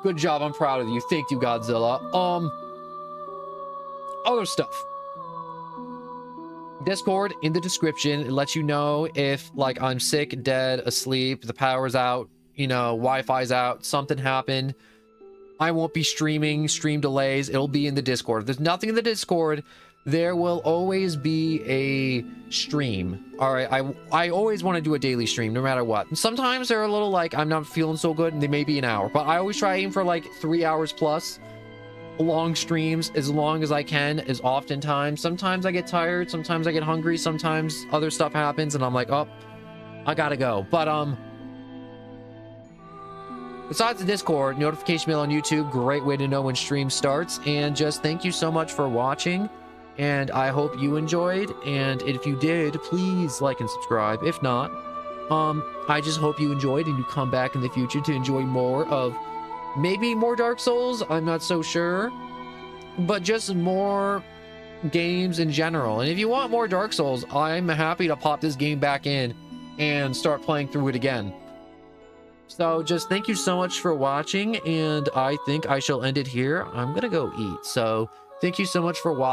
Good job, I'm proud of you. Thank you, Godzilla. Other stuff. Discord in the description. It lets you know if like I'm sick, dead, asleep, the power's out, you know, Wi-Fi's out, something happened. I won't be streaming, stream delays. It'll be in the Discord. If there's nothing in the Discord, there will always be a stream. All right, I always want to do a daily stream no matter what. And sometimes they're a little like I'm not feeling so good and they may be an hour, but I always try aim for like 3 hours plus. Long streams as long as I can, as oftentimes. Sometimes I get tired, sometimes I get hungry, sometimes other stuff happens and I'm like, oh, I gotta go. But besides the Discord, notification bell on YouTube, great way to know when stream starts. And just thank you so much for watching, and I hope you enjoyed. And if you did, please like and subscribe. If not, I just hope you enjoyed and you come back in the future to enjoy more of maybe more Dark Souls, I'm not so sure, but just more games in general. And if you want more Dark Souls, I'm happy to pop this game back in and start playing through it again. So just thank you so much for watching, and I think I shall end it here. I'm gonna go eat. So thank you so much for watching.